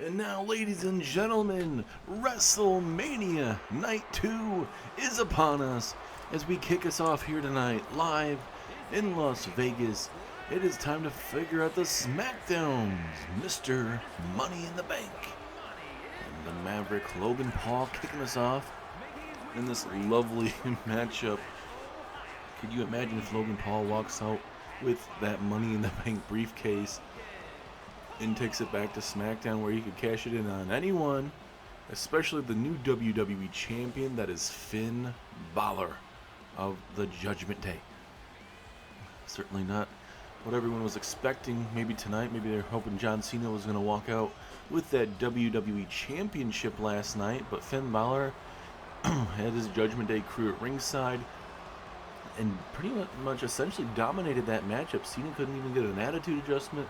And now, ladies and gentlemen, WrestleMania Night 2 is upon us as we kick us off here tonight, live in Las Vegas. It is time to figure out the SmackDowns, Mr. Money in the Bank. And the Maverick Logan Paul kicking us off in this lovely matchup. Could you imagine if Logan Paul walks out with that Money in the Bank briefcase and takes it back to SmackDown where he could cash it in on anyone, especially the new WWE champion, that is Finn Balor of the Judgment Day. Certainly not what everyone was expecting. Maybe tonight, maybe they're hoping John Cena was going to walk out with that WWE championship last night, but Finn Balor had his Judgment Day crew at ringside and pretty much essentially dominated that matchup. Cena couldn't even get an attitude adjustment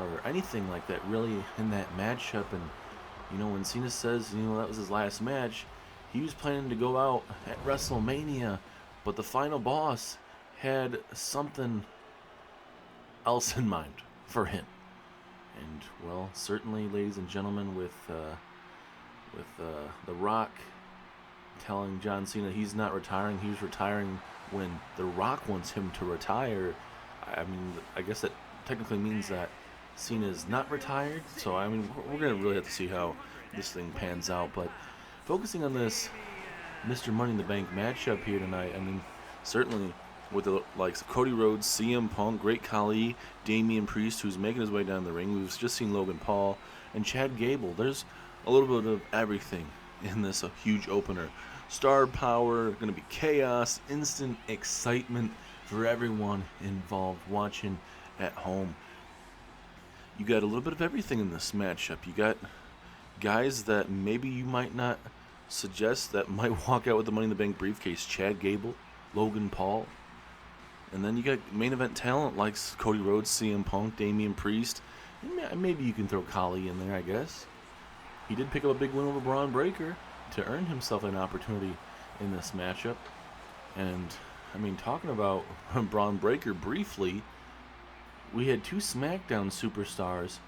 or anything like that really in that matchup. And when Cena says that was his last match, he was planning to go out at WrestleMania, but the final boss had something else in mind for him. And well, certainly, ladies and gentlemen, with The Rock telling John Cena he's not retiring, he's retiring when The Rock wants him to retire. I guess that technically means that Cena is not retired, so we're going to really have to see how this thing pans out. But focusing on this Mr. Money in the Bank matchup here tonight, certainly with the likes of Cody Rhodes, CM Punk, Great Khali, Damian Priest, who's making his way down the ring. We've just seen Logan Paul and Chad Gable. There's a little bit of everything in this huge opener. Star power, going to be chaos, instant excitement for everyone involved watching at home. You got a little bit of everything in this matchup. You got guys that maybe you might not suggest that might walk out with the Money in the Bank briefcase. Chad Gable, Logan Paul. And then you got main event talent like Cody Rhodes, CM Punk, Damian Priest. And maybe you can throw Khali in there, I guess. He did pick up a big win over Braun Breaker to earn himself an opportunity in this matchup. And, talking about Braun Breaker briefly, we had two SmackDown superstars,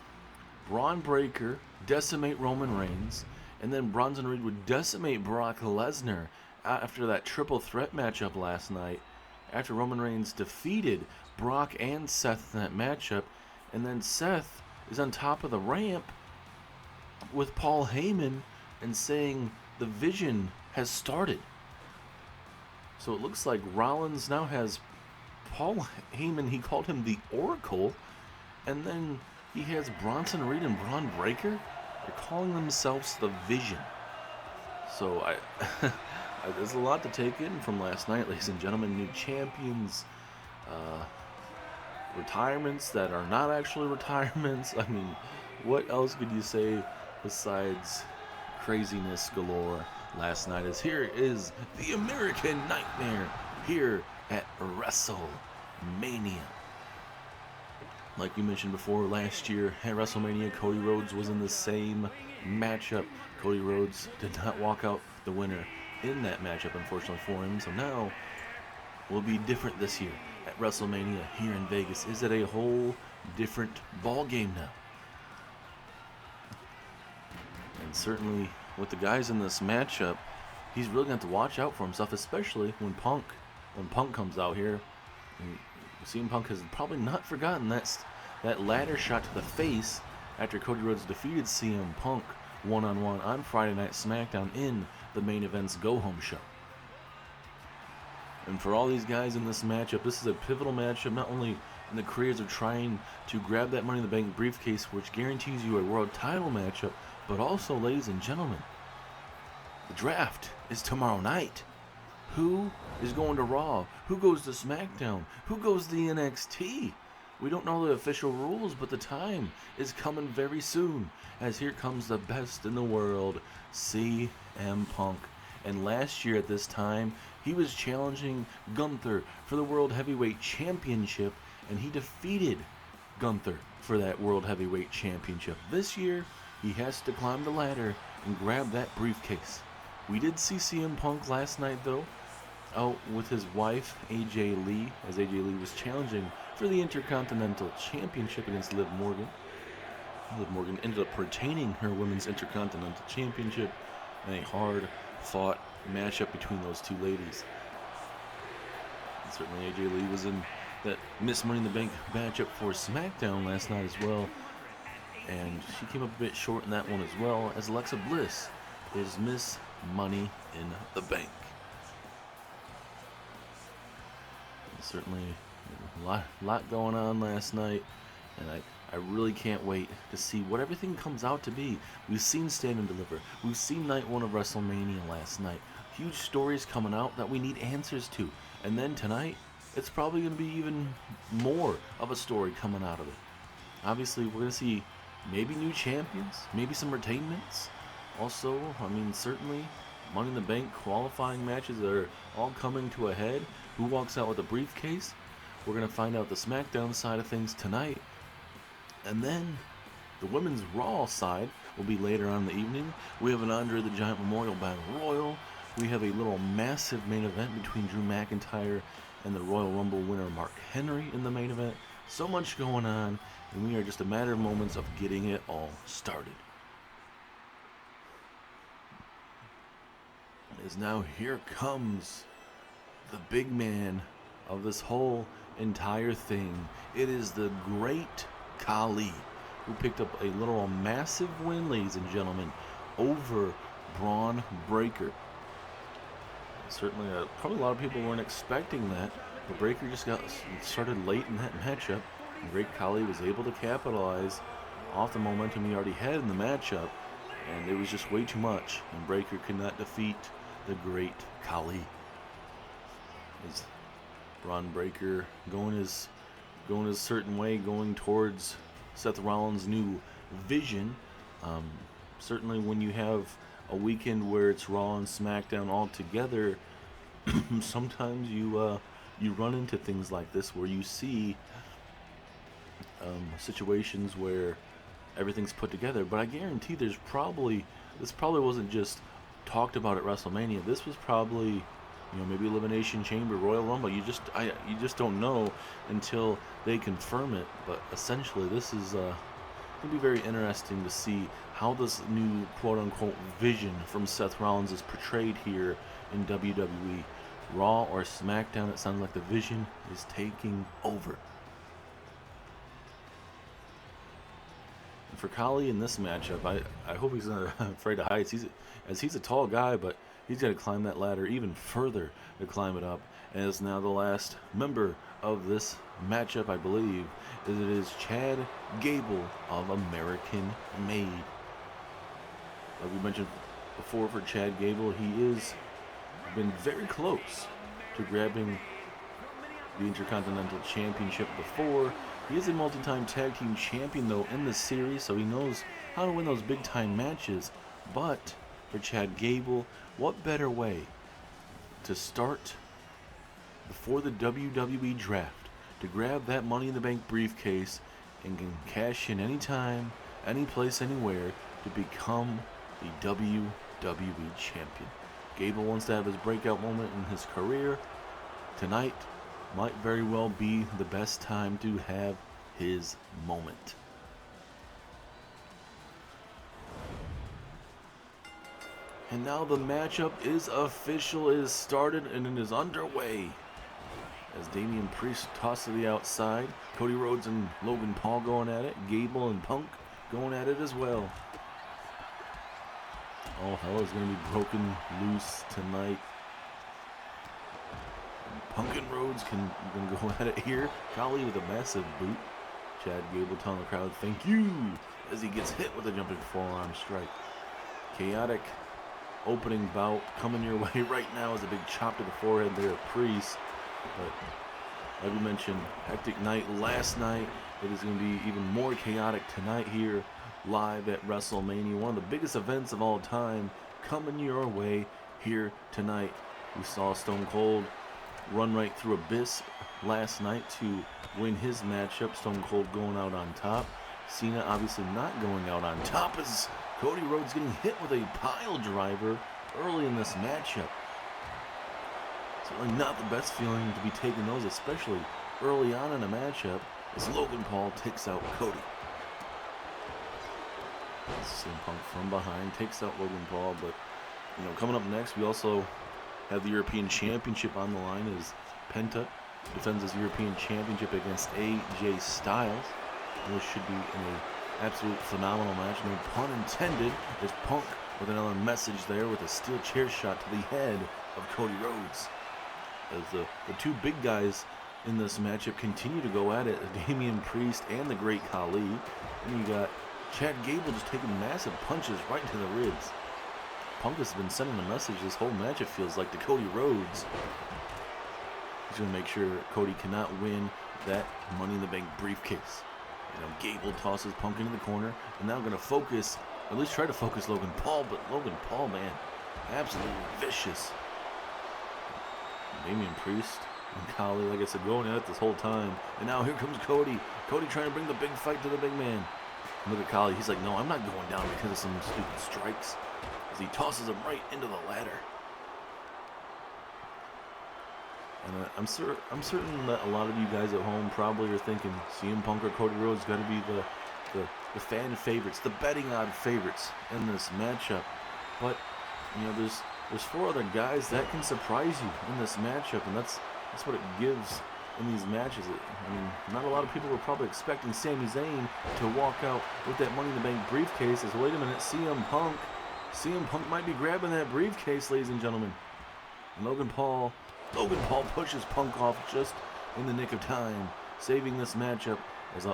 Braun Breaker decimate Roman Reigns, and then Bronson Reed would decimate Brock Lesnar after that triple threat matchup last night, after Roman Reigns defeated Brock and Seth in that matchup. And then Seth is on top of the ramp with Paul Heyman and saying the vision has started. So it looks like Rollins now has Paul Heyman, he called him the Oracle, and then he has Bronson Reed and Braun Breaker. They're calling themselves the Vision. So there's a lot to take in from last night, ladies and gentlemen. New champions, retirements that are not actually retirements. What else could you say besides craziness galore last night? As here is the American Nightmare here at WrestleMania. Like we mentioned before, last year at WrestleMania, Cody Rhodes was in the same matchup. Cody Rhodes did not walk out the winner in that matchup, unfortunately for him. So now will be different this year at WrestleMania here in Vegas. Is it a whole different ball game now? And certainly with the guys in this matchup, he's really going to have to watch out for himself, especially when Punk comes out here. And CM Punk has probably not forgotten that ladder shot to the face after Cody Rhodes defeated CM Punk one-on-one on Friday Night SmackDown in the main event's go-home show. And for all these guys in this matchup, this is a pivotal matchup, not only in the careers of trying to grab that Money in the Bank briefcase, which guarantees you a world title matchup, but also, ladies and gentlemen, the draft is tomorrow night. Who is going to Raw? Who goes to SmackDown? Who goes to NXT? We don't know the official rules, but the time is coming very soon, as here comes the best in the world, CM Punk. And last year at this time, he was challenging Gunther for the World Heavyweight Championship, and he defeated Gunther for that World Heavyweight Championship. This year, he has to climb the ladder and grab that briefcase. We did see CM Punk last night, though, out with his wife, AJ Lee, as AJ Lee was challenging for the Intercontinental Championship against Liv Morgan. Liv Morgan ended up retaining her Women's Intercontinental Championship in a hard-fought matchup between those two ladies. And certainly AJ Lee was in that Miss Money in the Bank matchup for SmackDown last night as well, and she came up a bit short in that one as well, as Alexa Bliss is Miss Money in the Bank. And certainly a lot going on last night, and I really can't wait to see what everything comes out to be. We've seen Stand and Deliver. We've seen night one of WrestleMania last night. Huge stories coming out that we need answers to. And then tonight, it's probably going to be even more of a story coming out of it. Obviously, we're going to see maybe new champions, maybe some retainments. Also, I mean, certainly Money in the Bank qualifying matches that are all coming to a head. Who walks out with a briefcase? We're going to find out the SmackDown side of things tonight. And then the Women's Raw side will be later on in the evening. We have an Andre the Giant Memorial Battle Royal. We have a little massive main event between Drew McIntyre and the Royal Rumble winner Mark Henry in the main event. So much going on, and we are just a matter of moments of getting it all started. As now here comes the big man of this whole entire thing. It is the Great Khali, who picked up a little massive win, ladies and gentlemen, over Braun Breaker. Certainly, probably a lot of people weren't expecting that, but Breaker just got started late in that matchup, and Great Khali was able to capitalize off the momentum he already had in the matchup, and it was just way too much, and Breaker could not defeat the Great Khali. As Braun Breaker going his certain way, going towards Seth Rollins' new vision. Certainly when you have a weekend where it's Raw and SmackDown all together, sometimes you run into things like this where you see situations where everything's put together. But I guarantee this probably wasn't just talked about at WrestleMania. This was probably, maybe Elimination Chamber, Royal Rumble. You just don't know until they confirm it. But essentially, this is going to be very interesting to see how this new quote-unquote vision from Seth Rollins is portrayed here in WWE. Raw or SmackDown, it sounds like the vision is taking over. And for Khali in this matchup, I hope he's not afraid of heights. He's a tall guy, but he's got to climb that ladder even further to climb it up. And is now the last member of this matchup, I believe, it is Chad Gable of American Made. Like we mentioned before, for Chad Gable, he is been very close to grabbing the Intercontinental Championship before. He is a multi-time tag team champion, though, in this series, so he knows how to win those big-time matches. But for Chad Gable, what better way to start before the WWE draft to grab that Money in the Bank briefcase and can cash in anytime, any place, anywhere to become the WWE champion. Gable wants to have his breakout moment in his career. Tonight might very well be the best time to have his moment. And now the matchup is official. It is started and it is underway. As Damian Priest tossed to the outside, Cody Rhodes and Logan Paul going at it, Gable and Punk going at it as well. All hell is going to be broken loose tonight. Punk and Rhodes can go at it here. Khali with a massive boot. Chad Gable telling the crowd, thank you, as he gets hit with a jumping forearm strike. Chaotic opening bout coming your way right now is a big chop to the forehead there of Priest. But like we mentioned, hectic night last night. It is going to be even more chaotic tonight here live at WrestleMania. One of the biggest events of all time coming your way here tonight. We saw Stone Cold run right through Abyss last night to win his matchup. Stone Cold going out on top. Cena obviously not going out on top as Cody Rhodes getting hit with a pile driver early in this matchup. Certainly not the best feeling to be taking those, especially early on in a matchup, as Logan Paul takes out Cody. CM Punk from behind takes out Logan Paul, but coming up next, we also have the European Championship on the line as Penta defends his European Championship against AJ Styles. And this should be an absolute phenomenal match, no pun intended, as Punk with another message there with a steel chair shot to the head of Cody Rhodes. As the two big guys in this matchup continue to go at it, Damian Priest and the Great Khali. And you got Chad Gable just taking massive punches right into the ribs. Punk has been sending a message this whole match, it feels like, to Cody Rhodes. He's going to make sure Cody cannot win that Money in the Bank briefcase. Gable tosses Punk into the corner, and now going to focus, at least try to focus Logan Paul, but Logan Paul, man, absolutely vicious. Damian Priest and Khali, like I said, going at it this whole time. And now here comes Cody. Cody trying to bring the big fight to the big man. Look at Khali. He's like, no, I'm not going down because of some stupid strikes. As he tosses him right into the ladder. And I'm certain that a lot of you guys at home probably are thinking CM Punk or Cody Rhodes got to be the fan favorites, the betting odd favorites in this matchup. But there's four other guys that can surprise you in this matchup, and that's what it gives in these matches. Not a lot of people were probably expecting Sami Zayn to walk out with that Money in the Bank briefcase. As wait a minute, CM Punk might be grabbing that briefcase, ladies and gentlemen. And Logan Paul pushes Punk off just in the nick of time, saving this matchup. As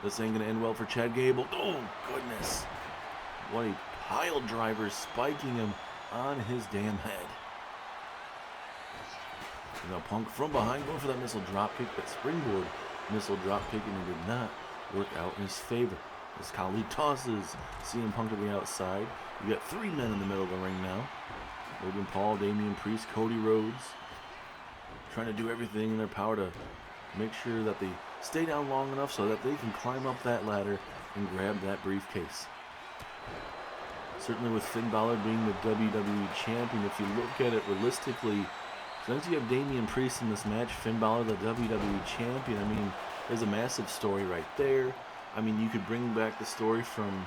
this ain't gonna end well for Chad Gable. Oh goodness, what a pile driver, spiking him on his damn head. And now Punk from behind going for that missile dropkick, that springboard missile dropkick, and it did not work out in his favor. As Khali tosses CM Punk to the outside. You got three men in the middle of the ring now. Logan Paul, Damian Priest, Cody Rhodes, trying to do everything in their power to make sure that they stay down long enough so that they can climb up that ladder and grab that briefcase. Certainly with Finn Balor being the WWE Champion, if you look at it realistically, as long as you have Damian Priest in this match, Finn Balor the WWE Champion, there's a massive story right there. You could bring back the story from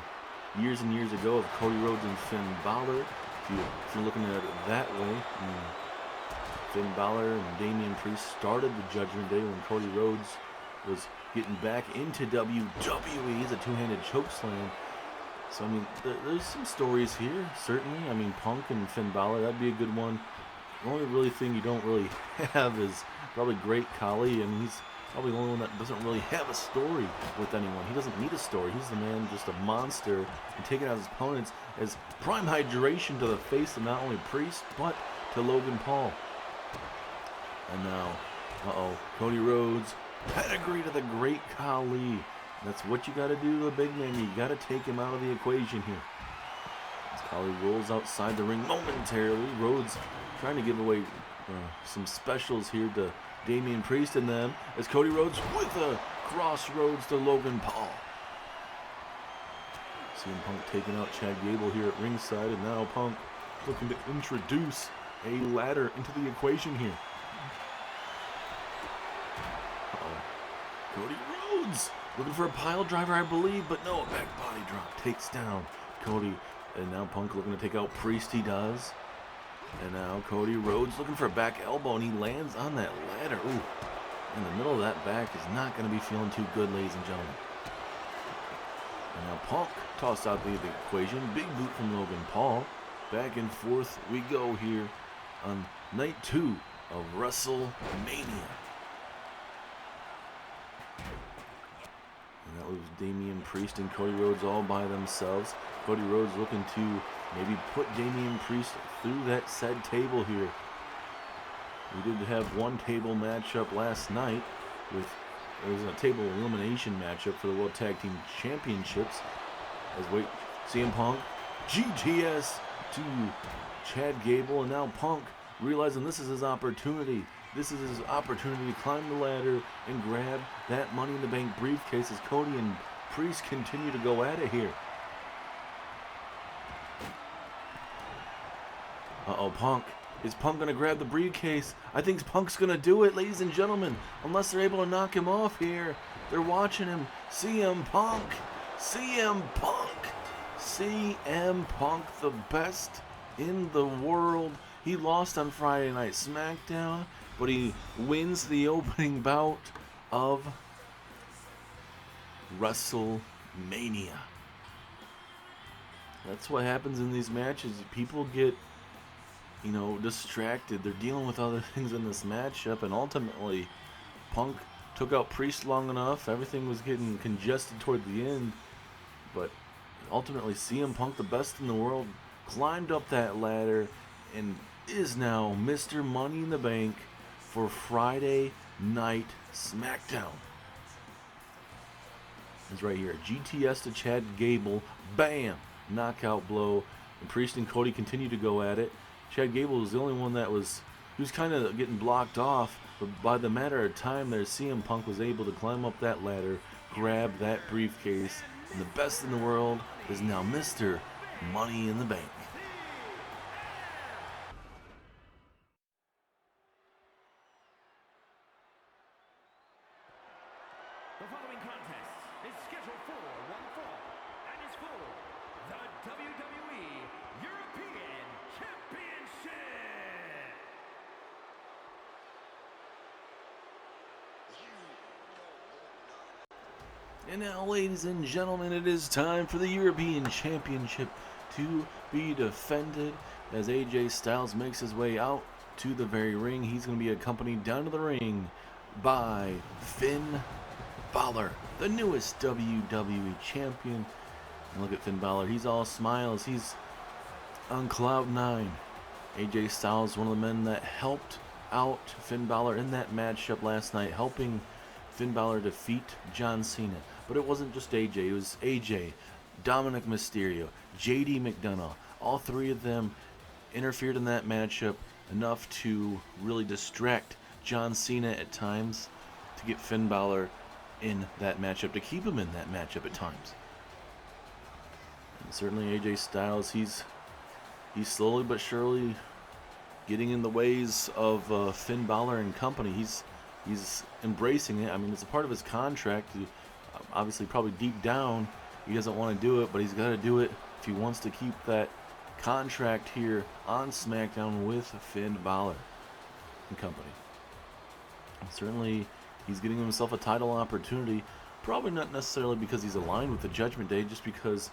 years and years ago of Cody Rhodes and Finn Balor. If you're looking at it that way, Finn Balor and Damian Priest started the Judgment Day when Cody Rhodes was getting back into WWE as a two-handed chokeslam. So, there's some stories here, certainly. Punk and Finn Balor, that'd be a good one. The only really thing you don't really have is probably Great Khali, and he's probably the only one that doesn't really have a story with anyone. He doesn't need a story. He's the man, just a monster, and taking out his opponents as prime hydration to the face of not only Priest, but to Logan Paul. And now, Cody Rhodes, pedigree to the Great Khali. That's what you got to do to the big man. You got to take him out of the equation here. As Khali rolls outside the ring momentarily, Rhodes trying to give away some specials here to Damian Priest and them, as Cody Rhodes with a crossroads to Logan Paul. CM Punk taking out Chad Gable here at ringside, and now Punk looking to introduce a ladder into the equation here. Cody Rhodes looking for a pile driver, I believe, but no, a back body drop takes down Cody, and now Punk looking to take out Priest, he does. And now Cody Rhodes looking for a back elbow, and he lands on that ladder. Ooh, in the middle of that back is not going to be feeling too good, ladies and gentlemen. And now Punk tossed out the equation. Big boot from Logan Paul. Back and forth we go here on Night 2 of WrestleMania. And that was Damian Priest and Cody Rhodes all by themselves. Cody Rhodes looking to maybe put Damian Priest through that said table here. We did have one table matchup last night it was a table elimination matchup for the World Tag Team Championships. CM Punk, GTS to Chad Gable, and now Punk realizing this is his opportunity. This is his opportunity to climb the ladder and grab that Money in the Bank briefcase as Cody and Priest continue to go at it here. Punk. Is Punk going to grab the briefcase? I think Punk's going to do it, ladies and gentlemen. Unless they're able to knock him off here. They're watching him. CM Punk. CM Punk. CM Punk, the best in the world. He lost on Friday Night SmackDown, but he wins the opening bout of WrestleMania. That's what happens in these matches. People get, distracted. They're dealing with other things in this matchup, and ultimately, Punk took out Priest long enough. Everything was getting congested toward the end, but ultimately, CM Punk, the best in the world, climbed up that ladder and is now Mr. Money in the Bank for Friday Night SmackDown. It's right here. GTS to Chad Gable. Bam! Knockout blow. And Priest and Cody continue to go at it. Chad Gable was the only one he was kind of getting blocked off, but by the matter of time there, CM Punk was able to climb up that ladder, grab that briefcase, and the best in the world is now Mr. Money in the Bank. The following contest is scheduled for one fall and is for the WWE European Championship. And now, ladies and gentlemen, it is time for the European Championship to be defended as AJ Styles makes his way out to the very ring. He's going to be accompanied down to the ring by Finn Balor, the newest WWE Champion. And look at Finn Balor. He's all smiles. He's on cloud nine. AJ Styles, one of the men that helped out Finn Balor in that matchup last night, helping Finn Balor defeat John Cena. But it wasn't just AJ. It was AJ, Dominic Mysterio, JD McDonough. All three of them interfered in that matchup enough to really distract John Cena at times to get Finn Balor in that matchup, to keep him in that matchup at times. And certainly AJ Styles, he's slowly but surely getting in the ways of Finn Balor and company. He's embracing it. I mean, it's a part of his contract. Obviously, probably deep down, he doesn't want to do it, but he's got to do it if he wants to keep that contract here on SmackDown with Finn Balor and company. And certainly, he's getting himself a title opportunity. Probably not necessarily because he's aligned with the Judgment Day, just because,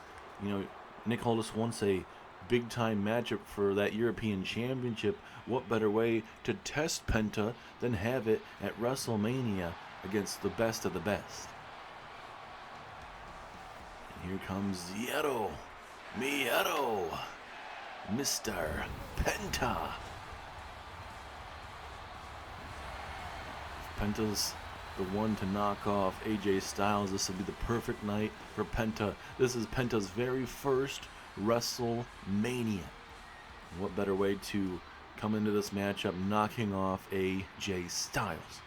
Nick Aldis wants a big-time matchup for that European Championship. What better way to test Penta than have it at WrestleMania against the best of the best? And here comes Miedo, Mr. Penta. If Penta's the one to knock off AJ Styles, this will be the perfect night for Penta. This is Penta's very first WrestleMania. What better way to come into this matchup knocking off AJ Styles?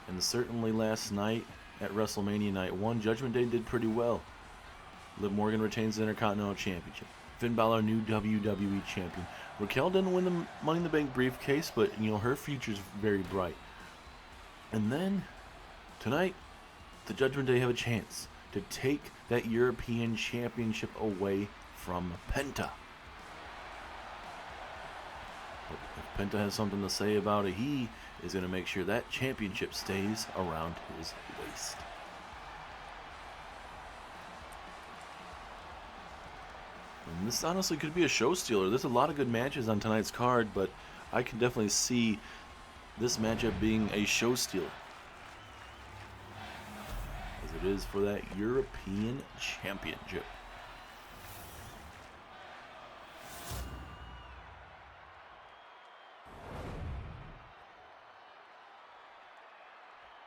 And certainly last night at WrestleMania Night 1, Judgment Day did pretty well. Liv Morgan retains the Intercontinental Championship. Finn Balor, new WWE Champion. Raquel didn't win the Money in the Bank briefcase, but her future's very bright. And then tonight, the Judgment Day have a chance to take that European Championship away from Penta. But if Penta has something to say about it, he is going to make sure that championship stays around his waist. And this honestly could be a show stealer. There's a lot of good matches on tonight's card, but I can definitely see this matchup being a show stealer, as it is for that European Championship.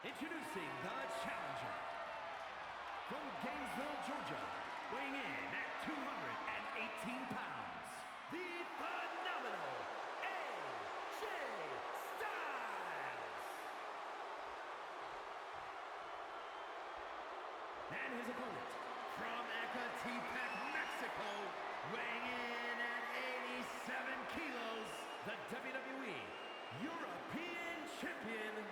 Introducing the challenger from Gainesville, Georgia, weighing in at 218 pounds, the phenomenal AJ Styles. And his opponent from Ecatepec, Mexico, weighing in at 87 kilos, the WWE European Champion,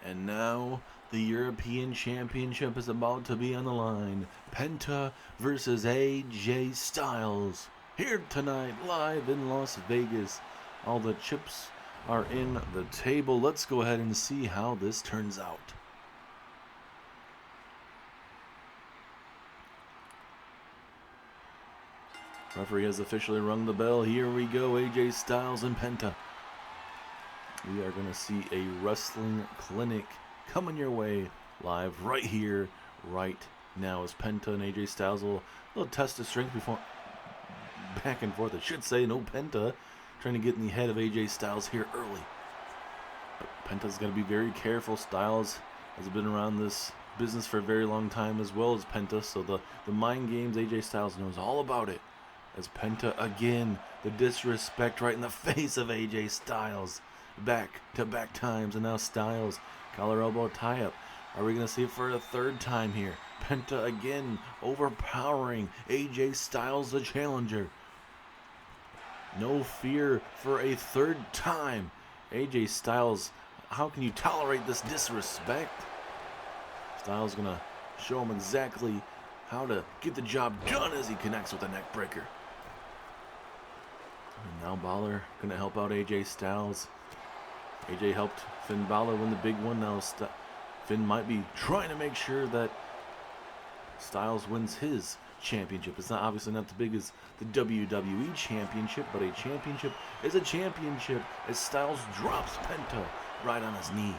And now the European Championship is about to be on the line. Penta versus AJ Styles. Here tonight, live in Las Vegas. All the chips are in the table. Let's go ahead and see how this turns out. Referee has officially rung the bell. Here we go, AJ Styles and Penta. We are going to see a wrestling clinic coming your way live right here, right now, as Penta and AJ Styles will test his strength before back and forth. I should say, no Penta trying to get in the head of AJ Styles here early. But Penta's got to be very careful. Styles has been around this business for a very long time as well as Penta, so the mind games, AJ Styles knows all about it. As Penta again, the disrespect right in the face of AJ Styles. Back-to-back times, and now Styles, collar elbow tie-up. Are we going to see it for a third time here? Penta again, overpowering AJ Styles, the challenger. No fear for a third time. AJ Styles, how can you tolerate this disrespect? Styles going to show him exactly how to get the job done as he connects with the neck breaker. And now Balor going to help out AJ Styles. AJ helped Finn Balor win the big one. Now Finn might be trying to make sure that Styles wins his championship. It's not obviously not as big as the WWE championship, but a championship is a championship. As Styles drops Penta right on his knee.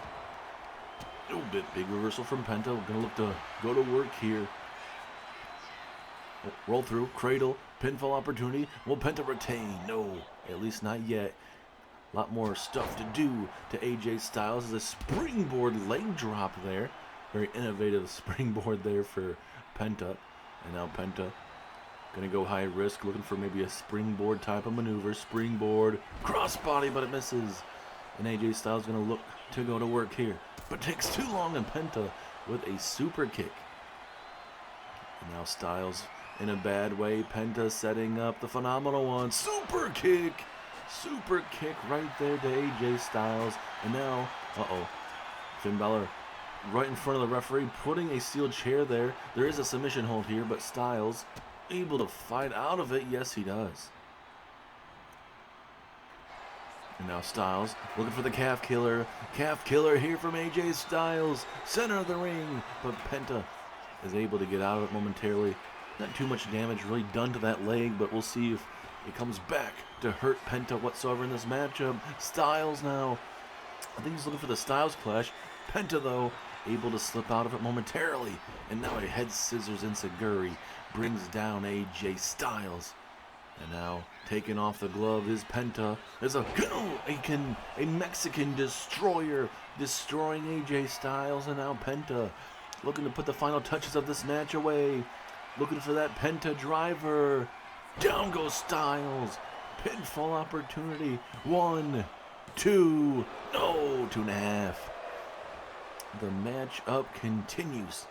A little bit big reversal from Penta. We're gonna look to go to work here. Roll through, cradle, pinfall opportunity. Will Penta retain? No, at least not yet. A lot more stuff to do to AJ Styles. As a springboard leg drop there. Very innovative springboard there for Penta. And now Penta going to go high risk, looking for maybe a springboard type of maneuver. Springboard, crossbody, but it misses. And AJ Styles going to look to go to work here. But takes too long, and Penta with a super kick. And now Styles in a bad way. Penta setting up the phenomenal one. Super kick! Super kick right there to AJ Styles. And now, Finn Balor right in front of the referee, putting a steel chair there. There is a submission hold here, but Styles able to fight out of it. Yes, he does. And now Styles looking for the calf killer. Calf killer here from AJ Styles. Center of the ring. But Penta is able to get out of it momentarily. Not too much damage really done to that leg, but we'll see if it comes back to hurt Penta whatsoever in this matchup. Styles now. I think he's looking for the Styles clash. Penta, though, able to slip out of it momentarily. And now a head scissors enziguri brings down AJ Styles. And now, taking off the glove is Penta. There's a Mexican destroyer destroying AJ Styles. And now Penta looking to put the final touches of this match away. Looking for that Penta driver. Down goes Styles. Pinfall opportunity. 1, 2, no, 2.5. The matchup continues.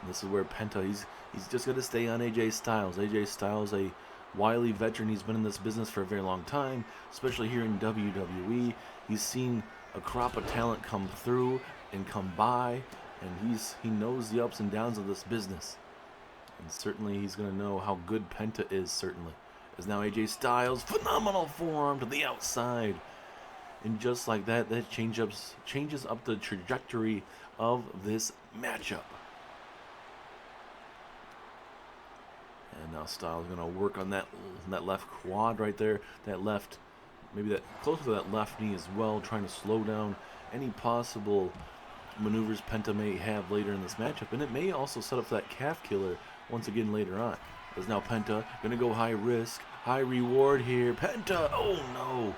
This is where Penta, he's just going to stay on AJ Styles. AJ Styles, a wily veteran. He's been in this business for a very long time, especially here in WWE. He's seen a crop of talent come through and come by, and he knows the ups and downs of this business. And certainly he's going to know how good Penta is, certainly. As now AJ Styles, phenomenal forearm to the outside. And just like that, that changes up the trajectory of this matchup. And now Styles going to work on that left quad right there. That left, maybe that close to that left knee as well, trying to slow down any possible maneuvers Penta may have later in this matchup. And it may also set up that calf killer once again later on. As now Penta going to go high risk, high reward here. Penta, oh no.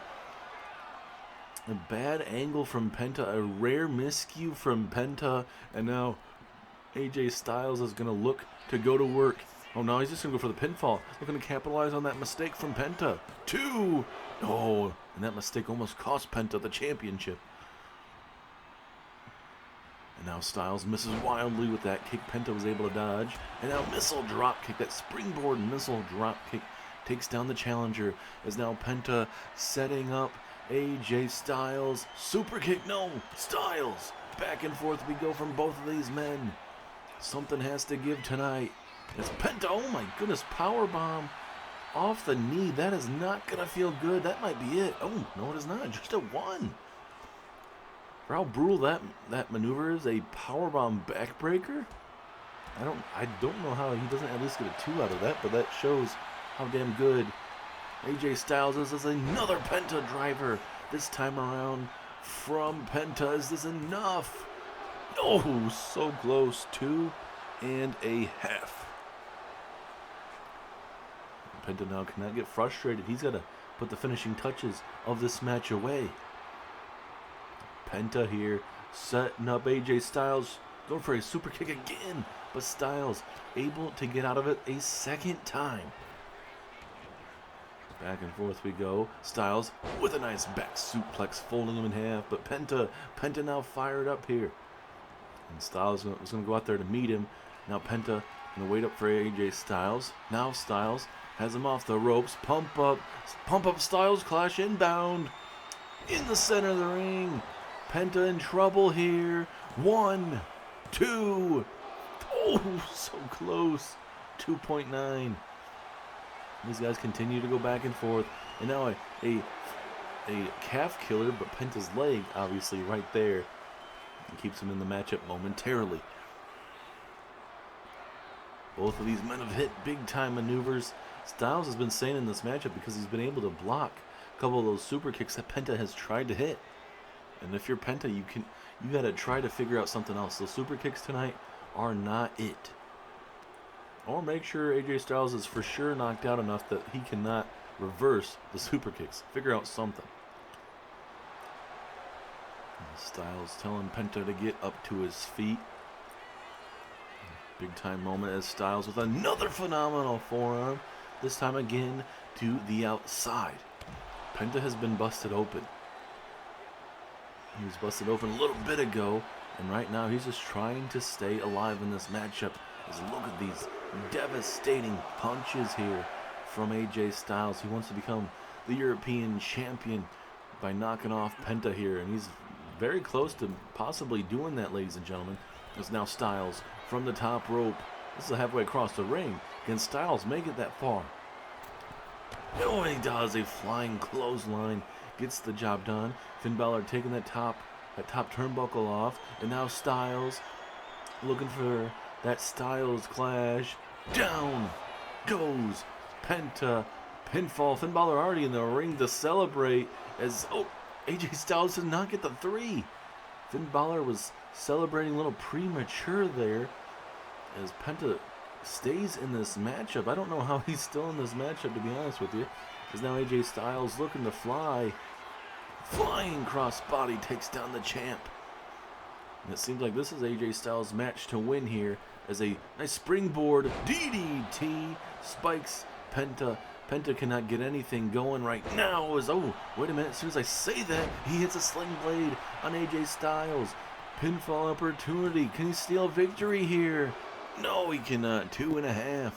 A bad angle from Penta, a rare miscue from Penta, and now AJ Styles is going to look to go to work. Oh no, he's just going to go for the pinfall. Looking to capitalize on that mistake from Penta. 2! Oh, and that mistake almost cost Penta the championship. And now Styles misses wildly with that kick Penta was able to dodge. And now missile drop kick, that springboard missile drop kick takes down the challenger. As now Penta setting up AJ Styles. Super kick, no, Styles Back and forth we go from both of these men. Something has to give tonight. It's Penta. Oh my goodness, power bomb off the knee. That is not gonna feel good. That might be it. Oh no, it is not. Just a 1. For how brutal that maneuver is, a power bomb backbreaker. I don't know how he doesn't at least get a 2 out of that, but that shows how damn good AJ Styles is. As another Penta driver. This time around from Penta. Is this enough? Oh, so close. 2.5. Penta now cannot get frustrated. He's got to put the finishing touches of this match away. Penta here setting up AJ Styles. Going for a super kick again. But Styles able to get out of it a second time. Back and forth we go. Styles with a nice back suplex, folding him in half. But Penta now fired up here. And Styles was going to go out there to meet him. Now Penta going to wait up for AJ Styles. Now Styles has him off the ropes. Pump up Styles clash inbound. In the center of the ring. Penta in trouble here. 1, 2. Oh, so close. 2.9. These guys continue to go back and forth. And now a calf killer, but Penta's leg, obviously, right there. And keeps him in the matchup momentarily. Both of these men have hit big-time maneuvers. Styles has been saying in this matchup because he's been able to block a couple of those super kicks that Penta has tried to hit. And if you're Penta, you got to try to figure out something else. Those super kicks tonight are not it. Or make sure AJ Styles is for sure knocked out enough that he cannot reverse the super kicks. Figure out something. And Styles telling Penta to get up to his feet. Big time moment as Styles with another phenomenal forearm. This time again to the outside. Penta has been busted open. He was busted open a little bit ago. And right now he's just trying to stay alive in this matchup. As look at these devastating punches here from AJ Styles. He wants to become the European champion by knocking off Penta here. And he's very close to possibly doing that, ladies and gentlemen. As now Styles from the top rope. This is halfway across the ring. Can Styles make it that far? No, he does. A flying clothesline gets the job done. Finn Balor taking that top turnbuckle off. And now Styles looking for that Styles clash. Down goes Penta. Pinfall. Finn Balor already in the ring to celebrate as AJ Styles did not get the 3. Finn Balor was celebrating a little premature there as Penta stays in this matchup. I don't know how he's still in this matchup, to be honest with you, because now AJ Styles looking to fly. Flying crossbody takes down the champ. And it seems like this is AJ Styles' match to win here as a nice springboard DDT spikes Penta. Penta cannot get anything going right now. Wait a minute. As soon as I say that, he hits a sling blade on AJ Styles. Pinfall opportunity. Can he steal victory here? No, he cannot. 2.5.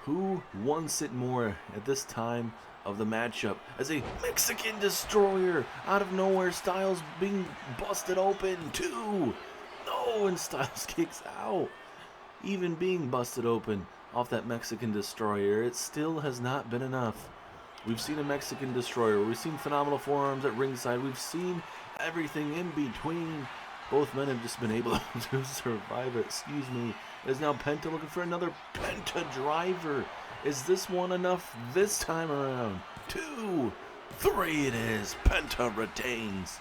Who wants it more at this time of the matchup? As a Mexican destroyer out of nowhere, Styles being busted open. 2. No, and Styles kicks out. Even being busted open off that Mexican destroyer, it still has not been enough. We've seen a Mexican destroyer. We've seen phenomenal forearms at ringside. We've seen everything in between. Both men have just been able to survive it. Excuse me. Is now Penta looking for another Penta driver. Is this one enough this time around? 2, 3 it is. Penta retains.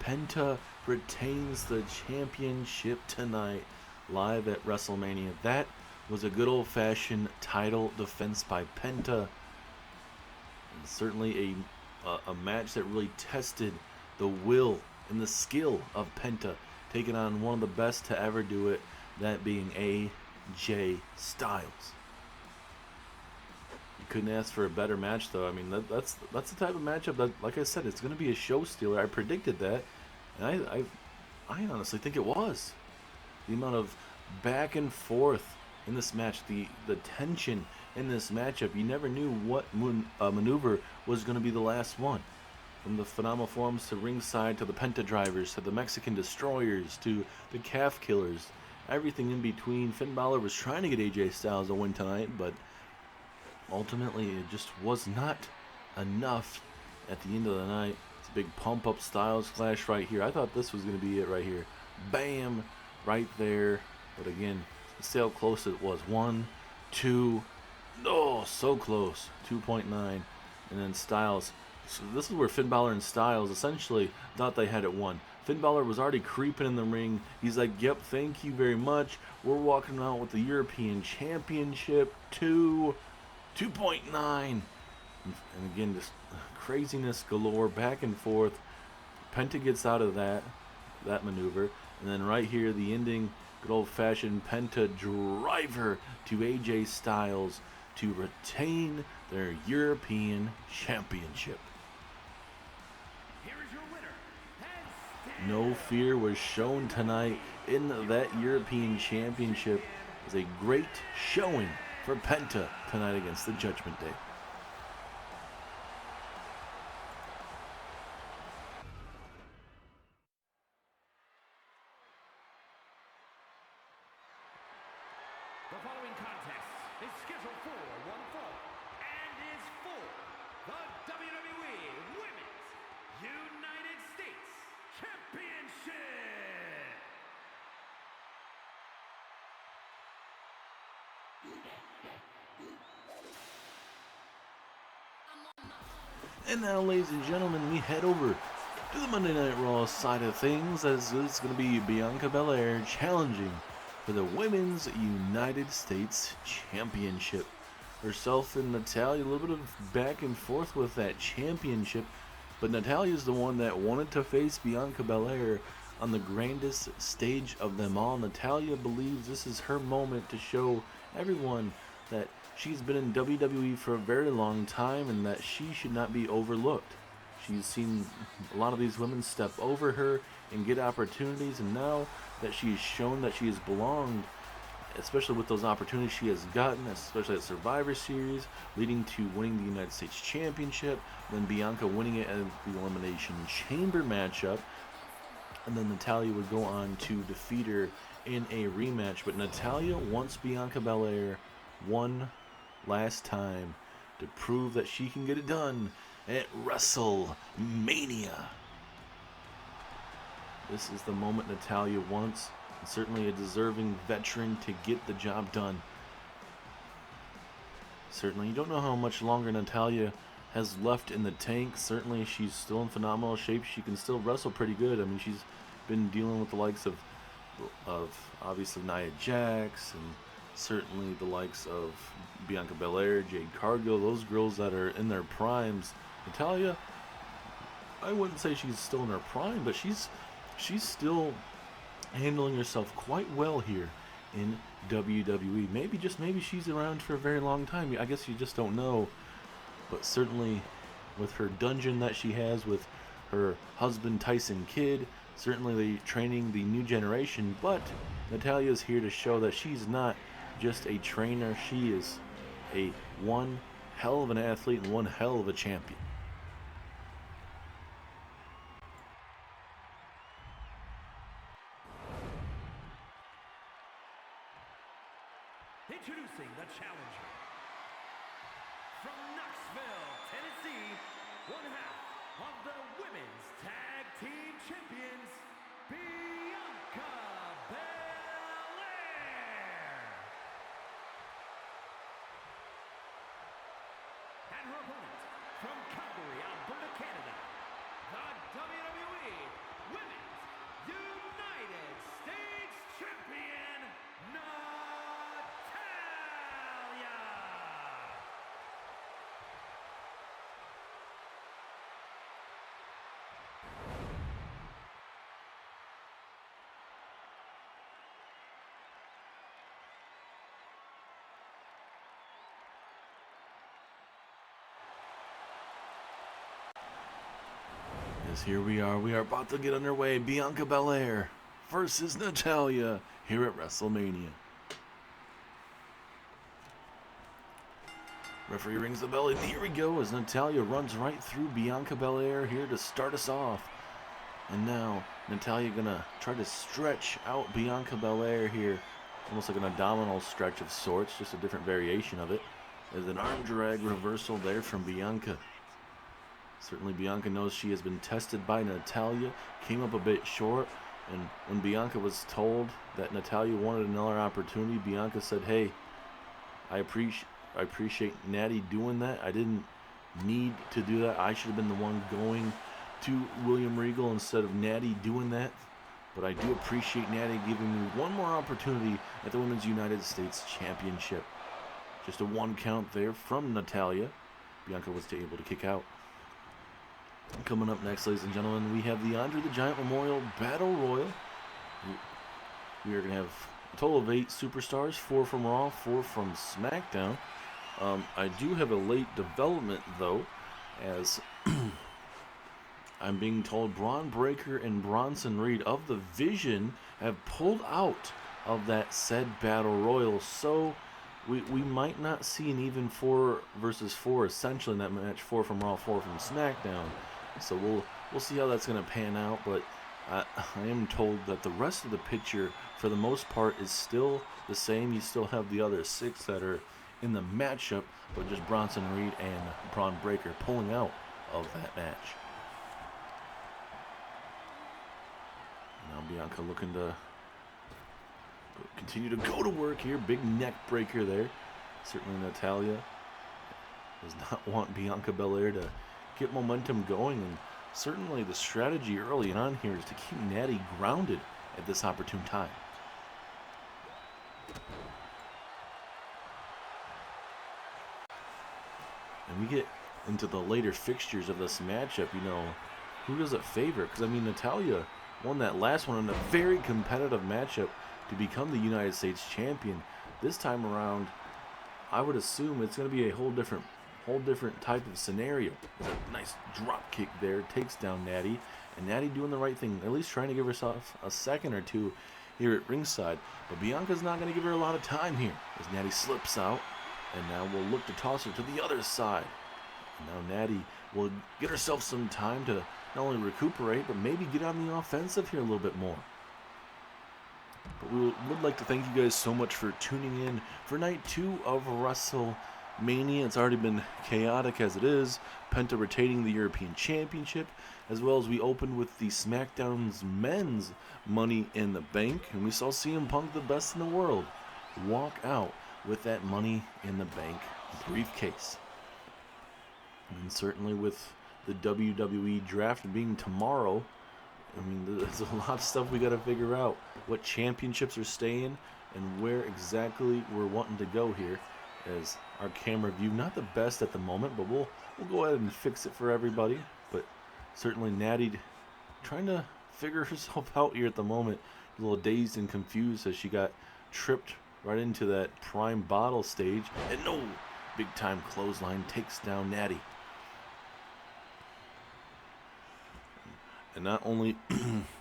Penta retains the championship tonight live at WrestleMania. That was a good old-fashioned title defense by Penta. And certainly a match that really tested the will and the skill of Penta, taking on one of the best to ever do it, that being AJ Styles. You couldn't ask for a better match, though. I mean, that's the type of matchup that, like I said, it's going to be a show stealer. I predicted that, and I honestly think it was. The amount of back and forth in this match, the tension in this matchup, you never knew what maneuver was going to be the last one. From the phenomenal forms to ringside to the Penta drivers to the Mexican destroyers to the calf killers, everything in between. Finn Balor was trying to get AJ Styles a win tonight, but ultimately it just was not enough at the end of the night. It's a big pump up Styles clash right here. I thought this was going to be it right here. Bam! Right there. But again, see how close it was. 1, 2, oh, so close. 2.9. And then Styles. So this is where Finn Balor and Styles essentially thought they had it won. Finn Balor was already creeping in the ring. He's like, yep, thank you very much. We're walking out with the European Championship 2.9. And again, just craziness galore, back and forth. Penta gets out of that maneuver. And then right here, the ending, good old-fashioned Penta driver to AJ Styles to retain their European Championship. Here is your winner, No fear was shown tonight in that European Championship. It was a great showing for Penta tonight against the Judgment Day. The following contest is scheduled for one fall and is for the WWE Women's United States Championship. And now, ladies and gentlemen, we head over to the Monday Night Raw side of things, as it's going to be Bianca Belair challenging for the Women's United States Championship. Herself and Natalya, a little bit of back and forth with that championship, but Natalya's the one that wanted to face Bianca Belair on the grandest stage of them all. Natalya believes this is her moment to show everyone that she's been in WWE for a very long time and that she should not be overlooked. She's seen a lot of these women step over her and get opportunities, and now that she has shown that she has belonged, especially with those opportunities she has gotten, especially at Survivor Series, leading to winning the United States Championship, then Bianca winning it at the Elimination Chamber matchup, and then Natalya would go on to defeat her in a rematch. But Natalya wants Bianca Belair one last time to prove that she can get it done at WrestleMania. This is the moment Natalya wants, and certainly a deserving veteran to get the job done. Certainly, you don't know how much longer Natalya has left in the tank. Certainly, she's still in phenomenal shape. She can still wrestle pretty good. I mean, she's been dealing with the likes of obviously Nia Jax, and certainly the likes of Bianca Belair, Jade Cargill, those girls that are in their primes. Natalya, I wouldn't say she's still in her prime, but she's still handling herself quite well here in WWE. Maybe she's around for a very long time. I guess you just don't know. But certainly with her dungeon that she has with her husband Tyson Kidd, certainly they're training the new generation. But Natalya's here to show that she's not just a trainer. She is a one hell of an athlete and one hell of a champion. Introducing the challenger from Knoxville, Tennessee, one half of the Women's Tag Team Champions, Bianca Belair. And her opponent from Calgary, Alberta, Canada, the WWE Women's United States Champion, Natalya. Yes, here we are. We are about to get underway. Bianca Belair versus Natalya here at WrestleMania. Referee rings the bell, and here we go as Natalya runs right through Bianca Belair here to start us off. And now Natalya gonna try to stretch out Bianca Belair here, almost like an abdominal stretch of sorts, just a different variation of it. There's an arm drag reversal there from Bianca. Certainly Bianca knows she has been tested by Natalya, came up a bit short, and when Bianca was told that Natalya wanted another opportunity, Bianca said, hey, I appreciate Natty doing that. I didn't need to do that. I should have been the one going to William Regal instead of Natty doing that. But I do appreciate Natty giving me one more opportunity at the Women's United States Championship. Just a 1 count there from Natalya. Bianca was able to kick out. Coming up next, ladies and gentlemen, we have the Andre the Giant Memorial Battle Royal. We are going to have a total of 8 superstars, 4 from Raw, 4 from SmackDown. I do have a late development, though, as I'm being told Braun Breaker and Bronson Reed of the Vision have pulled out of that said Battle Royal, so we might not see an even 4 versus 4 essentially in that match, 4 from Raw, 4 from SmackDown. So we'll see how that's going to pan out, but I am told that the rest of the picture, for the most part, is still the same. You still have the other 6 that are in the matchup, but just Bronson Reed and Braun Breaker pulling out of that match. Now Bianca looking to continue to go to work here. Big neck breaker there. Certainly Natalya does not want Bianca Belair to get momentum going, and certainly the strategy early on here is to keep Natty grounded at this opportune time. And we get into the later fixtures of this matchup, you know, who does it favor? Because, I mean, Natalya won that last one in a very competitive matchup to become the United States champion. This time around, I would assume it's going to be a whole different type of scenario. There's a nice drop kick there, takes down Natty, and Natty doing the right thing, at least trying to give herself a second or two here at ringside. But Bianca's not going to give her a lot of time here as Natty slips out, and now we'll look to toss her to the other side. And now Natty will get herself some time to not only recuperate, but maybe get on the offensive here a little bit more. But we would like to thank you guys so much for tuning in for Night 2 of WrestleMania. It's already been chaotic as it is. Penta retaining the European Championship, as well as we opened with the SmackDown's men's Money in the Bank, and we saw CM Punk, the best in the world, walk out with that Money in the Bank briefcase. And certainly with the WWE draft being tomorrow, I mean, there's a lot of stuff we got to figure out. What championships are staying and where exactly we're wanting to go here. As our camera view, not the best at the moment, but we'll go ahead and fix it for everybody. But certainly Natty trying to figure herself out here at the moment. A little dazed and confused as she got tripped right into that prime bottle stage. And no, big time clothesline takes down Natty. And not only,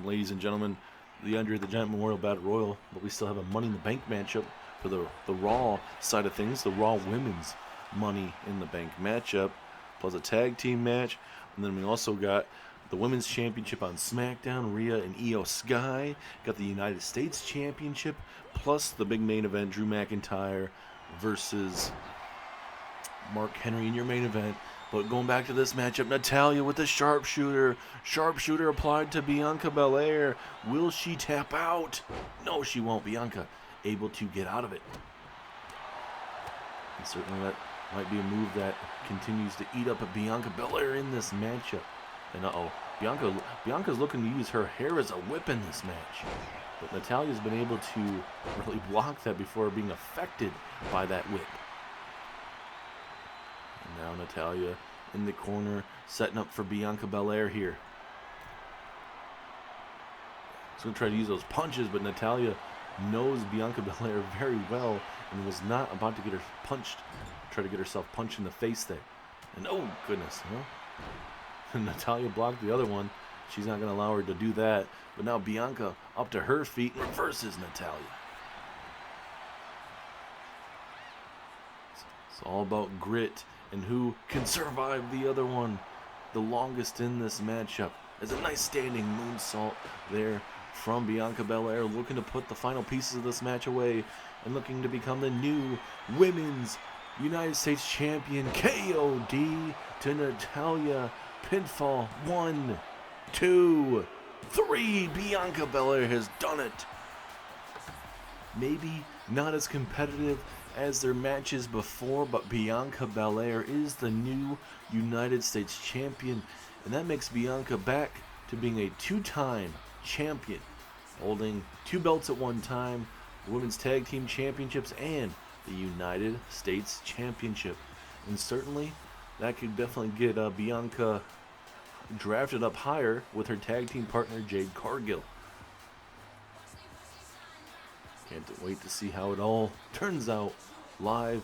ladies and gentlemen, the Andre the Giant Memorial Battle Royal, but we still have a Money in the Bank matchup for the Raw side of things, the Raw Women's Money in the Bank matchup, plus a tag team match. And then we also got the Women's Championship on SmackDown, Rhea and Io Sky. Got the United States Championship, plus the big main event, Drew McIntyre versus Mark Henry in your main event. But going back to this matchup, Natalya with the sharpshooter. Sharpshooter applied to Bianca Belair. Will she tap out? No, she won't. Bianca able to get out of it. And certainly that might be a move that continues to eat up a Bianca Belair in this matchup. And Bianca's looking to use her hair as a whip in this match. But Natalya's been able to really block that before being affected by that whip. And now Natalya in the corner, setting up for Bianca Belair here. She's going to try to use those punches, but Natalya knows Bianca Belair very well and was not about to get her punched, try to get herself punched in the face there. And oh goodness, Natalya blocked the other one. She's not going to allow her to do that. But now Bianca up to her feet and reverses Natalya. It's all about grit and who can survive the other one the longest in this matchup. There's a nice standing moonsault there from Bianca Belair, looking to put the final pieces of this match away and looking to become the new Women's United States Champion. KOD to Natalya. Pinfall. 1, 2, 3. Bianca Belair has done it. Maybe not as competitive as their matches before, but Bianca Belair is the new United States Champion, and that makes Bianca back to being a two-time champion, holding 2 belts at one time, the Women's Tag Team Championships and the United States Championship. And certainly that could definitely get Bianca drafted up higher with her tag team partner Jade Cargill. Can't wait to see how it all turns out live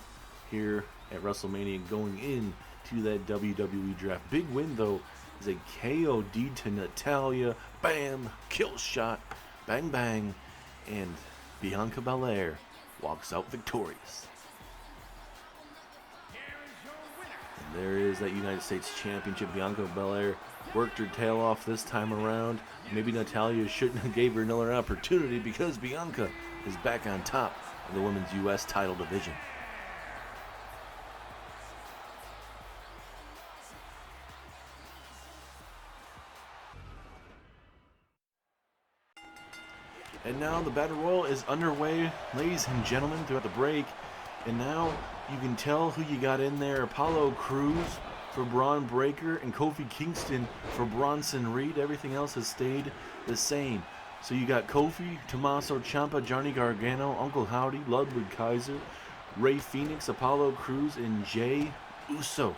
here at WrestleMania going into that WWE draft. Big win though is a KOD to Natalya. Bam! Kill shot. Bang bang. And Bianca Belair walks out victorious. And there is that United States Championship. Bianca Belair worked her tail off this time around. Maybe Natalya shouldn't have gave her another opportunity because Bianca is back on top of the Women's U.S. title division. And now the Battle Royal is underway, ladies and gentlemen, throughout the break. And now you can tell who you got in there. Apollo Crews for Braun Breaker and Kofi Kingston for Bronson Reed. Everything else has stayed the same. So you got Kofi, Tommaso Ciampa, Johnny Gargano, Uncle Howdy, Ludwig Kaiser, Rey Fenix, Apollo Crews, and Jey Uso.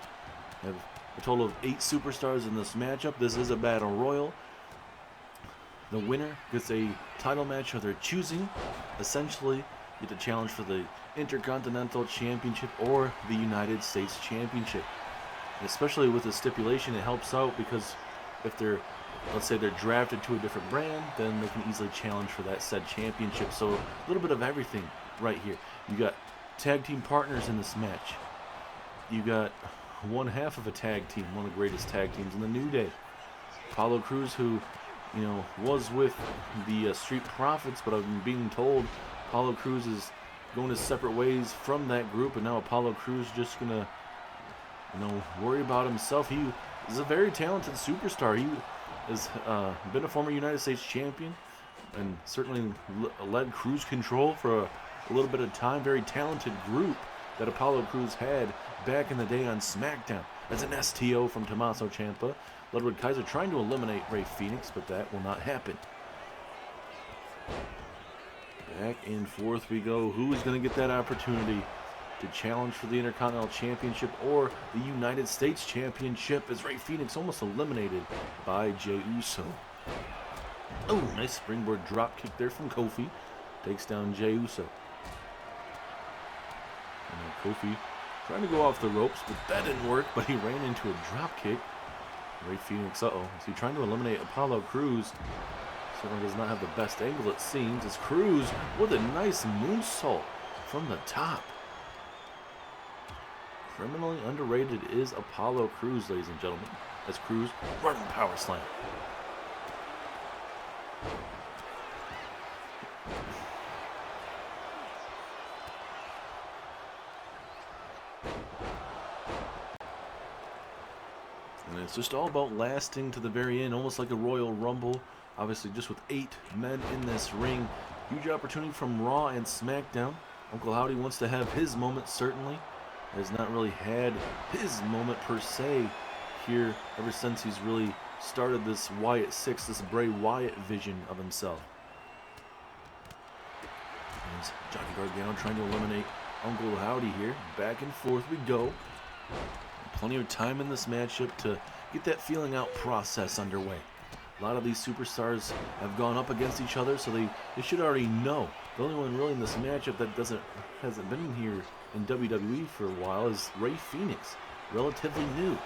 Have a total of 8 superstars in this matchup. This is a Battle Royal. The winner gets a title match of their choosing. Essentially, get the challenge for the Intercontinental Championship or the United States Championship. And especially with the stipulation, it helps out because if they're, let's say they're drafted to a different brand, then they can easily challenge for that said championship. So a little bit of everything right here. You got tag team partners in this match. You got one half of a tag team, one of the greatest tag teams in the New Day. Apollo Crews, who was with the Street Profits, but I've been being told Apollo Crews is going his separate ways from that group, and now Apollo Crews just gonna, worry about himself. He is a very talented superstar. He has been a former United States champion, and certainly led Cruise Control for a little bit of time. Very talented group that Apollo Crews had back in the day on SmackDown as an STO from Tommaso Ciampa. Ludwig Kaiser trying to eliminate Rey Fenix, but that will not happen. Back and forth we go. Who is going to get that opportunity to challenge for the Intercontinental Championship or the United States Championship, as Rey Fenix almost eliminated by Jey Uso. Oh, nice springboard drop kick there from Kofi. Takes down Jey Uso. And Kofi trying to go off the ropes, but that didn't work, but he ran into a drop kick. Rey Fenix, is he trying to eliminate Apollo Crews? Certainly does not have the best angle, it seems, as Crews with a nice moonsault from the top. Criminally underrated is Apollo Crews, ladies and gentlemen, as Crews running power slam. And it's just all about lasting to the very end, almost like a Royal Rumble. Obviously, just with 8 men in this ring. Huge opportunity from Raw and SmackDown. Uncle Howdy wants to have his moment, certainly. Has not really had his moment per se here ever since he's really started this Wyatt 6, this Bray Wyatt vision of himself. And Johnny Gargano trying to eliminate Uncle Howdy here. Back and forth we go. Plenty of time in this matchup to get that feeling out process underway. A lot of these superstars have gone up against each other, so they should already know. The only one really in this matchup that hasn't been here in WWE for a while is Rey Fenix, relatively new.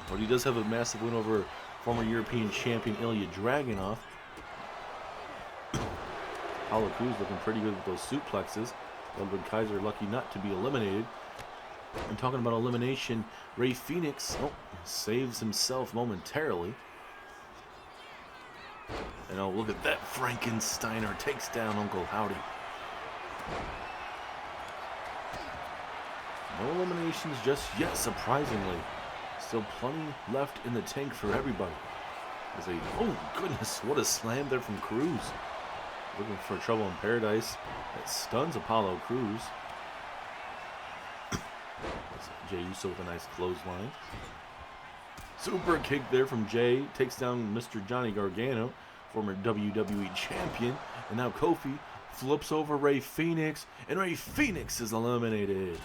But he does have a massive win over former European champion Ilya Dragunov. Apollo Crews looking pretty good with those suplexes. Ludwig Kaiser lucky not to be eliminated. And talking about elimination, Rey Fenix saves himself momentarily. And oh, look at that. Frankensteiner takes down Uncle Howdy. No eliminations just yet, surprisingly. Still plenty left in the tank for everybody. Oh goodness, what a slam there from Cruz. Looking for trouble in paradise. That stuns Apollo Crews. Jey Uso with a nice clothesline. Super kick there from Jey. Takes down Mr. Johnny Gargano, former WWE champion. And now Kofi flips over Rey Fenix. And Rey Fenix is eliminated.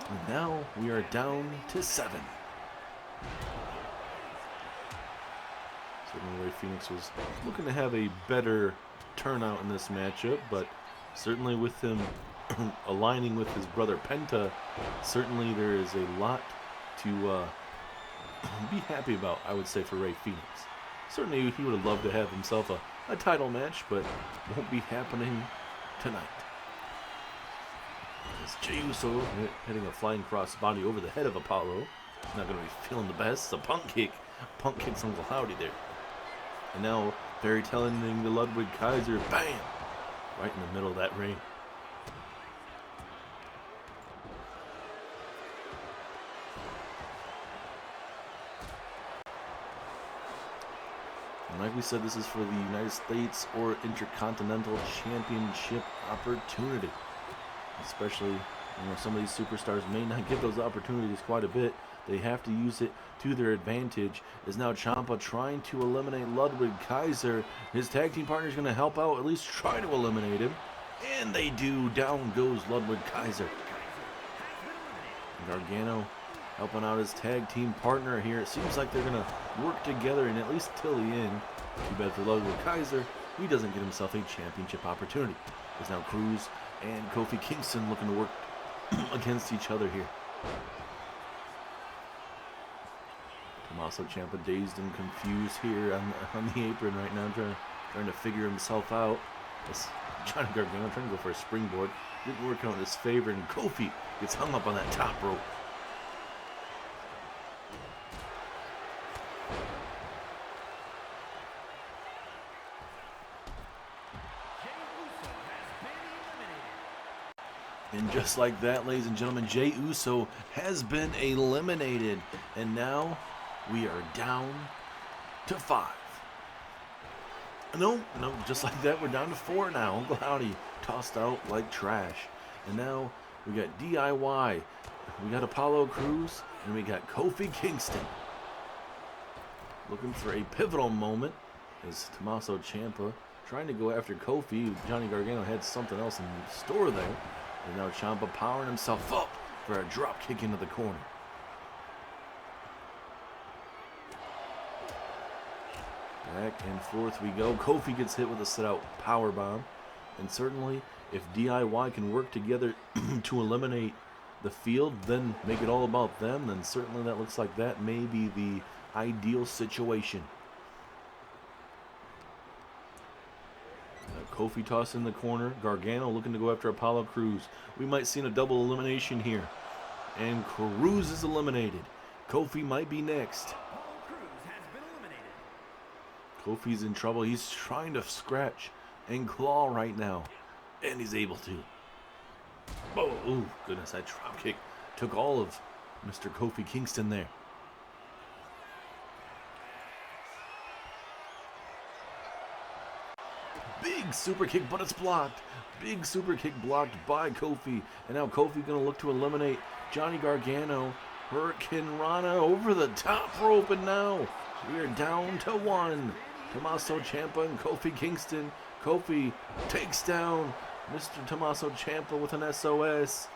And now we are down to 7. Certainly Rey Fenix was looking to have a better turnout in this matchup, but certainly with him aligning with his brother Penta, certainly there is a lot to be happy about, I would say, for Rey Fenix. Certainly he would have loved to have himself a title match, but won't be happening tonight. As Jey Uso hitting a flying crossbody over the head of Apollo. Not going to be feeling the best. It's a punk kick. Punk kicks Uncle Howdy there. And now Fairy telling the Ludwig Kaiser, bam! Right in the middle of that ring. And like we said, this is for the United States or Intercontinental Championship opportunity. Especially, some of these superstars may not get those opportunities quite a bit. They have to use it to their advantage. Is now Ciampa trying to eliminate Ludwig Kaiser. His tag team partner is going to help out, at least try to eliminate him. And they do. Down goes Ludwig Kaiser. Gargano helping out his tag team partner here. It seems like they're going to work together, and at least till the end. Too bad for Ludwig Kaiser. He doesn't get himself a championship opportunity. Is now Cruz and Kofi Kingston looking to work against each other here. Tommaso Ciampa dazed and confused here on the apron right now, trying to figure himself out. As Johnny Gargano trying to go for a springboard. Didn't work out in his favor, and Kofi gets hung up on that top rope. And just like that, ladies and gentlemen, Jey Uso has been eliminated. And now we are down to 5. No, just like that, we're down to 4 now. Uncle Howdy tossed out like trash. And now we got DIY. We got Apollo Crews, and we got Kofi Kingston. Looking for a pivotal moment is Tommaso Ciampa trying to go after Kofi. Johnny Gargano had something else in store there. And now Ciampa powering himself up for a drop kick into the corner. Back and forth we go. Kofi gets hit with a sit-out powerbomb. And certainly, if DIY can work together to eliminate the field, then make it all about them, then certainly that looks like that may be the ideal situation. Kofi tossed in the corner. Gargano looking to go after Apollo Crews. We might see a double elimination here. And Crews is eliminated. Kofi might be next. Kofi's in trouble. He's trying to scratch and claw right now. And he's able to. Oh, goodness, that drop kick took all of Mr. Kofi Kingston there. Big super kick, but it's blocked. Big super kick blocked by Kofi. And now Kofi going to look to eliminate Johnny Gargano. Hurricane Rana over the top rope, and now we are down to 1. Tommaso Ciampa and Kofi Kingston. Kofi takes down Mr. Tommaso Ciampa with an SOS.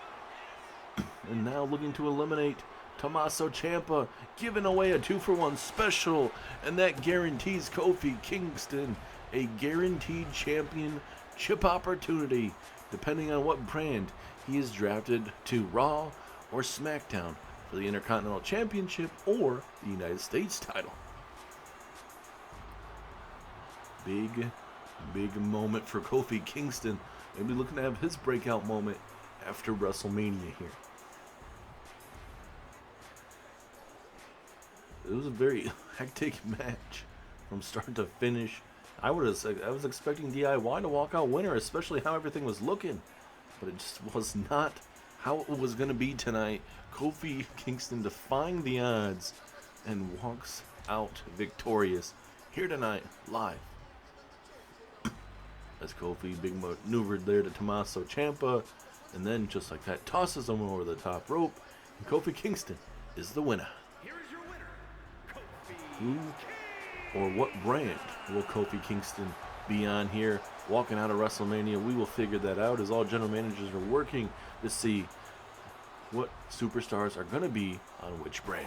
And now looking to eliminate Tommaso Ciampa, giving away a 2-for-1 special. And that guarantees Kofi Kingston a guaranteed championship opportunity, depending on what brand he is drafted to Raw or SmackDown for the Intercontinental Championship or the United States title. Big moment for Kofi Kingston. Maybe looking to have his breakout moment after WrestleMania here. it was a very hectic match from start to finish. I was expecting DIY to walk out winner, especially how everything was looking, but it just was not how it was going to be tonight. Kofi Kingston defying the odds and walks out victorious here tonight live. As Kofi big maneuvered there to Tommaso Ciampa, and then just like that tosses him over the top rope, and Kofi Kingston is the winner. Here is your winner, Kofi Who or what brand will Kofi Kingston be on here walking out of WrestleMania? We will figure that out as all general managers are working to see what superstars are going to be on which brand.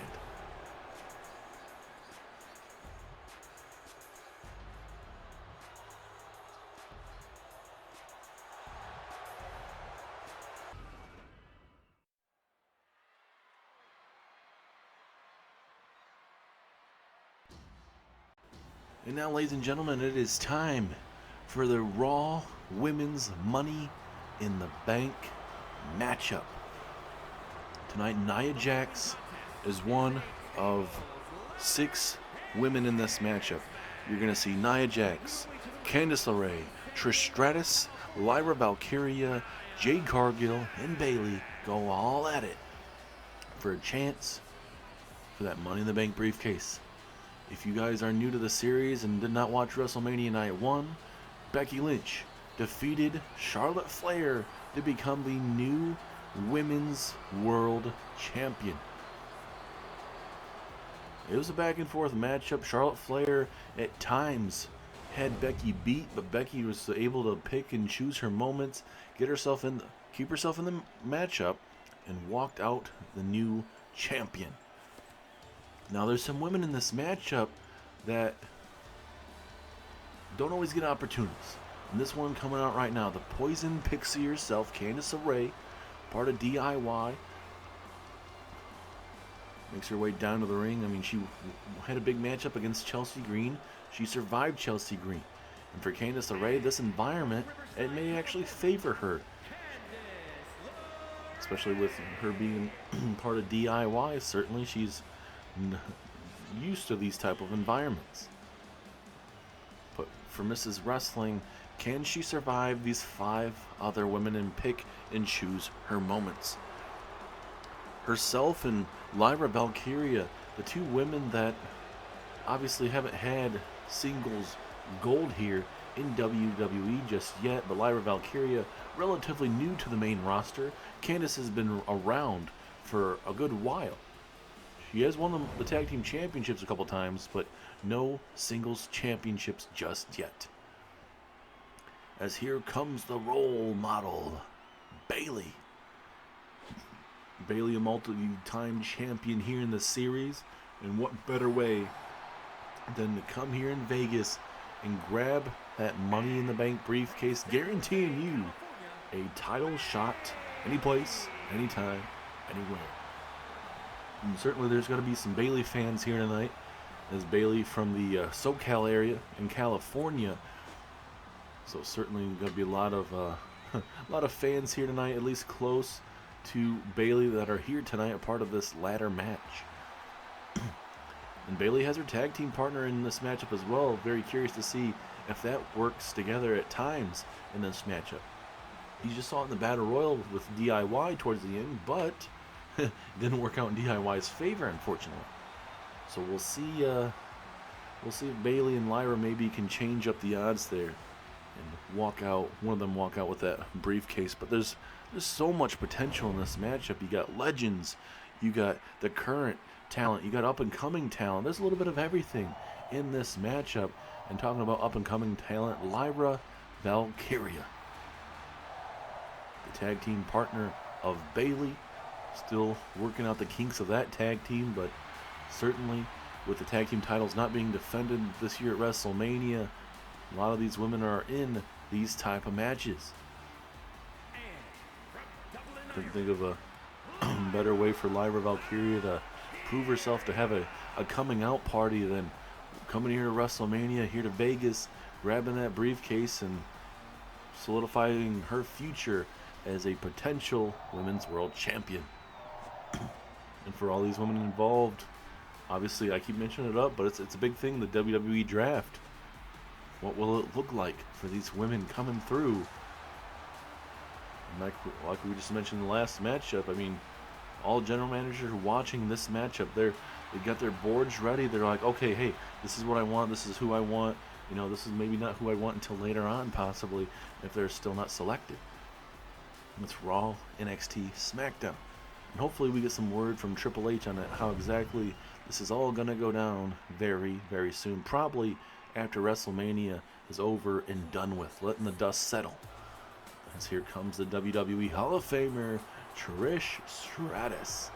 And now, ladies and gentlemen, it is time for the Raw Women's Money in the Bank matchup. Tonight, Nia Jax is one of 6 women in this matchup. You're going to see Nia Jax, Candice LeRae, Trish Stratus, Lyra Valkyria, Jade Cargill, and Bayley go all at it for a chance for that Money in the Bank briefcase. If you guys are new to the series and did not watch WrestleMania Night 1, Becky Lynch defeated Charlotte Flair to become the new Women's World Champion. It was a back and forth matchup. Charlotte Flair at times had Becky beat, but Becky was able to pick and choose her moments, keep herself in the matchup, and walked out the new champion. Now, there's some women in this matchup that don't always get opportunities. And this one coming out right now, the Poison Pixie herself, Candice LeRae, part of DIY, makes her way down to the ring. I mean, she had a big matchup against Chelsea Green. She survived Chelsea Green. And for Candice LeRae, this environment, it may actually favor her. Especially with her being part of DIY, certainly she's used to these type of environments. But for Mrs. Wrestling, can she survive these 5 other women and pick and choose her moments? Herself and Lyra Valkyria, the 2 women that obviously haven't had singles gold here in WWE just yet, but Lyra Valkyria relatively new to the main roster. Candice has been around for a good while. She has won the tag team championships a couple times, but no singles championships just yet. As here comes the role model, Bayley. Bayley, a multi-time champion here in the series, and what better way than to come here in Vegas and grab that Money in the Bank briefcase, guaranteeing you a title shot any place, anytime, anywhere. And certainly there's going to be some Bayley fans here tonight, as Bayley from the SoCal area in California. So certainly going to be a lot of fans here tonight, at least close to Bayley, that are here tonight, a part of this ladder match. And Bayley has her tag team partner in this matchup as well. Very curious to see if that works together at times in this matchup. You just saw it in the Battle Royal with DIY towards the end, but it didn't work out in DIY's favor, unfortunately. So we'll see if Bayley and Lyra maybe can change up the odds there and walk out. One of them walk out with that briefcase. But there's so much potential in this matchup. You got legends, you got the current talent, you got up and coming talent. There's a little bit of everything in this matchup. And talking about up and coming talent, Lyra Valkyria, the tag team partner of Bayley. Still working out the kinks of that tag team, but certainly with the tag team titles not being defended this year at WrestleMania, a lot of these women are in these type of matches. Couldn't think of a better way for Lyra Valkyria to prove herself, to have a coming out party than coming here to WrestleMania, here to Vegas, grabbing that briefcase and solidifying her future as a potential Women's World Champion. And for all these women involved, Obviously, I keep mentioning it up, but it's a big thing, the WWE draft. What will it look like for these women coming through? And like we just mentioned in the last matchup, I mean, all general managers watching this matchup, they got their boards ready. They're like, okay, hey, this is what I want. This is who I want. You know, this is maybe not who I want until later on, possibly, if they're still not selected. And it's Raw, NXT, SmackDown. And hopefully we get some word from Triple H on it, how exactly this is all going to go down very, very soon. Probably after WrestleMania is over and done with, letting the dust settle. As here comes the WWE Hall of Famer, Trish Stratus.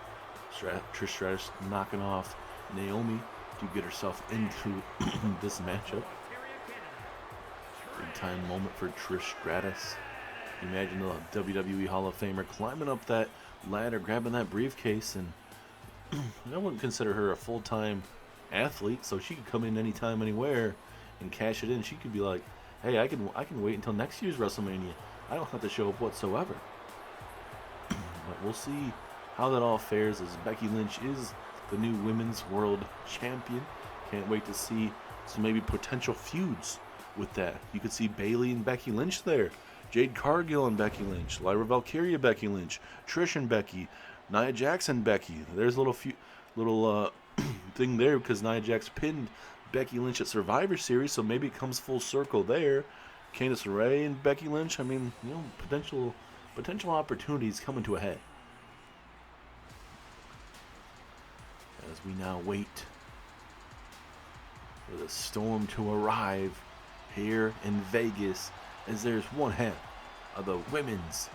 Trish Stratus knocking off Naomi to get herself into this matchup. Big time moment for Trish Stratus. Imagine the WWE Hall of Famer climbing up that ladder, grabbing that briefcase, and I wouldn't consider her a full-time athlete, so she could come in anytime, anywhere, and cash it in. She could be like, "Hey, I can wait until next year's WrestleMania. I don't have to show up whatsoever." But we'll see how that all fares, as Becky Lynch is the new Women's World Champion. Can't wait to see some maybe potential feuds with that. You could see Bayley and Becky Lynch there. Jade Cargill and Becky Lynch, Lyra Valkyria, Becky Lynch, Trish and Becky, Nia Jax and Becky. There's a little thing there because Nia Jax pinned Becky Lynch at Survivor Series, so maybe it comes full circle there. Candice LeRae and Becky Lynch. I mean, you know, potential opportunities coming to a head. As we now wait for the Storm to arrive here in Vegas, as there's one half of the Women's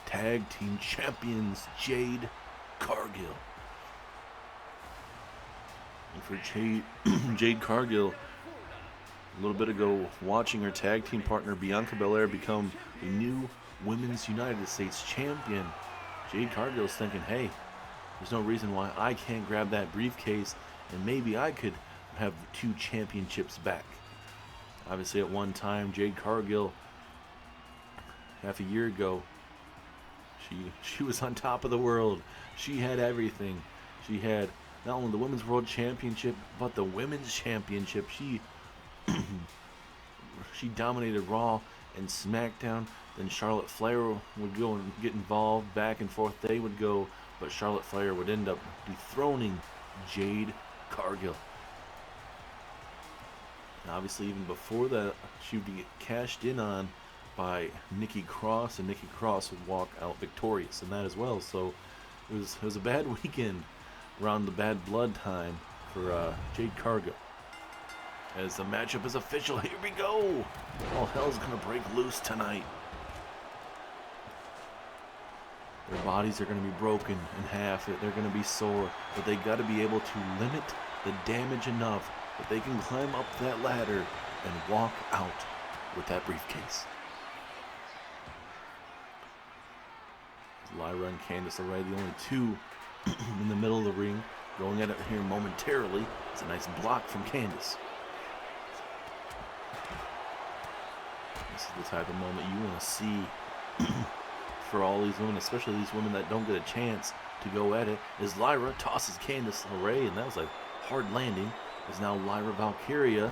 Tag Team Champions, Jade Cargill. And for Jade Cargill, a little bit ago, watching her tag team partner Bianca Belair become the new Women's United States Champion, Jade Cargill's thinking, hey, there's no reason why I can't grab that briefcase and maybe I could have 2 championships back. Obviously, at one time, Jade Cargill, half a year ago, she was on top of the world. She had everything. She had not only the Women's World Championship, but the Women's Championship. She dominated Raw and SmackDown. Then Charlotte Flair would go and get involved. Back and forth they would go, but Charlotte Flair would end up dethroning Jade Cargill. And obviously, even before that, she would get cashed in on by Nikki Cross, and Nikki Cross would walk out victorious in that as well. So it was a bad weekend around the bad blood time for Jade Cargill. As the matchup is official, here we go! All hell's gonna break loose tonight. Their bodies are gonna be broken in half, they're gonna be sore, but they gotta be able to limit the damage enough that they can climb up that ladder and walk out with that briefcase. Lyra and Candice LeRae, the only 2 in the middle of the ring, going at it here momentarily. It's a nice block from Candice. This is the type of moment you want to see for all these women, especially these women that don't get a chance to go at it, as Lyra tosses Candice LeRae, and that was a hard landing, as now Lyra Valkyria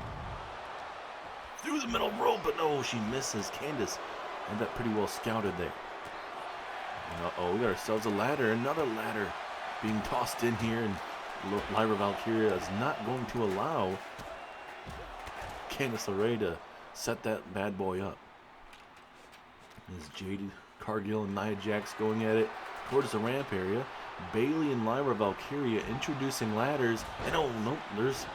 through the middle rope, but no, she misses. Candice had that pretty well scouted there. Uh-oh, we got ourselves a ladder, another ladder being tossed in here, and Lyra Valkyria is not going to allow Candice LeRae to set that bad boy up. As Jade Cargill and Nia Jax going at it towards the ramp area. Bayley and Lyra Valkyria introducing ladders, and oh no, there's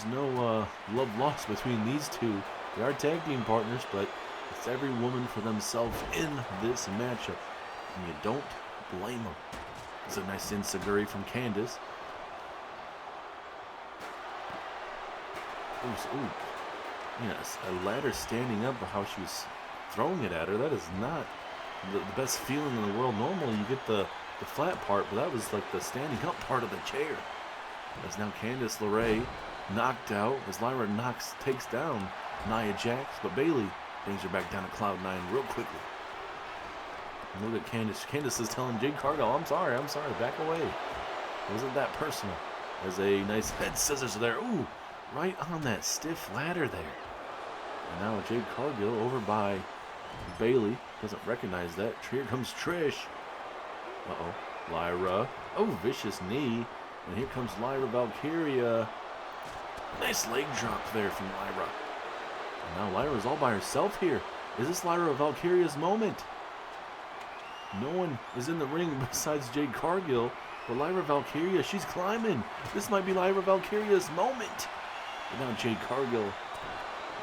no love lost between these 2. They are tag team partners, but it's every woman for themselves in this matchup. And you don't blame them. It's a nice enziguri from Candice. Ooh. Yes, a ladder standing up, how she was throwing it at her. That is not the best feeling in the world. Normally you get the flat part, but that was like the standing up part of the chair. As now Candice LeRae knocked out, as Lyra takes down Nia Jax, but Bayley brings her back down to Cloud 9 real quickly. And look at Candice. Candice is telling Jade Cargill, I'm sorry, back away. It wasn't that personal. As a nice head scissors there. Ooh, right on that stiff ladder there. And now Jade Cargill over by Bailey. Doesn't recognize that. Here comes Trish. Uh-oh. Lyra. Oh, vicious knee. And here comes Lyra Valkyria. Nice leg drop there from Lyra. And now Lyra's all by herself here. Is this Lyra Valkyria's moment? No one is in the ring besides Jade Cargill. But Lyra Valkyria, she's climbing. This might be Lyra Valkyria's moment. But now Jade Cargill,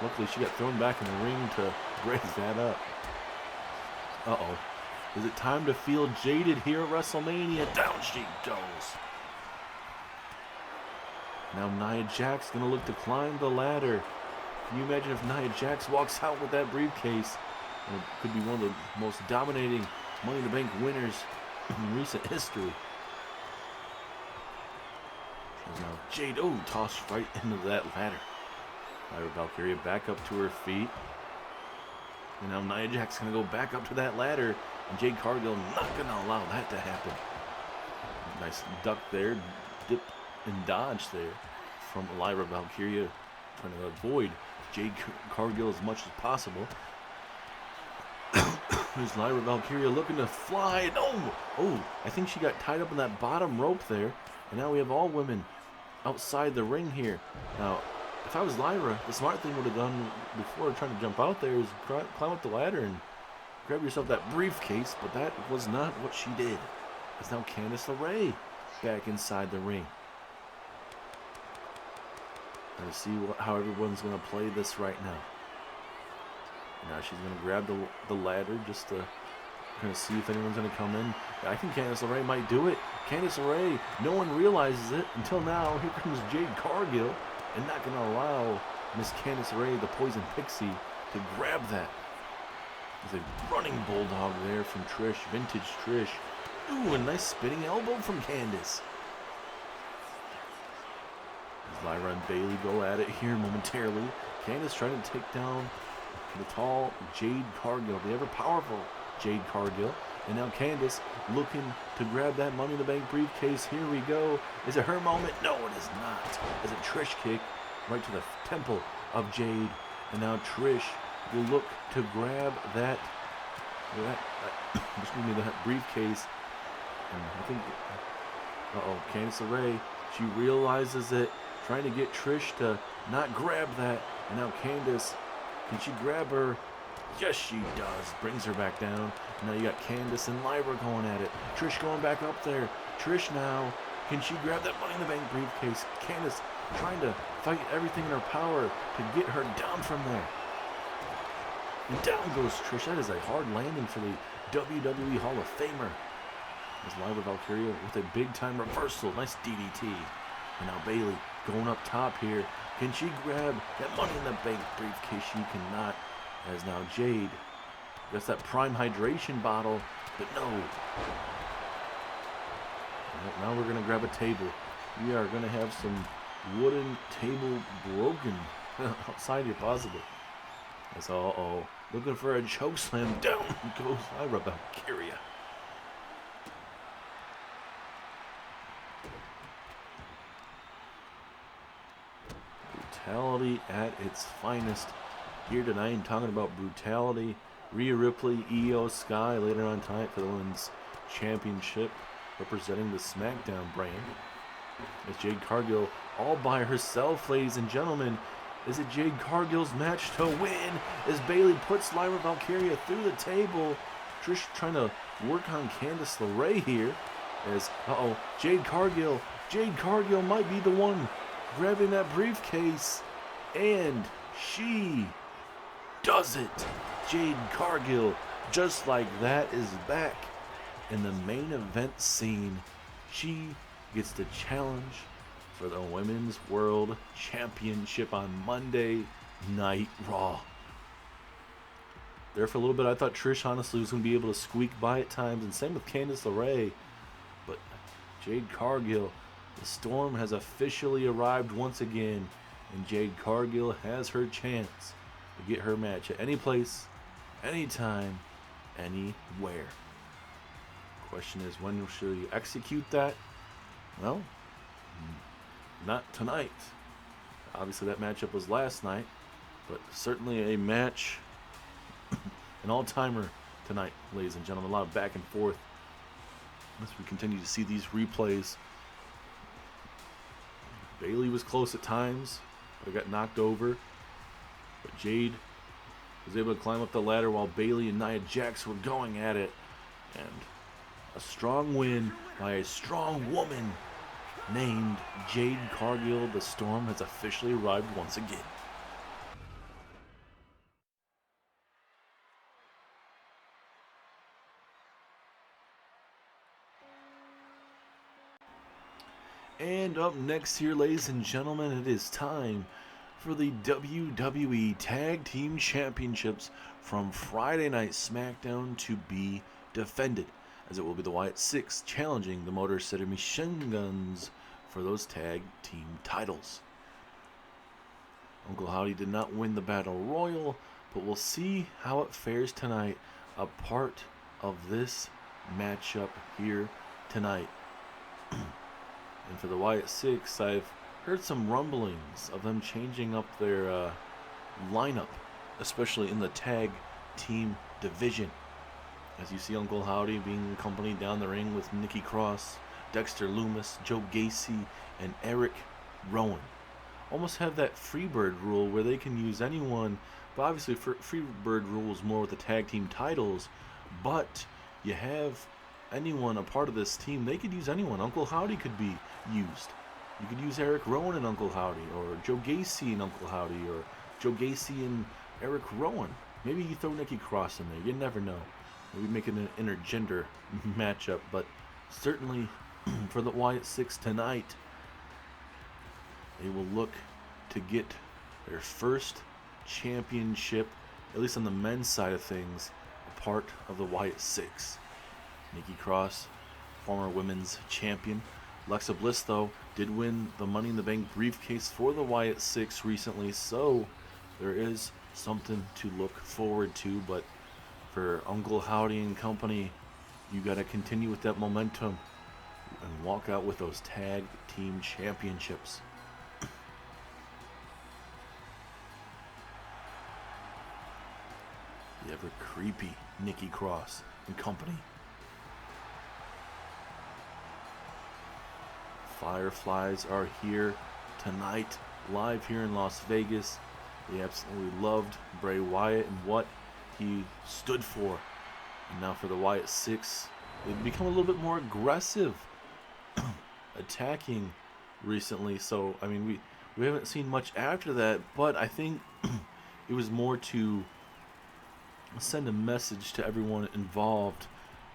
luckily she got thrown back in the ring to break that up. Uh-oh. Is it time to feel jaded here at WrestleMania? Down she goes. Now Nia Jax going to look to climb the ladder. Can you imagine if Nia Jax walks out with that briefcase? It could be one of the most dominating Money in the Bank winners in recent history. And now Jade, tossed right into that ladder. Lyra Valkyria back up to her feet. And now Nia Jax going to go back up to that ladder. And Jade Cargill not going to allow that to happen. Nice duck there. Dip and dodge there from Lyra Valkyria. Trying to avoid Jade Cargill as much as possible. There's Lyra Valkyria looking to fly. Oh, I think she got tied up in that bottom rope there. And now we have all women outside the ring here. Now, if I was Lyra, the smart thing would have done before trying to jump out there is climb up the ladder and grab yourself that briefcase, but that was not what she did. It's now Candice LeRae back inside the ring. Let's see how everyone's going to play this right now. Now she's going to grab the ladder just to kind of see if anyone's going to come in. I think Candice LeRae might do it. Candice LeRae, no one realizes it until now. Here comes Jade Cargill and not going to allow Miss Candice LeRae, the Poison Pixie, to grab that. There's a running bulldog there from Trish, vintage Trish. Ooh, a nice spinning elbow from Candice. As Lyra and Bailey go at it here momentarily. Candice trying to take down the tall Jade Cargill, the ever-powerful Jade Cargill. And now Candice looking to grab that Money in the Bank briefcase. Here we go. Is it her moment? No, it is not. As a Trish kick right to the temple of Jade. And now Trish will look to grab that briefcase. And I think, Candice LeRae, she realizes it, trying to get Trish to not grab that. And now Candice, can she grab her? Yes, she does. Brings her back down. Now you got Candice and Lyra going at it. Trish going back up there. Trish now, can she grab that Money in the Bank briefcase? Candice trying to fight everything in her power to get her down from there. And down goes Trish. That is a hard landing for the WWE Hall of Famer. As Lyra Valkyria with a big-time reversal. Nice DDT. And now Bailey going up top here. Can she grab that Money in the Bank briefcase? She cannot. As now Jade gets that prime hydration bottle, but no. Now we're going to grab a table. We are going to have some wooden table broken outside here possible. That's looking for a choke slam. Down goes Lyra Valkyria. Brutality at its finest. Here tonight, and talking about brutality. Rhea Ripley, Io Sky later on tonight for the Women's Championship, representing the SmackDown brand. As Jade Cargill all by herself, ladies and gentlemen. Is it Jade Cargill's match to win? As Bailey puts Lyra Valkyria through the table. Trish trying to work on Candice LeRae here. As, Jade Cargill might be the one grabbing that briefcase. And she does it. Jade Cargill, just like that, is back in the main event scene. She gets the challenge for the Women's World Championship on Monday Night Raw. There for a little bit, I thought Trish honestly was going to be able to squeak by at times, and same with Candice LeRae. But Jade Cargill, the storm has officially arrived once again, and Jade Cargill has her chance to get her match at any place, anytime, anywhere. Question is, when will she execute that? Well, not tonight. Obviously, that matchup was last night, but certainly a match, an all-timer tonight, ladies and gentlemen. A lot of back and forth as we continue to see these replays. Bayley was close at times, but got knocked over. But Jade was able to climb up the ladder while Bayley and Nia Jax were going at it. And a strong win by a strong woman named Jade Cargill. The Storm has officially arrived once again. And up next here, ladies and gentlemen, it is time for the WWE Tag Team Championships from Friday Night SmackDown to be defended, as it will be the Wyatt Six challenging the Motor City Machine Guns for those tag team titles. Uncle Howdy did not win the Battle Royal, but we'll see how it fares tonight, a part of this matchup here tonight. And for the Wyatt Six, I've heard some rumblings of them changing up their lineup, especially in the tag team division. As you see Uncle Howdy being accompanied down the ring with Nikki Cross, Dexter Lumis, Joe Gacy, and Eric Rowan. Almost have that Freebird rule where they can use anyone, but obviously Freebird rule is more with the tag team titles, but you have anyone a part of this team, they could use anyone. Uncle Howdy could be used. You could use Eric Rowan and Uncle Howdy, or Joe Gacy and Uncle Howdy, or Joe Gacy and Eric Rowan. Maybe you throw Nikki Cross in there. You never know. Maybe make it an intergender matchup, but certainly for the Wyatt Six tonight, they will look to get their first championship, at least on the men's side of things, a part of the Wyatt Six. Nikki Cross, former women's champion. Alexa Bliss, though, did win the Money in the Bank briefcase for the Wyatt Six recently, so there is something to look forward to. But for Uncle Howdy and company, you got to continue with that momentum and walk out with those tag team championships. The ever creepy Nikki Cross and company. Fireflies are here tonight, live here in Las Vegas. They absolutely loved Bray Wyatt and what he stood for. And now for the Wyatt Six, they've become a little bit more aggressive attacking recently. So, I mean, we haven't seen much after that, but I think it was more to send a message to everyone involved,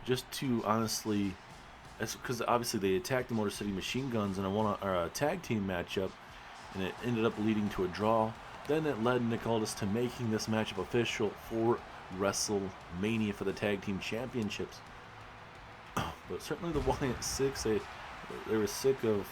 just to honestly, because obviously they attacked the Motor City Machine Guns in a tag team matchup, and it ended up leading to a draw. Then it led Nick Aldis to making this matchup official for WrestleMania for the tag team championships. But certainly the Wyatt Six, they were sick of,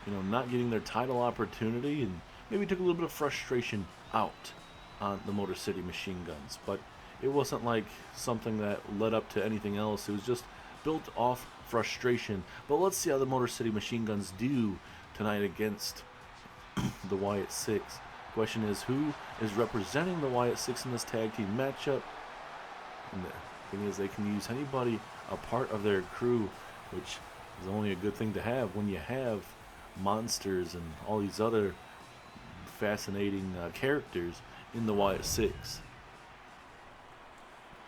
not getting their title opportunity, and maybe took a little bit of frustration out on the Motor City Machine Guns. But it wasn't like something that led up to anything else. It was just built off frustration. But let's see how the Motor City Machine Guns do tonight against the Wyatt Six. Question is, who is representing the Wyatt Six in this tag team matchup? And the thing is, they can use anybody a part of their crew, which is only a good thing to have when you have monsters and all these other fascinating characters in the Wyatt Six.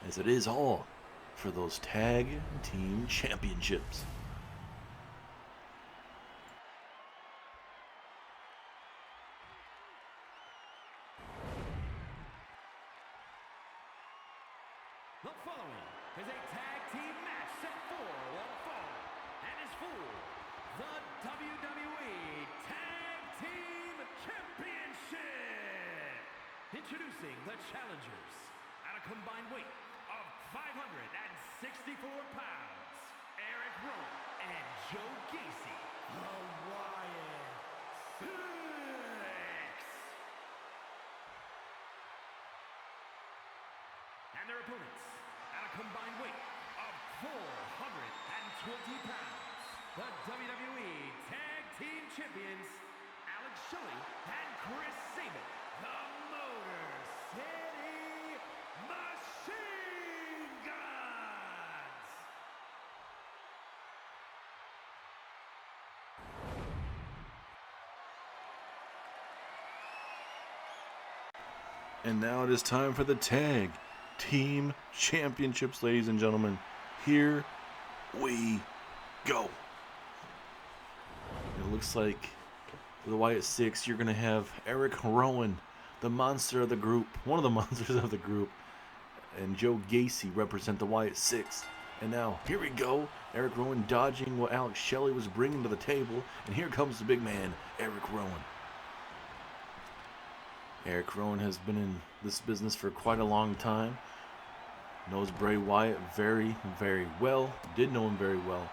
As it is all for those tag team championships. The following is a tag team match set for one fall and is for the WWE Tag Team Championship. Introducing the challengers at a combined weight of 564 pounds, Eric Rowan and Joe Gacy, the Wyatt Six. And their opponents at a combined weight of 420 pounds, the WWE Tag Team Champions, Shelley and Chris Sabin, the Motor City Machine Guns. And now it is time for the tag team championships, ladies and gentlemen. Here we go. It looks like for the Wyatt Six, you're going to have Eric Rowan, the monster of the group, one of the monsters of the group, and Joe Gacy represent the Wyatt Six. And now, here we go. Eric Rowan dodging what Alex Shelley was bringing to the table. And here comes the big man, Eric Rowan. Eric Rowan has been in this business for quite a long time. Knows Bray Wyatt very, very well. Did know him very well.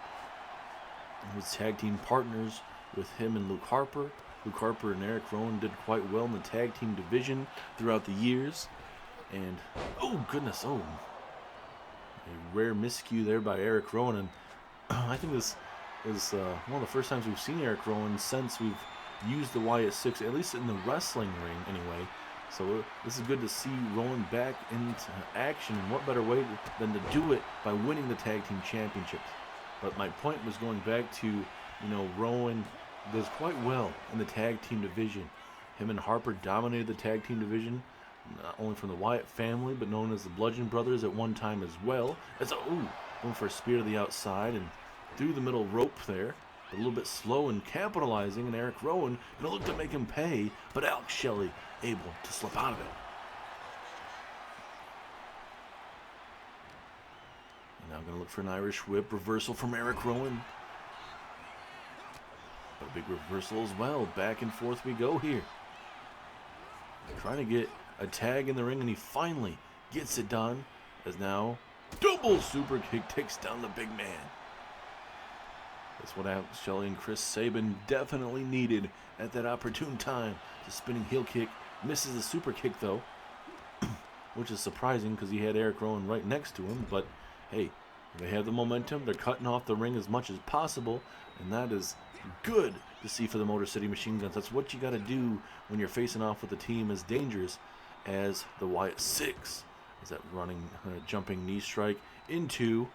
He was tag team partners with him and Luke Harper. Luke Harper and Eric Rowan did quite well in the tag team division throughout the years. And, oh goodness, a rare miscue there by Eric Rowan. And I think this is one of the first times we've seen Eric Rowan since we've used the Wyatt Six, at least in the wrestling ring anyway. So this is good to see Rowan back into action, and what better way than to do it by winning the tag team championships. But my point was going back to, Rowan does quite well in the tag team division. Him and Harper dominated the tag team division, not only from the Wyatt family, but known as the Bludgeon Brothers at one time as well. Going for a spear to the outside and through the middle rope there. A little bit slow and capitalizing, and Eric Rowan going to look to make him pay, but Alex Shelley able to slip out of it. And now going to look for an Irish whip reversal from Eric Rowan. A big reversal as well. Back and forth we go here. Trying to get a tag in the ring, and he finally gets it done, as now double super kick takes down the big man. That's what Alex Shelley and Chris Sabin definitely needed at that opportune time. The spinning heel kick misses the super kick though, which is surprising because he had Eric Rowan right next to him. But hey, they have the momentum. They're cutting off the ring as much as possible, and that is good to see for the Motor City Machine Guns. That's what you got to do when you're facing off with a team as dangerous as the Wyatt Six. Is that running, jumping knee strike into...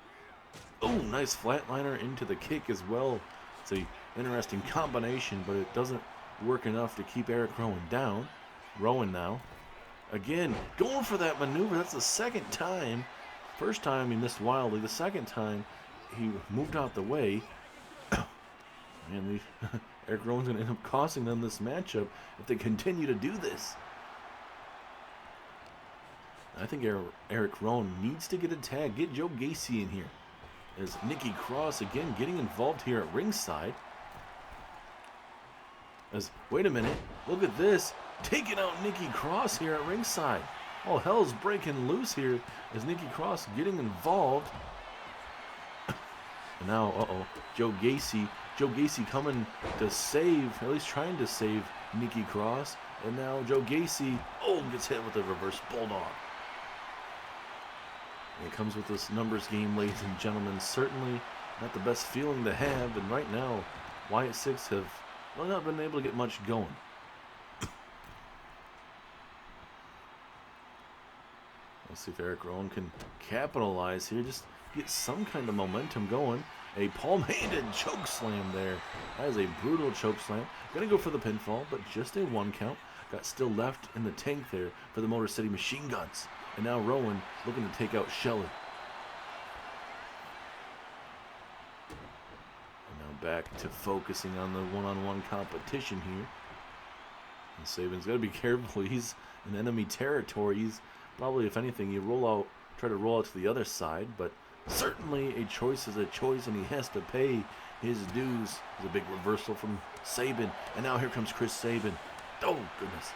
Oh, nice flatliner into the kick as well. It's a interesting combination, but it doesn't work enough to keep Eric Rowan down. Rowan now, again, going for that maneuver. That's the second time. First time he missed wildly. The second time he moved out the way. And Eric Rowan's going to end up costing them this matchup if they continue to do this. I think Eric Rowan needs to get a tag. Get Joe Gacy in here. As Nikki Cross again getting involved here at ringside. Wait a minute, look at this. Taking out Nikki Cross here at ringside. All hell's breaking loose here as Nikki Cross getting involved. And now, Joe Gacy. Joe Gacy coming to save, at least trying to save Nikki Cross. And now Joe Gacy, gets hit with a reverse bulldog. It comes with this numbers game, ladies and gentlemen. Certainly not the best feeling to have, and right now, Wyatt Six have not been able to get much going. Let's see if Eric Rowan can capitalize here, just get some kind of momentum going. A palm-handed choke slam there. That is a brutal choke slam. Gonna go for the pinfall, but just a 1 count. Got still left in the tank there for the Motor City Machine Guns. And now Rowan looking to take out Shelley. And now back to focusing on the one-on-one competition here. And Sabin's got to be careful. He's in enemy territory. He's probably, if anything, try to roll out to the other side. But certainly a choice is a choice, and he has to pay his dues. There's a big reversal from Sabin. And now here comes Chris Sabin. Oh, goodness.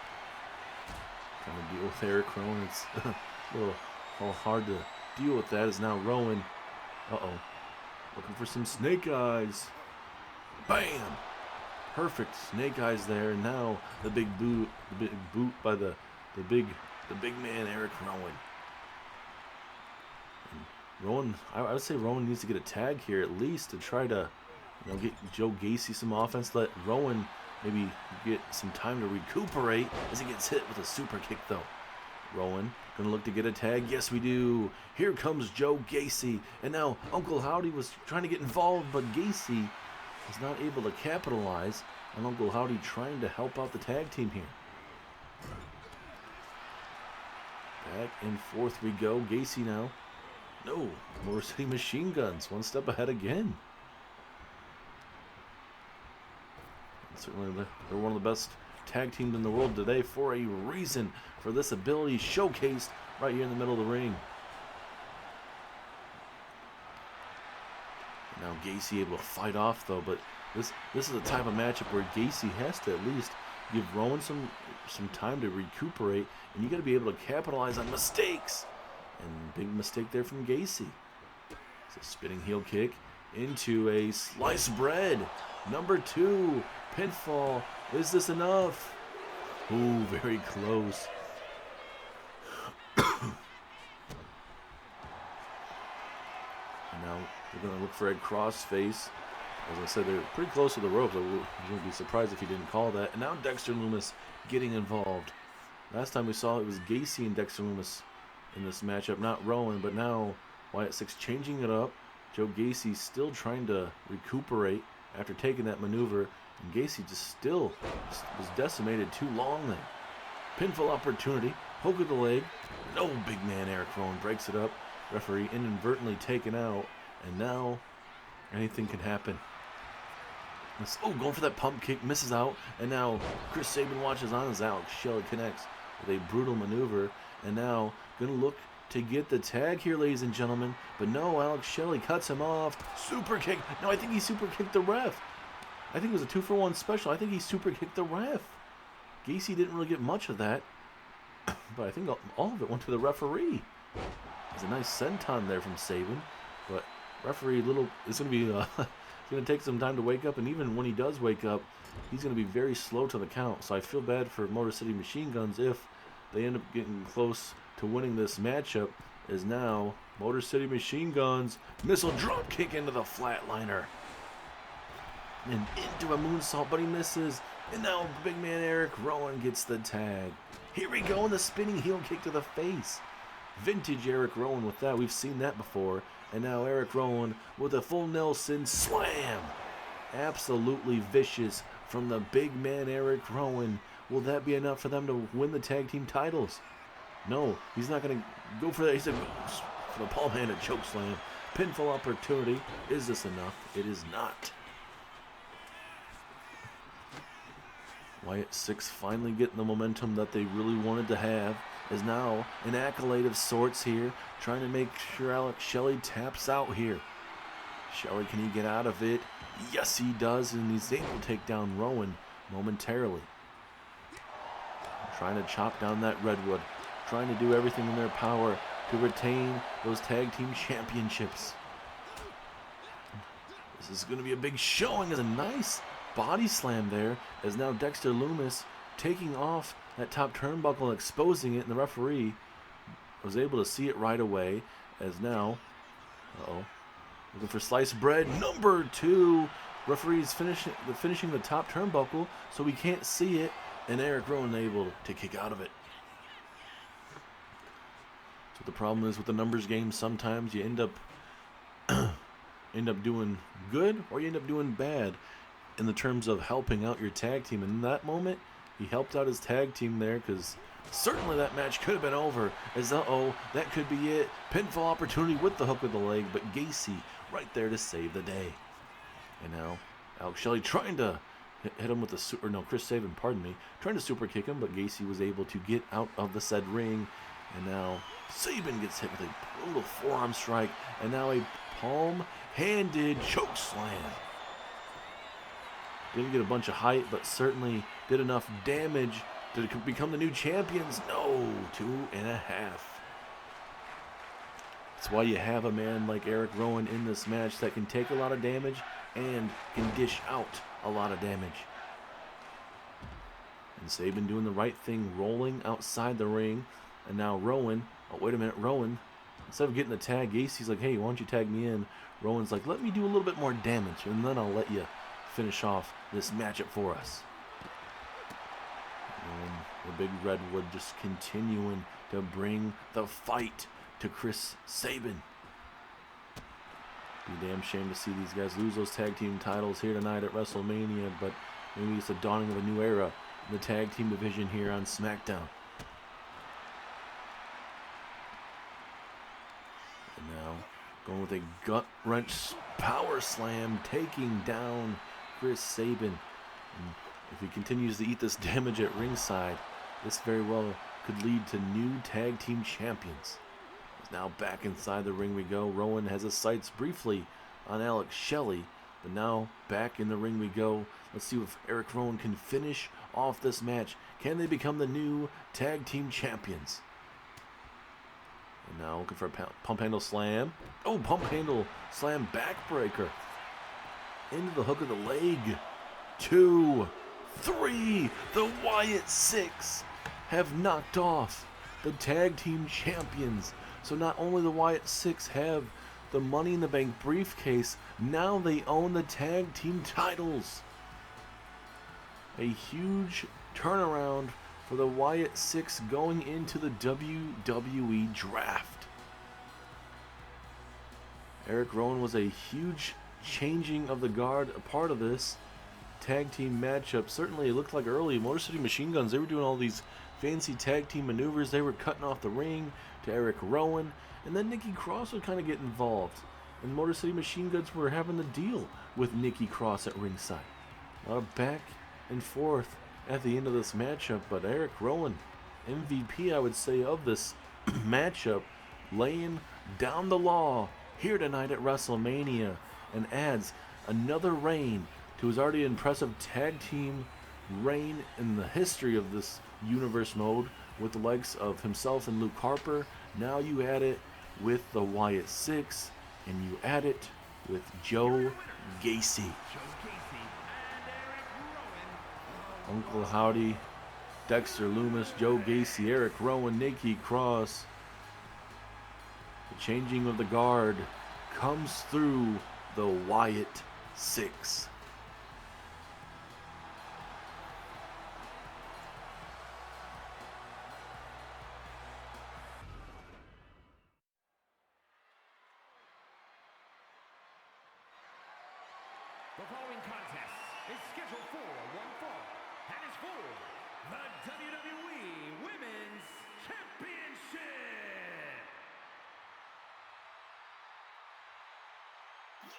Trying to deal with Eric Rowan. It's a little hard to deal with that. Is now Rowan. Looking for some snake eyes. Bam! Perfect snake eyes there. Now the big boot by the big man Eric Rowan. And Rowan, I would say Rowan needs to get a tag here at least to try to get Joe Gacy some offense. Let Rowan maybe get some time to recuperate as he gets hit with a super kick, though. Rowan gonna look to get a tag. Yes, we do. Here comes Joe Gacy. And now Uncle Howdy was trying to get involved, but Gacy was not able to capitalize on Uncle Howdy trying to help out the tag team here. Back and forth we go. Gacy now. No, Motor City Machine Guns. One step ahead again. And certainly they're one of the best tag teams in the world today for a reason, for this ability showcased right here in the middle of the ring. Now Gacy able to fight off, though, but this is the type of matchup where Gacy has to at least give Rowan some time to recuperate, and you got to be able to capitalize on mistakes. And big mistake there from Gacy. It's a spinning heel kick into a sliced bread. Number 2, pinfall. Is this enough? Ooh, very close. And now we're going to look for a crossface. As I said, they're pretty close to the ropes. I wouldn't be surprised if he didn't call that. And now Dexter Lumis getting involved. Last time we saw it was Gacy and Dexter Lumis in this matchup, not Rowan, but now Wyatt Six changing it up. Joe Gacy still trying to recuperate after taking that maneuver, and Gacy just was decimated too long there. Pinfall opportunity, hook of the leg. No, big man Eric Rowan breaks it up. Referee inadvertently taken out, and now anything can happen. Oh, going for that pump kick, misses out, and now Chris Sabin watches on as Alex Shelley connects with a brutal maneuver, and now gonna look to get the tag here, ladies and gentlemen, but no, Alex Shelley cuts him off. Super kick. No, I think he super kicked the ref. I think it was a 2-for-1 special. I think he super kicked the ref. Gacy didn't really get much of that, but I think all of it went to the referee. There's a nice senton there from Sabin, but referee it's gonna be it's gonna take some time to wake up, and even when he does wake up, he's gonna be very slow to the count. So I feel bad for Motor City Machine Guns if they end up getting close to winning this matchup, as now Motor City Machine Guns missile drop kick into the flatliner and into a moonsault, but he misses, and now big man Eric Rowan gets the tag. Here we go, in the spinning heel kick to the face. Vintage Eric Rowan with that. We've seen that before. And now Eric Rowan with a full Nelson slam. Absolutely vicious from the big man Eric Rowan. Will that be enough for them to win the tag team titles? No, he's not going to go for that. He's going to go for the palm-handed choke slam. Pinfall opportunity. Is this enough? It is not. Wyatt Six finally getting the momentum that they really wanted to have. Is now an accolade of sorts here, trying to make sure Alex Shelley taps out here. Shelley, can he get out of it? Yes, he does, and he's able to take down Rowan momentarily. Trying to chop down that redwood, trying to do everything in their power to retain those tag team championships. This is going to be a big showing. As a nice body slam there, as now Dexter Lumis taking off that top turnbuckle and exposing it, and the referee was able to see it right away, as now, looking for sliced bread, number 2. Referee's finishing the top turnbuckle, so we can't see it, and Eric Rowan able to kick out of it. So the problem is with the numbers game, sometimes you end up doing good, or you end up doing bad in the terms of helping out your tag team. And in that moment, he helped out his tag team there, because certainly that match could have been over. As that could be it. Pinfall opportunity with the hook of the leg, but Gacy right there to save the day. And now Alex Shelley trying to hit him with Chris Sabin, trying to super kick him, but Gacy was able to get out of the said ring. And now Sabin gets hit with a brutal forearm strike, and now a palm-handed choke slam. Didn't get a bunch of height, but certainly did enough damage to become the new champions. No, 2.5. That's why you have a man like Eric Rowan in this match that can take a lot of damage and can dish out a lot of damage. And Sabin doing the right thing, rolling outside the ring. And now Rowan, Rowan, instead of getting the tag, Gacy's like, hey, why don't you tag me in? Rowan's like, let me do a little bit more damage, and then I'll let you finish off this matchup for us. The Big Redwood just continuing to bring the fight to Chris Sabin. Be a damn shame to see these guys lose those tag team titles here tonight at WrestleMania, but maybe it's the dawning of a new era in the tag team division here on SmackDown. And now going with a gut wrench power slam, taking down Chris Sabin. And if he continues to eat this damage at ringside, this very well could lead to new tag team champions. Now back inside the ring we go. Rowan has his sights briefly on Alex Shelley, but now back in the ring we go. Let's see if Eric Rowan can finish off this match. Can they become the new tag team champions? And now looking for a pump handle slam. Oh, pump handle slam backbreaker. Into the hook of the leg. 2, 3. The Wyatt Six have knocked off the tag team champions. So not only the Wyatt Six have the Money in the Bank briefcase, now they own the tag team titles. A huge turnaround for the Wyatt Six going into the WWE draft. Eric Rowan was a huge changing of the guard, a part of this tag team matchup. Certainly it looked like early Motor City Machine Guns, they were doing all these fancy tag team maneuvers. They were cutting off the ring to Eric Rowan, and then Nikki Cross would kind of get involved, and Motor City Machine Guns were having to deal with Nikki Cross at ringside. A lot of back and forth at the end of this matchup, but Eric Rowan, MVP I would say of this matchup, laying down the law here tonight at WrestleMania, and adds another reign to his already impressive tag team reign in the history of this universe mode with the likes of himself and Luke Harper. Now you add it with the Wyatt Six, and you add it with Joe Gacy. Uncle Howdy, Dexter Lumis, Joe Gacy, Eric Rowan, Nikki Cross. The changing of the guard comes through the Wyatt Six. The following contest is scheduled for one fall and is for the WWE Women's Championship. This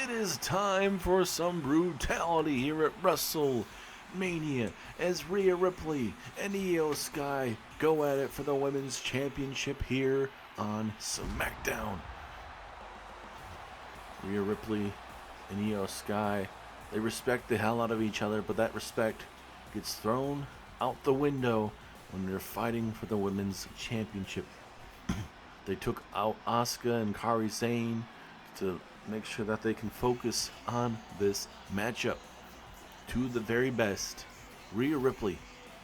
is It is time for some brutality here at WrestleMania as Rhea Ripley and Io Sky go at it for the Women's Championship here on SmackDown. Rhea Ripley and Io Sky, they respect the hell out of each other, but that respect gets thrown out the window when they're fighting for the Women's Championship. They took out Asuka and Kairi Sane to make sure that they can focus on this matchup. To the very best, Rhea Ripley,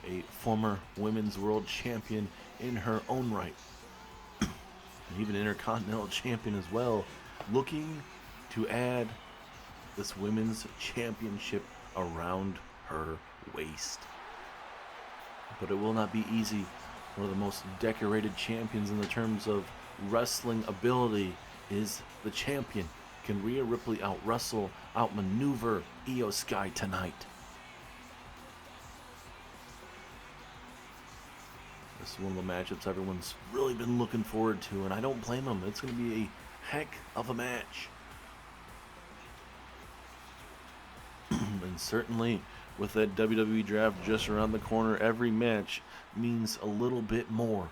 a former Women's World Champion in her own right, and even Intercontinental Champion as well, looking to add this Women's Championship around her waist. But it will not be easy. One of the most decorated champions in the terms of wrestling ability is the champion. Can Rhea Ripley out-wrestle, out-maneuver Io Sky tonight? This is one of the matchups everyone's really been looking forward to, and I don't blame them. It's going to be a heck of a match. And certainly, with that WWE draft just around the corner, every match means a little bit more.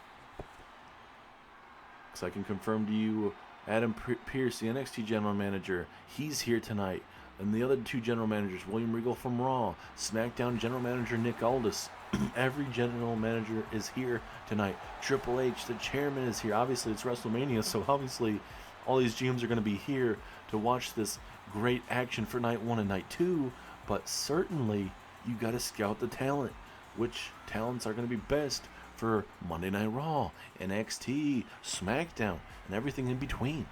Because I can confirm to you, Adam Pearce, the NXT general manager, he's here tonight. And the other two general managers, William Regal from Raw, SmackDown general manager Nick Aldis. Every general manager is here tonight. Triple H, the chairman, is here. Obviously, it's WrestleMania, so obviously all these GMs are going to be here to watch this great action for night 1 and night 2. But certainly, you got to scout the talent. Which talents are going to be best for Monday Night Raw, NXT, SmackDown, and everything in between.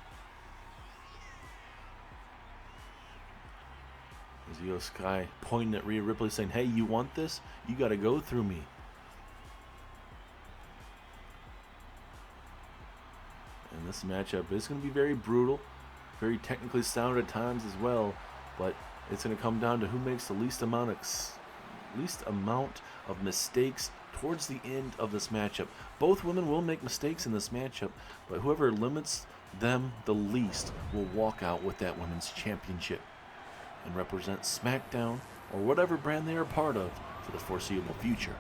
As Io Sky pointing at Rhea Ripley saying, hey, you want this? You got to go through me. And this matchup is going to be very brutal, very technically sound at times as well, but it's going to come down to who makes the least amount of mistakes towards the end of this matchup. Both women will make mistakes in this matchup, but whoever limits them the least will walk out with that women's championship and represent SmackDown or whatever brand they are part of for the foreseeable future.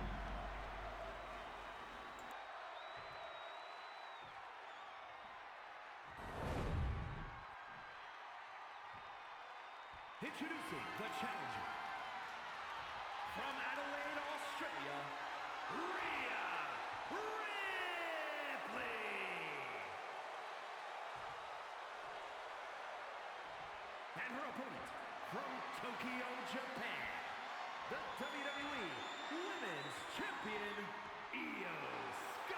Introducing the challenger from Adelaide, Australia, Rhea Ripley. And her opponent from Tokyo, Japan, the WWE Women's Champion, Io Sky.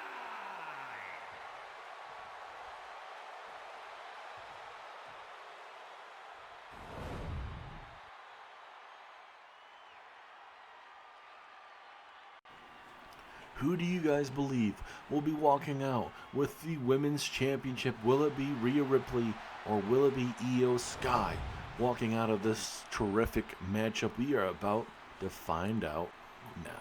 Who do you guys believe will be walking out with the Women's Championship? Will it be Rhea Ripley or will it be Io Sky walking out of this terrific matchup? We are about to find out now.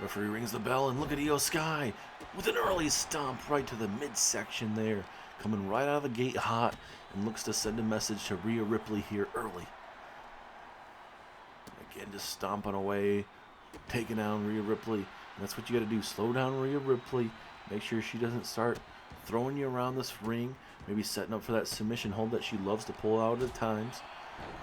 Referee rings the bell and look at Io Sky with an early stomp right to the midsection there. Coming right out of the gate hot and looks to send a message to Rhea Ripley here early. Again, just stomping away, taking down Rhea Ripley. And that's what you got to do. Slow down Rhea Ripley. Make sure she doesn't start throwing you around this ring. Maybe setting up for that submission hold that she loves to pull out at times.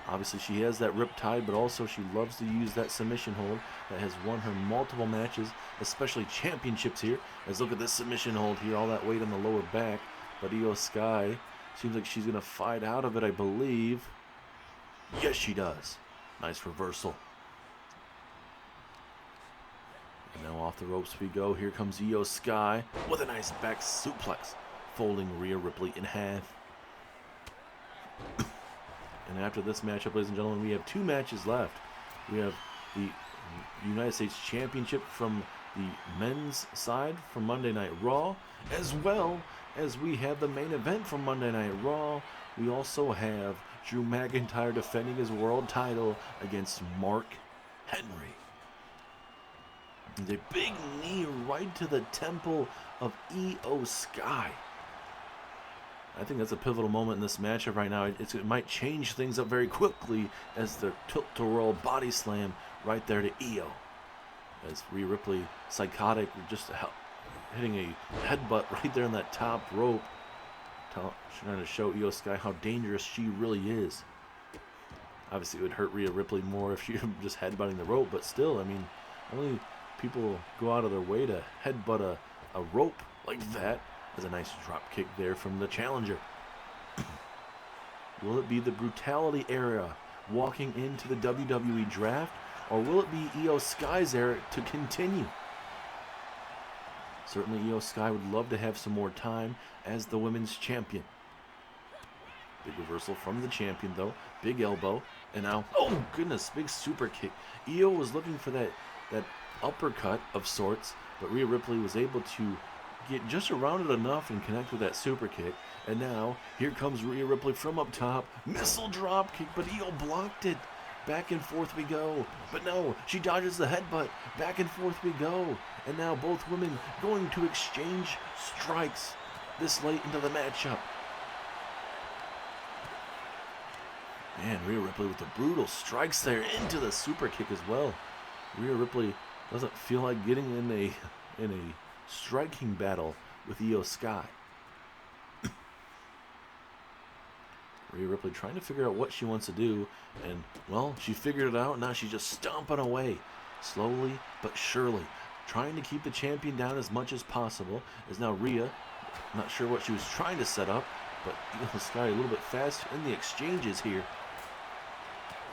Obviously, she has that riptide, but also she loves to use that submission hold that has won her multiple matches, especially championships here. As look at this submission hold here, all that weight on the lower back. But Io Sky seems like she's going to fight out of it, I believe. Yes, she does. Nice reversal. And now off the ropes we go. Here comes Io Sky with a nice back suplex, folding Rhea Ripley in half. And after this matchup, ladies and gentlemen, we have two matches left. We have the United States Championship from the men's side from Monday Night Raw, as well as we have the main event from Monday Night Raw. We also have Drew McIntyre defending his world title against Mark Henry. And a big knee right to the temple of Io Sky. I think that's a pivotal moment in this matchup right now. It might change things up very quickly as the tilt-to-whirl body slam right there to Io. As Rhea Ripley, psychotic, just hitting a headbutt right there on that top rope. Trying to show Io Sky how dangerous she really is. Obviously, it would hurt Rhea Ripley more if she was just headbutting the rope, but still, I mean, only people go out of their way to headbutt a rope like that. As a nice drop kick there from the challenger. Will it be the brutality era walking into the WWE draft, or will it be Io Sky's era to continue? Certainly Io Sky would love to have some more time as the women's champion. Big reversal from the champion though. Big elbow. And now, oh goodness, big super kick. Io was looking for that uppercut of sorts, but Rhea Ripley was able to get just around it enough and connect with that super kick. And now, here comes Rhea Ripley from up top. Missile drop kick, but Io blocked it. Back and forth we go. But no, she dodges the headbutt. Back and forth we go. And now both women going to exchange strikes this late into the matchup. Man, Rhea Ripley with the brutal strikes there into the super kick as well. Rhea Ripley doesn't feel like getting in a striking battle with Io Sky. Rhea Ripley trying to figure out what she wants to do, and well, she figured it out. Now she's just stomping away, slowly but surely, trying to keep the champion down as much as possible. As now Rhea, not sure what she was trying to set up, but Io Sky a little bit fast in the exchanges here.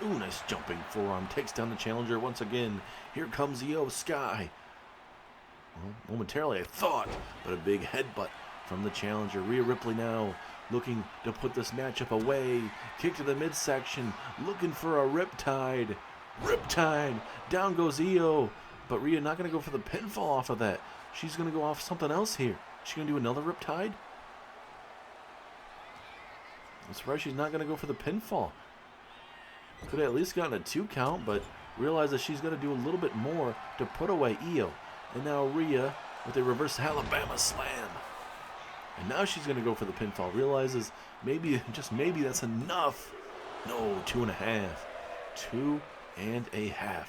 Ooh, nice jumping forearm. Takes down the challenger once again. Here comes Io Sky. Well, momentarily I thought, but a big headbutt from the challenger. Rhea Ripley now looking to put this matchup away. Kick to the midsection, looking for a riptide. Riptide! Down goes Io. But Rhea not going to go for the pinfall off of that. She's going to go off something else here. She's going to do another riptide? I'm surprised she's not going to go for the pinfall. Could have at least gotten a 2 count, but realized that she's going to do a little bit more to put away Io. And now Rhea with a reverse Alabama slam. And now she's going to go for the pinfall. Realizes maybe, just maybe, that's enough. No, 2.5. 2.5.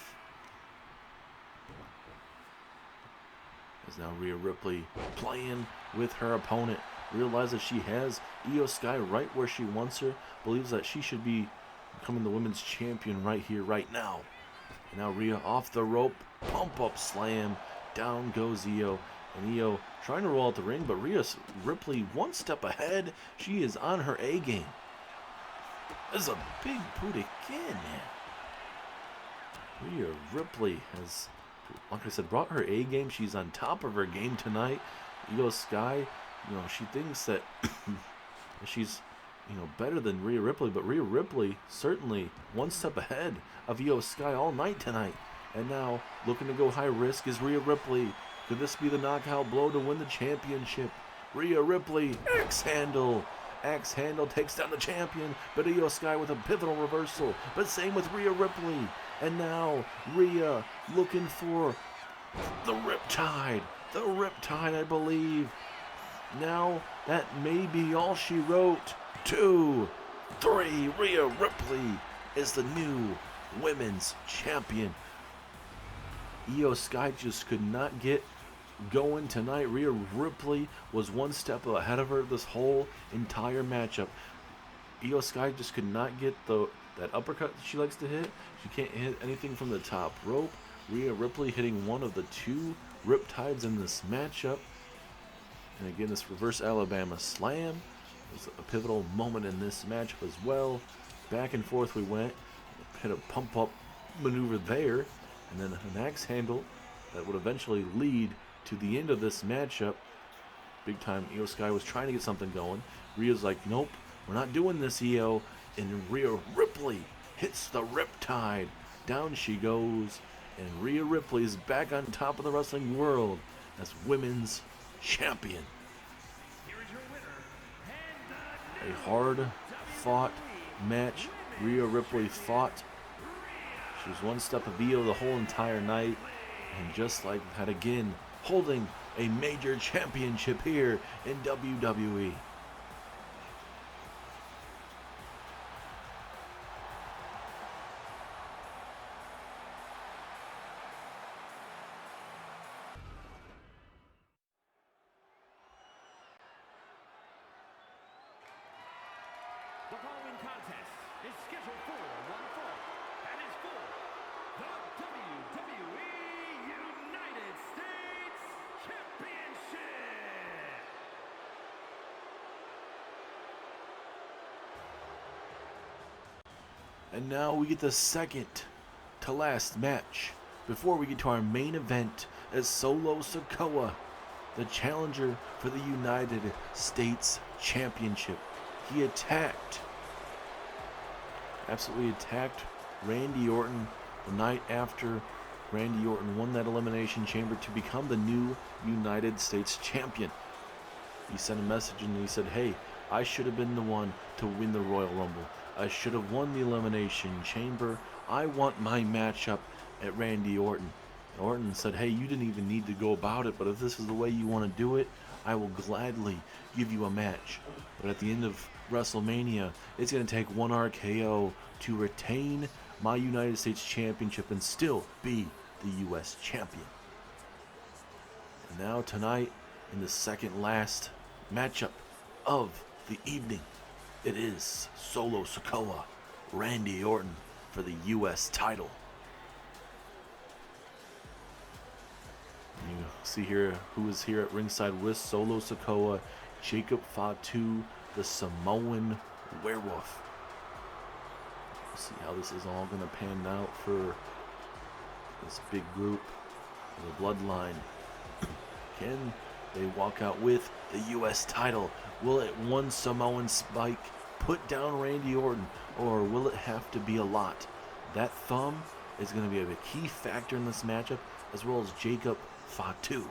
As now Rhea Ripley playing with her opponent. Realizes she has Io Sky right where she wants her. Believes that she should be becoming the women's champion right here, right now. And now Rhea off the rope. Pump up slam. Down goes Io. And Io trying to roll out the ring, but Rhea Ripley one step ahead. She is on her A game. This is a big boot again. Rhea Ripley has, like I said, brought her A game. She's on top of her game tonight. Io Sky, she thinks that she's, better than Rhea Ripley, but Rhea Ripley certainly one step ahead of Io Sky all night tonight. And now looking to go high risk is Rhea Ripley. Could this be the knockout blow to win the championship? Rhea Ripley, axe handle. Axe handle takes down the champion, but Io Sky with a pivotal reversal. But same with Rhea Ripley. And now Rhea looking for the riptide. The riptide, I believe. Now that may be all she wrote. 2, 3. Rhea Ripley is the new women's champion. Io Sky just could not get going tonight. Rhea Ripley was one step ahead of her this whole entire matchup. Io Sky just could not get that uppercut that she likes to hit. She can't hit anything from the top rope. Rhea Ripley hitting one of the 2 riptides in this matchup. And again, this reverse Alabama slam was a pivotal moment in this matchup as well. Back and forth we went. Hit a pump up maneuver there. And then an axe handle that would eventually lead to the end of this matchup. Big time Io Sky was trying to get something going. Rhea's like, nope, we're not doing this, Io. And Rhea Ripley hits the riptide. Down she goes. And Rhea Ripley is back on top of the wrestling world as women's champion. A hard-fought match. Rhea Ripley fought. She was one step of Io the whole entire night. And just like that again, holding a major championship here in WWE. The following contest is scheduled for one fall and is for the WWE United States Championship. And now we get the second to last match before we get to our main event as Solo Sikoa, the challenger for the United States Championship. He absolutely attacked Randy Orton the night after Randy Orton won that Elimination Chamber to become the new United States Champion. He sent a message and he said, hey, I should have been the one to win the Royal Rumble. I should have won the Elimination Chamber. I want my matchup at Randy Orton. And Orton said, hey, you didn't even need to go about it, but if this is the way you want to do it, I will gladly give you a match. But at the end of WrestleMania, it's going to take one RKO to retain my United States Championship and still be the U.S. Champion. And now tonight, in the second last matchup of the evening, it is Solo Sikoa, Randy Orton for the U.S. title. You see here who is here at ringside with Solo Sikoa, Jacob Fatu, the Samoan Werewolf. see how this is all going to pan out for this big group, the Bloodline. Can they walk out with the U.S. title? Will it one Samoan Spike put down Randy Orton, or will it have to be a lot? That thumb is going to be a key factor in this matchup, as well as Jacob Fatu.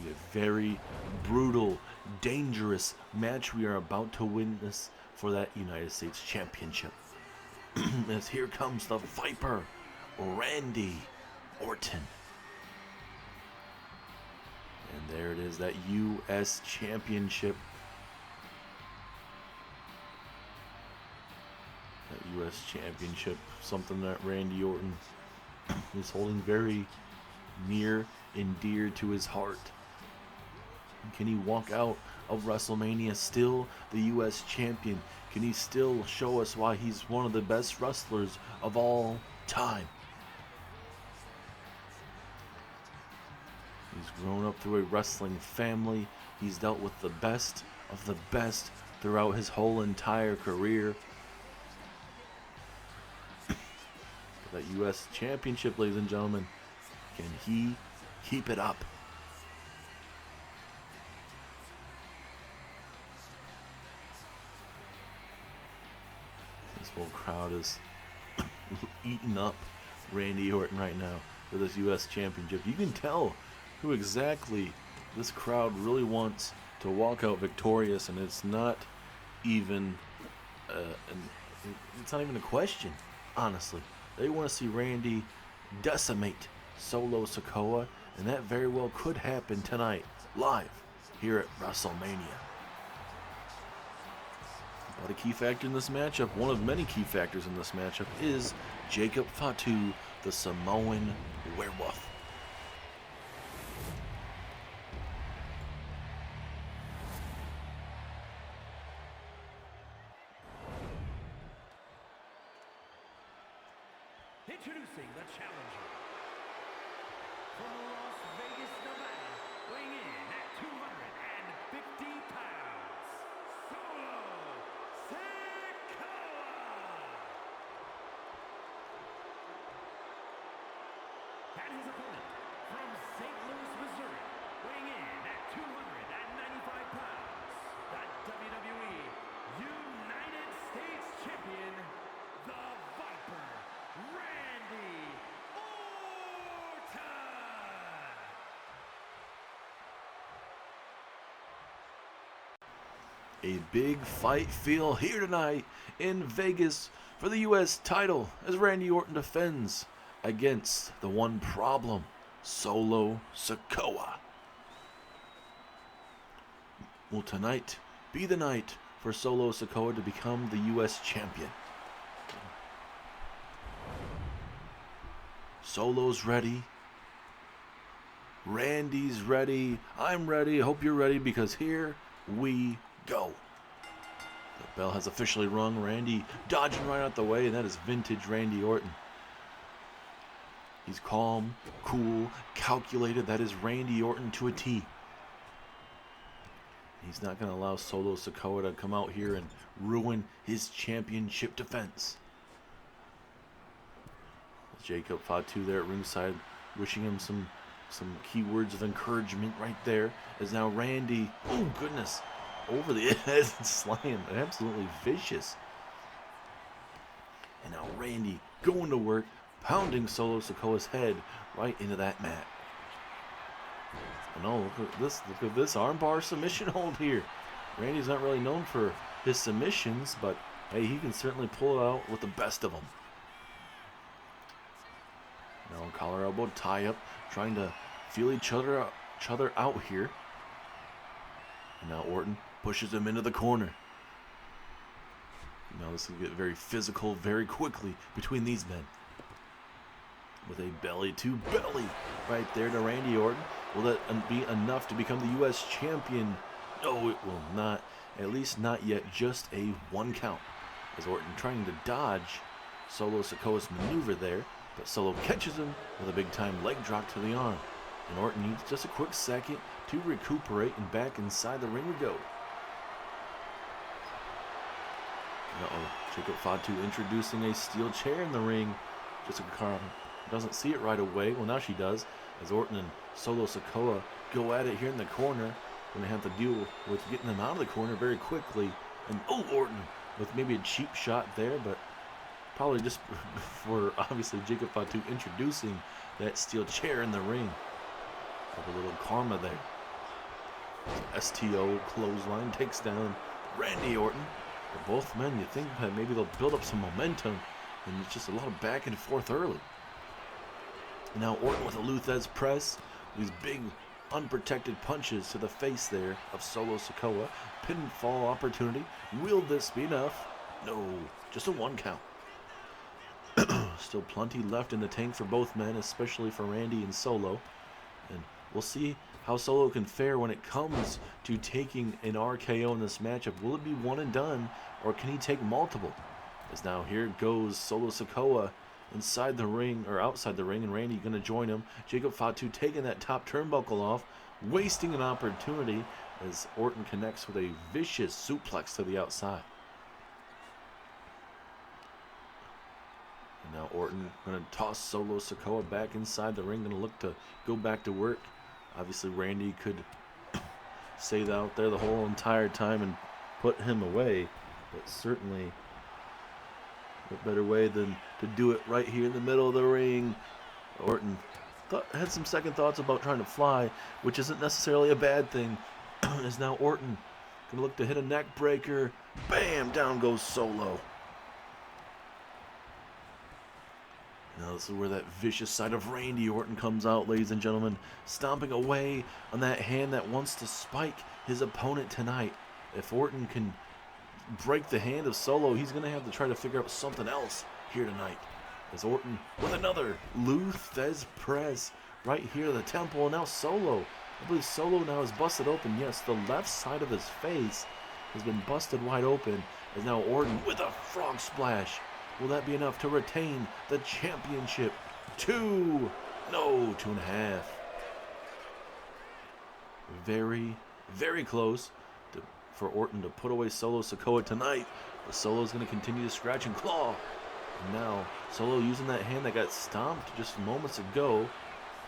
Be a very brutal, dangerous match we are about to witness for that United States Championship. As here comes the Viper, Randy Orton. And there it is, that U.S. Championship. That U.S. Championship, something that Randy Orton is holding very near and dear to his heart. Can he walk out of WrestleMania still the U.S. champion? Can he still show us why he's one of the best wrestlers of all time? He's grown up through a wrestling family. He's dealt with the best of the best throughout his whole entire career. That U.S. championship, ladies and gentlemen, can he keep it up? This whole crowd is eating up Randy Orton right now for this U.S. championship. You can tell who exactly this crowd really wants to walk out victorious, and it's not even it's not even a question, honestly. They want to see Randy decimate Solo Sikoa, and that very well could happen tonight, live here at WrestleMania. But a key factor in this matchup, one of many key factors in this matchup, is Jacob Fatu, the Samoan Werewolf. Introducing the challenger. From Las Vegas, Nevada, weighing in at 250 pounds, Solo Sikoa. And his opponent, from St. Louis, Missouri, weighing in at 295 pounds, the WWE United States Champion, the Viper, Randy Orton! A big fight feel here tonight in Vegas for the U.S. title as Randy Orton defends against the one problem, Solo Sikoa. Will tonight be the night for Solo Sikoa to become the U.S. champion? Solo's ready. Randy's ready. I'm ready. Hope you're ready, because here we go. The bell has officially rung. Randy dodging right out the way, and that is vintage Randy Orton. He's calm, cool, calculated. That is Randy Orton to a T. He's not going to allow Solo Sikoa to come out here and ruin his championship defense. Jacob Fatu there at ringside, wishing him some key words of encouragement right there. As now Randy, oh goodness, over the head and slaying, absolutely vicious. And now Randy going to work, pounding Solo Sikoa's head right into that mat. And oh, look at this armbar submission hold here. Randy's not really known for his submissions, but hey, he can certainly pull it out with the best of them. Now collar elbow tie up, trying to feel each other out here. And now Orton pushes him into the corner. Now this will get very physical very quickly between these men. With a belly to belly right there to Randy Orton. Will that be enough to become the U.S. champion? No, it will not. At least not yet. Just a one count. As Orton trying to dodge Solo Sikoa's maneuver there. But Solo catches him with a big-time leg drop to the arm. And Orton needs just a quick second to recuperate, and back inside the ring we go. Jacob Fatu introducing a steel chair in the ring. Jessica Carr doesn't see it right away. Well, now she does, as Orton and Solo Sikoa go at it here in the corner. Going to have to deal with getting them out of the corner very quickly. And, Orton with maybe a cheap shot there, but probably just for, obviously, Jacob Fatu introducing that steel chair in the ring. Have a little karma there. STO clothesline takes down Randy Orton. But both men, you think that maybe they'll build up some momentum, and it's just a lot of back and forth early. Now Orton with a Luthez press, these big unprotected punches to the face there of Solo Sikoa. Pinfall opportunity. Will this be enough? No, just a 1 count. Still plenty left in the tank for both men, especially for Randy and Solo. And we'll see how Solo can fare when it comes to taking an RKO in this matchup. Will it be one and done, or can he take multiple? As now here goes Solo Sikoa inside the ring, or outside the ring, and Randy going to join him. Jacob Fatu taking that top turnbuckle off, wasting an opportunity as Orton connects with a vicious suplex to the outside. And now Orton going to toss Solo Sikoa back inside the ring, going to look to go back to work. Obviously, Randy could stay out there the whole entire time and put him away, but certainly what better way than to do it right here in the middle of the ring. Orton had some second thoughts about trying to fly, which isn't necessarily a bad thing. As now Orton going to look to hit a neck breaker. Bam! Down goes Solo. Now this is where that vicious side of Randy Orton comes out, ladies and gentlemen. Stomping away on that hand that wants to spike his opponent tonight. If Orton can break the hand of Solo, he's going to have to try to figure out something else here tonight. As Orton with another Luthez press right here to the temple. And now Solo. I believe Solo now is busted open. Yes, the left side of his face has been busted wide open. As now Orton with a frog splash. Will that be enough to retain the championship? 2. No, 2.5. Very, very close for Orton to put away Solo Sikoa tonight. But Solo's going to continue to scratch and claw. And now Solo using that hand that got stomped just moments ago.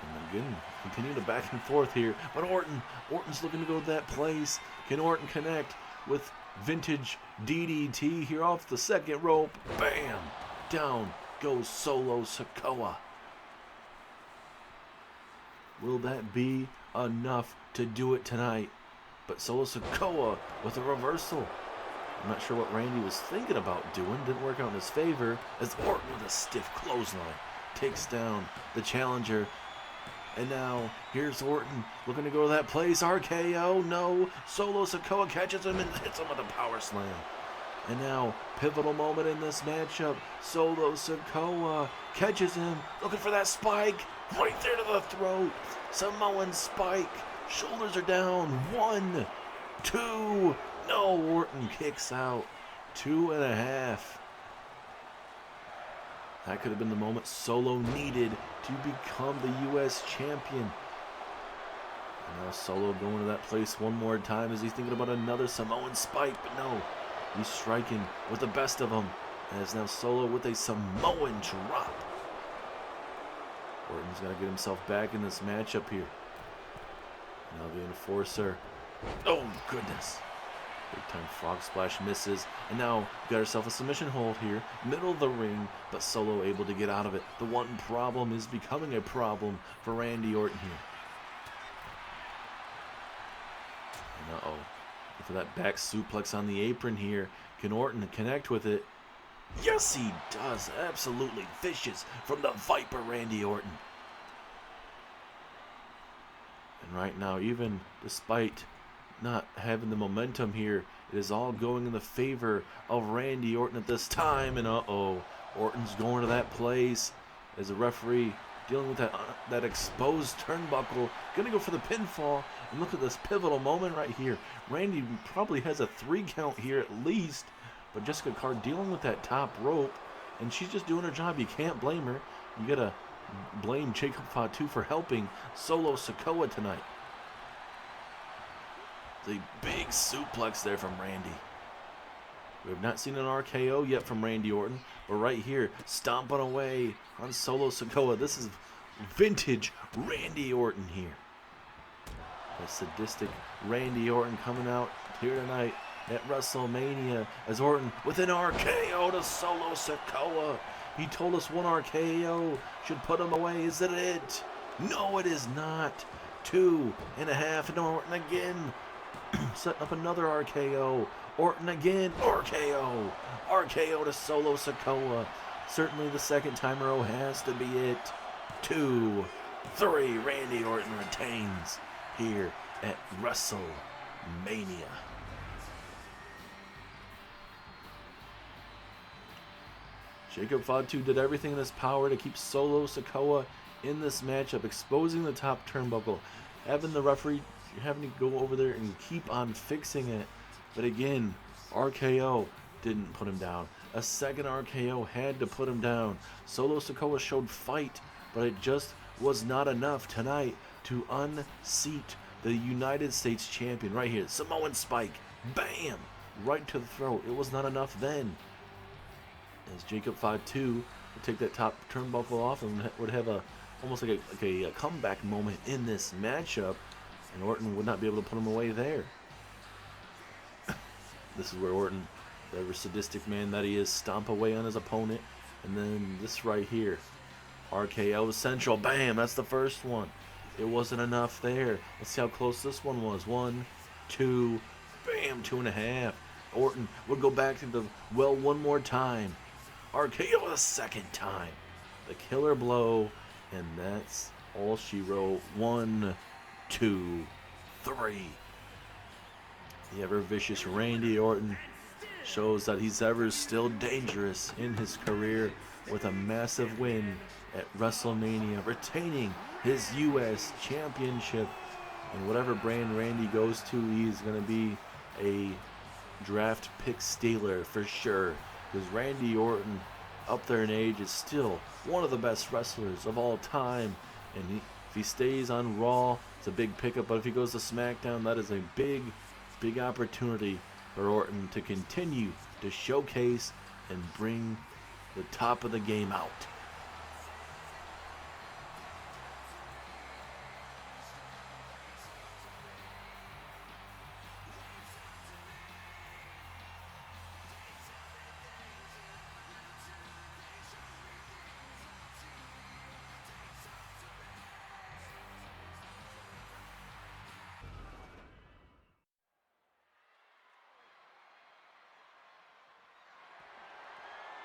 And again, continue to back and forth here. But Orton's looking to go to that place. Can Orton connect with vintage DDT here off the second rope? Bam! Down goes Solo Sikoa. Will that be enough to do it tonight? But Solo Sikoa with a reversal. I'm not sure what Randy was thinking about doing. Didn't work out in his favor, as Orton with a stiff clothesline takes down the challenger. And now here's Orton looking to go to that place. RKO, no. Solo Sikoa catches him and hits him with a power slam. And now, pivotal moment in this matchup. Solo Sikoa catches him, looking for that spike. Right there to the throat. Samoan spike. Shoulders are down. 1, 2. No, Orton kicks out. 2.5. That could have been the moment Solo needed to become the U.S. champion. And now Solo going to that place one more time as he's thinking about another Samoan spike, but no. He's striking with the best of them. As now Solo with a Samoan drop. Orton's got to get himself back in this matchup here. Now the enforcer. Oh, goodness. Big time frog splash misses. And now got herself a submission hold here. Middle of the ring, but Solo able to get out of it. The one problem is becoming a problem for Randy Orton here. And for that back suplex on the apron here. Can Orton connect with it? Yes, he does. Absolutely vicious from the Viper Randy Orton. And right now, even despite not having the momentum here, it is all going in the favor of Randy Orton at this time. And Orton's going to that place as a referee dealing with that exposed turnbuckle. Gonna go for the pinfall. And look at this pivotal moment right here. Randy probably has a 3 count here at least. But Jessica Carr dealing with that top rope. And she's just doing her job. You can't blame her. You gotta blame Jacob Fatu for helping Solo Sikoa tonight. The big suplex there from Randy. We have not seen an RKO yet from Randy Orton, but right here, stomping away on Solo Sikoa. This is vintage Randy Orton here. The sadistic Randy Orton coming out here tonight at WrestleMania as Orton with an RKO to Solo Sikoa. He told us one RKO should put him away. Is it? No, it is not. 2.5, and Orton again. Setting up another RKO. Orton again. RKO. RKO to Solo Sikoa. Certainly the second time in a row has to be it. 2, 3. Randy Orton retains here at WrestleMania. Jacob Fatu did everything in his power to keep Solo Sikoa in this matchup, exposing the top turnbuckle, having the referee having to go over there and keep on fixing it. But again, RKO didn't put him down. A second RKO had to put him down. Solo Sikoa showed fight, but it just was not enough tonight to unseat the United States champion. Right here, Samoan Spike, bam, right to the throat. It was not enough then, as Jacob Fatu would take that top turnbuckle off and would have almost like a comeback moment in this matchup, and Orton would not be able to put him away there. This is where Orton, the ever sadistic man that he is, stomp away on his opponent. And then this right here, RKO Central, bam, that's the first one. It wasn't enough there. Let's see how close this one was. 1, 2, bam, 2.5. Orton would go back to the well one more time. RKO the second time. The killer blow, and that's all she wrote. 1, 2, 3. The ever vicious Randy Orton shows that he's ever still dangerous in his career with a massive win at WrestleMania, retaining his U.S. Championship. And whatever brand Randy goes to, he's going to be a draft pick stealer for sure. Because Randy Orton, up there in age, is still one of the best wrestlers of all time. And if he stays on Raw, it's a big pickup. But if he goes to SmackDown, that is a big opportunity for Orton to continue to showcase and bring the top of the game out.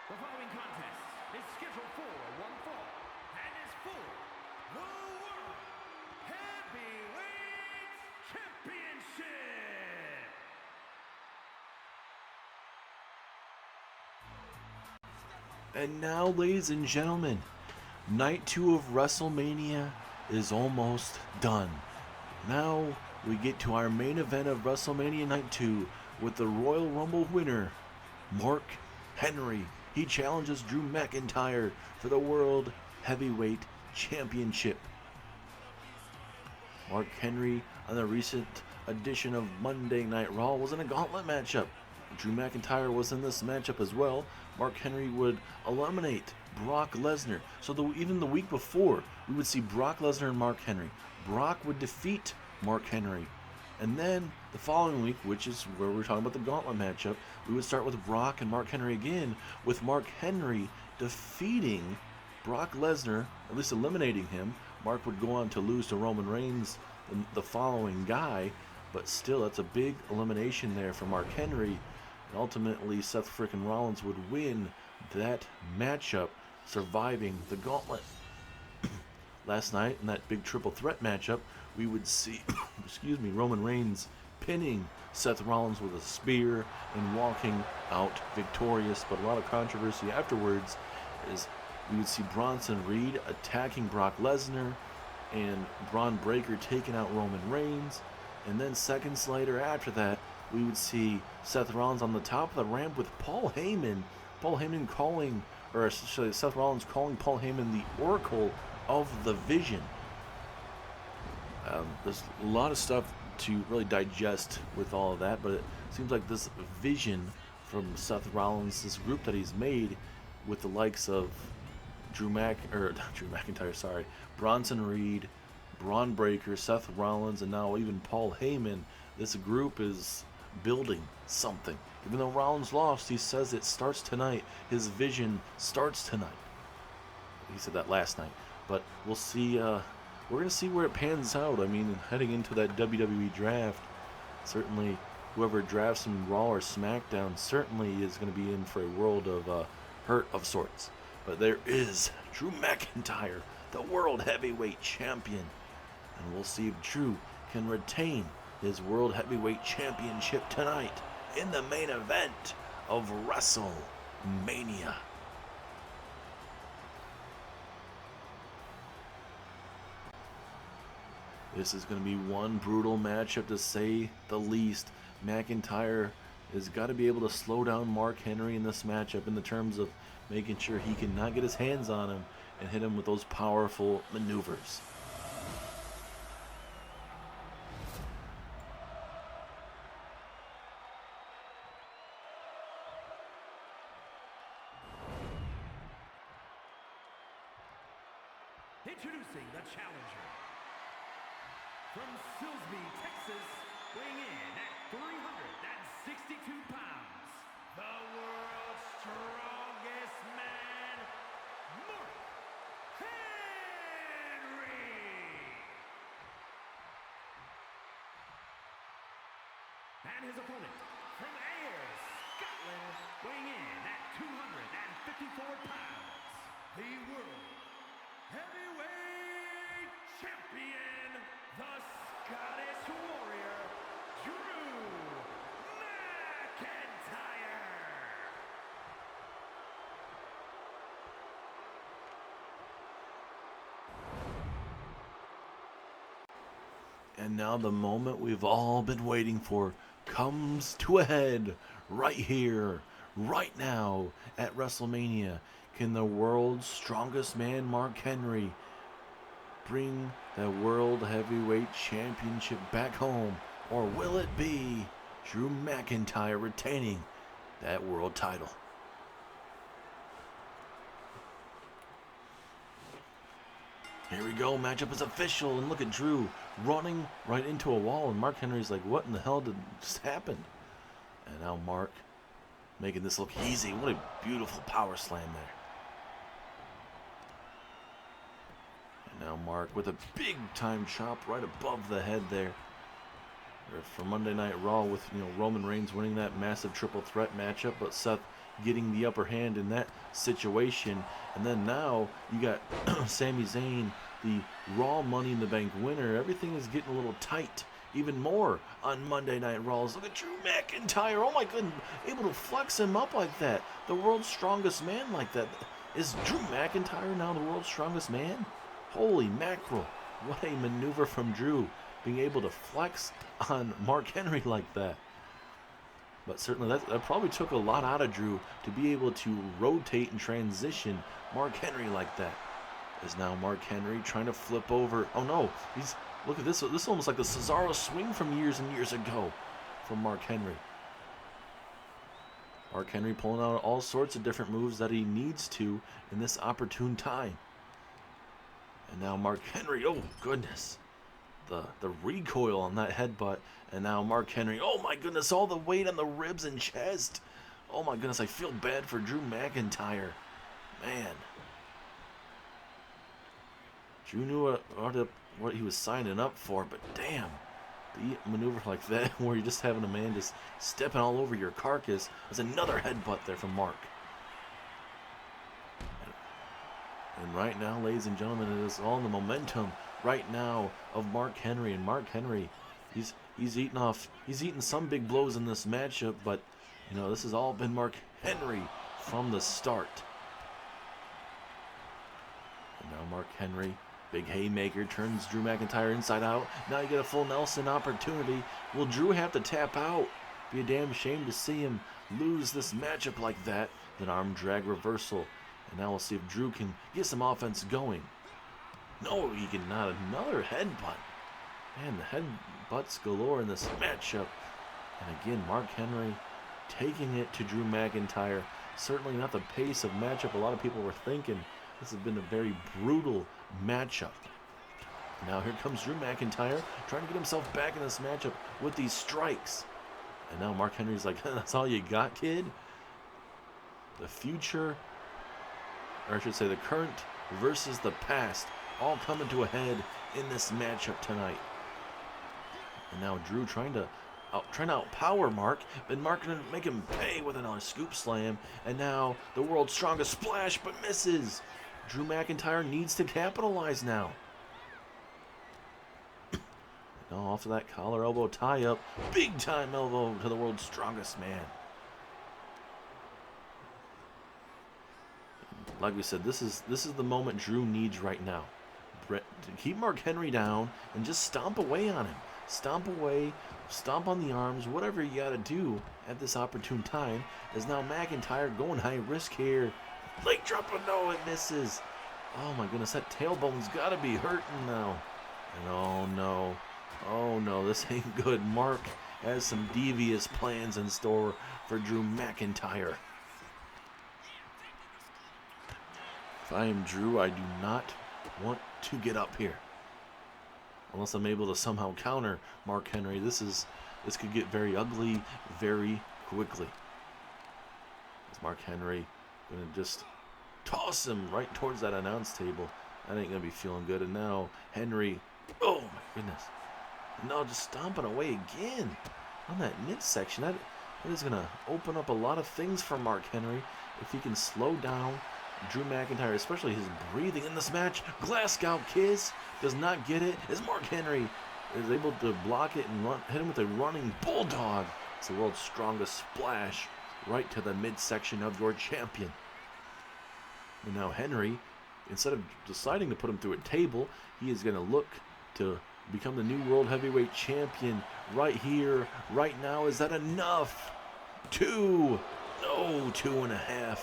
The following contest is scheduled for one fall and is for the World Heavyweight Championship. And now, ladies and gentlemen, Night 2 of WrestleMania is almost done. Now we get to our main event of WrestleMania Night 2 with the Royal Rumble winner, Mark Henry. He challenges Drew McIntyre for the World Heavyweight Championship. Mark Henry, on the recent edition of Monday Night Raw, was in a gauntlet matchup. Drew McIntyre was in this matchup as well. Mark Henry would eliminate Brock Lesnar. So even the week before, we would see Brock Lesnar and Mark Henry. Brock would defeat Mark Henry. And then the following week, which is where we're talking about the gauntlet matchup, we would start with Brock and Mark Henry again, with Mark Henry defeating Brock Lesnar, at least eliminating him. Mark would go on to lose to Roman Reigns, the following guy, but still, that's a big elimination there for Mark Henry. And ultimately, Seth frickin' Rollins would win that matchup, surviving the gauntlet. Last night, in that big triple threat matchup, we would see Roman Reigns pinning Seth Rollins with a spear and walking out victorious. But a lot of controversy afterwards is we would see Bronson Reed attacking Brock Lesnar and Braun Breaker taking out Roman Reigns. And then seconds later after that, we would see Seth Rollins on the top of the ramp with Paul Heyman. Seth Rollins calling Paul Heyman the Oracle of the Vision. There's a lot of stuff to really digest with all of that, but it seems like this vision from Seth Rollins, this group that he's made with the likes of not Drew McIntyre, sorry, Bronson Reed, Braun Breaker, Seth Rollins, and now even Paul Heyman. This group is building something. Even though Rollins lost, he says it starts tonight. His vision starts tonight. He said that last night. But we'll see. We're going to see where it pans out. I mean, heading into that WWE draft, certainly whoever drafts from Raw or SmackDown certainly is going to be in for a world of hurt of sorts. But there is Drew McIntyre, the World Heavyweight Champion. And we'll see if Drew can retain his World Heavyweight Championship tonight in the main event of WrestleMania. This is going to be one brutal matchup to say the least. McIntyre has got to be able to slow down Mark Henry in this matchup in the terms of making sure he cannot get his hands on him and hit him with those powerful maneuvers. Introducing the challenger. From Silsbee, Texas, weighing in at 362 pounds, the world's strongest man, Mark Henry. And his opponent, from Ayr, Scotland, weighing in at 254 pounds, the world heavyweight champion, the Scottish Warrior, Drew McIntyre. And now the moment we've all been waiting for comes to a head right here, right now at WrestleMania. Can the world's strongest man, Mark Henry, bring the World Heavyweight Championship back home? Or will it be Drew McIntyre retaining that world title? Here we go, matchup is official, and look at Drew running right into a wall, and Mark Henry's like, what in the hell just happened? And now Mark making this look easy. What a beautiful power slam there. Now Mark with a big time chop right above the head there. For Monday Night Raw with Roman Reigns winning that massive triple threat matchup, but Seth getting the upper hand in that situation. And then now you got Sami Zayn, the Raw Money in the Bank winner. Everything is getting a little tight. Even more on Monday Night Raw. Look at Drew McIntyre. Oh my goodness, able to flex him up like that. The world's strongest man like that. Is Drew McIntyre now the world's strongest man? Holy mackerel, what a maneuver from Drew, being able to flex on Mark Henry like that. But certainly that probably took a lot out of Drew to be able to rotate and transition Mark Henry like that. Is now Mark Henry trying to flip over. Oh no, look at this. This is almost like the Cesaro swing from years and years ago from Mark Henry. Mark Henry pulling out all sorts of different moves that he needs to in this opportune time. And now Mark Henry, oh goodness, the recoil on that headbutt. And now Mark Henry, oh my goodness, all the weight on the ribs and chest. Oh my goodness, I feel bad for Drew McIntyre. Man. Drew knew what he was signing up for, but damn. The maneuver like that where you're just having a man just stepping all over your carcass. There's another headbutt there from Mark. And right now, ladies and gentlemen, it is all in the momentum right now of Mark Henry. And Mark Henry, he's eating some big blows in this matchup, but this has all been Mark Henry from the start. And now Mark Henry, big haymaker, turns Drew McIntyre inside out. Now you get a full Nelson opportunity. Will Drew have to tap out? Be a damn shame to see him lose this matchup like that. An arm drag reversal. And now we'll see if Drew can get some offense going. No, he cannot. Another headbutt. Man, the headbutts galore in this matchup. And again, Mark Henry taking it to Drew McIntyre. Certainly not the pace of matchup a lot of people were thinking. This has been a very brutal matchup. Now here comes Drew McIntyre trying to get himself back in this matchup with these strikes. And now Mark Henry's like, that's all you got, kid? The future, or I should say the current versus the past, all coming to a head in this matchup tonight. And now Drew trying to outpower Mark, but Mark gonna make him pay with another scoop slam. And now the world's strongest splash, but misses. Drew McIntyre needs to capitalize now. Now off of that collar elbow tie up, big time elbow to the world's strongest man. Like we said, this is the moment Drew needs right now. To keep Mark Henry down and just stomp away on him. Stomp away, stomp on the arms, whatever you got to do at this opportune time. As now McIntyre going high risk here. Leg drop, but no, it misses. Oh my goodness, that tailbone's got to be hurting now. And oh no, this ain't good. Mark has some devious plans in store for Drew McIntyre. If I am Drew, I do not want to get up here. Unless I'm able to somehow counter Mark Henry. This could get very ugly very quickly. As Mark Henry gonna just toss him right towards that announce table. That ain't gonna be feeling good. And now Henry, oh my goodness. And now just stomping away again on that midsection. That is gonna open up a lot of things for Mark Henry if he can slow down Drew McIntyre, especially his breathing in this match. Glass Scout Kiss does not get it as Mark Henry is able to block it and hit him with a running bulldog. It's the world's strongest splash right to the midsection of your champion. And now Henry, instead of deciding to put him through a table, he is going to look to become the new World Heavyweight Champion right here, right now. Is that enough? 2. No, 2.5.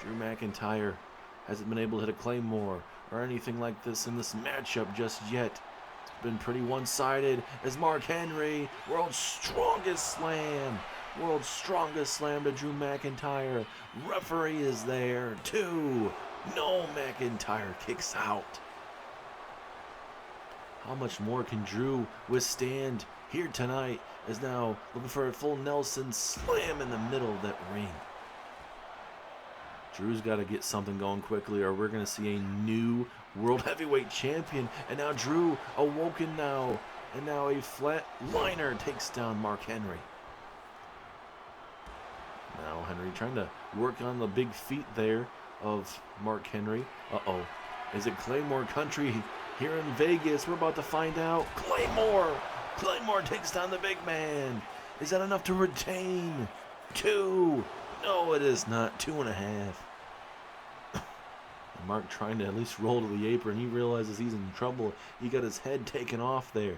Drew McIntyre hasn't been able to hit a Claymore or anything like this in this matchup just yet. It's been pretty one-sided as Mark Henry, world's strongest slam. World's strongest slam to Drew McIntyre. Referee is there. 2. No, McIntyre kicks out. How much more can Drew withstand here tonight? Is now looking for a full Nelson slam in the middle of that ring. Drew's got to get something going quickly or we're going to see a new World Heavyweight Champion. And now Drew awoken now. And now a flat liner takes down Mark Henry. Now Henry trying to work on the big feet there of Mark Henry. Uh-oh. Is it Claymore Country here in Vegas? We're about to find out. Claymore! Claymore takes down the big man. Is that enough to retain? 2. No, it is not. 2.5. Mark trying to at least roll to the apron. He realizes he's in trouble. He got his head taken off there.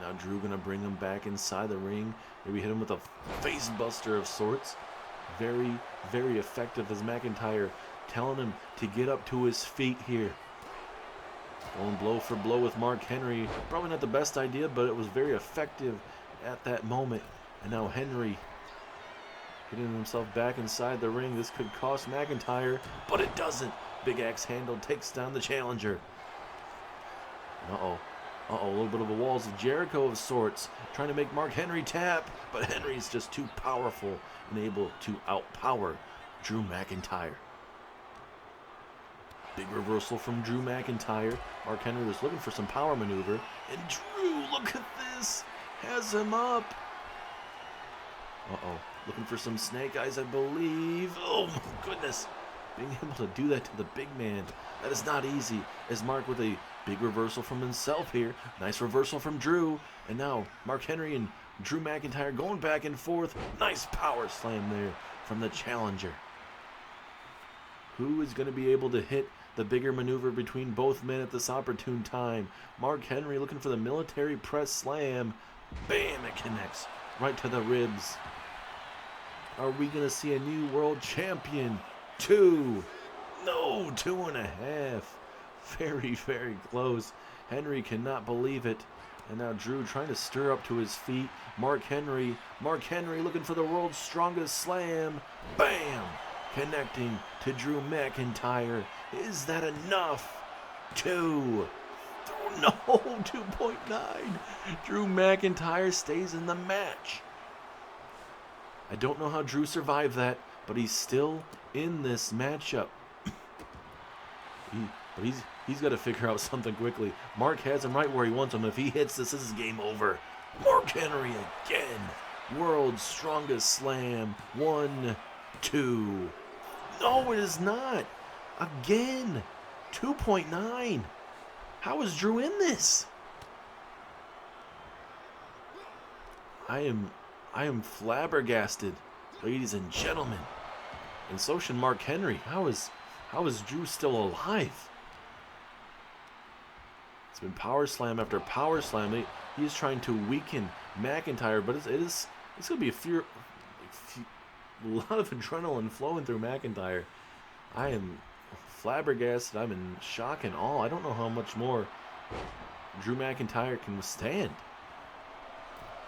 Now Drew gonna bring him back inside the ring. Maybe hit him with a face buster of sorts. Very, very effective as McIntyre telling him to get up to his feet here. Going blow for blow with Mark Henry. Probably not the best idea, but it was very effective at that moment. And now Henry getting himself back inside the ring. This could cost McIntyre, but it doesn't. Big axe handle takes down the challenger. Uh-oh, a little bit of a walls of Jericho of sorts. Trying to make Mark Henry tap, but Henry's just too powerful and able to outpower Drew McIntyre. Big reversal from Drew McIntyre. Mark Henry was looking for some power maneuver. And Drew, look at this, has him up. Uh-oh. Looking for some snake eyes, I believe. Oh, my goodness. Being able to do that to the big man, that is not easy. As Mark with a big reversal from himself here. Nice reversal from Drew. And now Mark Henry and Drew McIntyre going back and forth. Nice power slam there from the challenger. Who is going to be able to hit the bigger maneuver between both men at this opportune time? Mark Henry looking for the military press slam. Bam, it connects right to the ribs. Are we going to see a new world champion? 2. No, 2.5. Very, very close. Henry cannot believe it. And now Drew trying to stir up to his feet. Mark Henry looking for the world's strongest slam. Bam! Connecting to Drew McIntyre. Is that enough? 2. Oh, no, 2.9. Drew McIntyre stays in the match. I don't know how Drew survived that, but he's still in this matchup. He's got to figure out something quickly. Mark has him right where he wants him. If he hits this is game over. Mark Henry again. World's strongest slam. 1, 2. No, it is not. Again. 2.9. How is Drew in this? I am flabbergasted, ladies and gentlemen. And so should Mark Henry. How is Drew still alive? It's been power slam after power slam. He is trying to weaken McIntyre, but it's going to be a lot of adrenaline flowing through McIntyre. I am flabbergasted. I'm in shock and awe. I don't know how much more Drew McIntyre can withstand.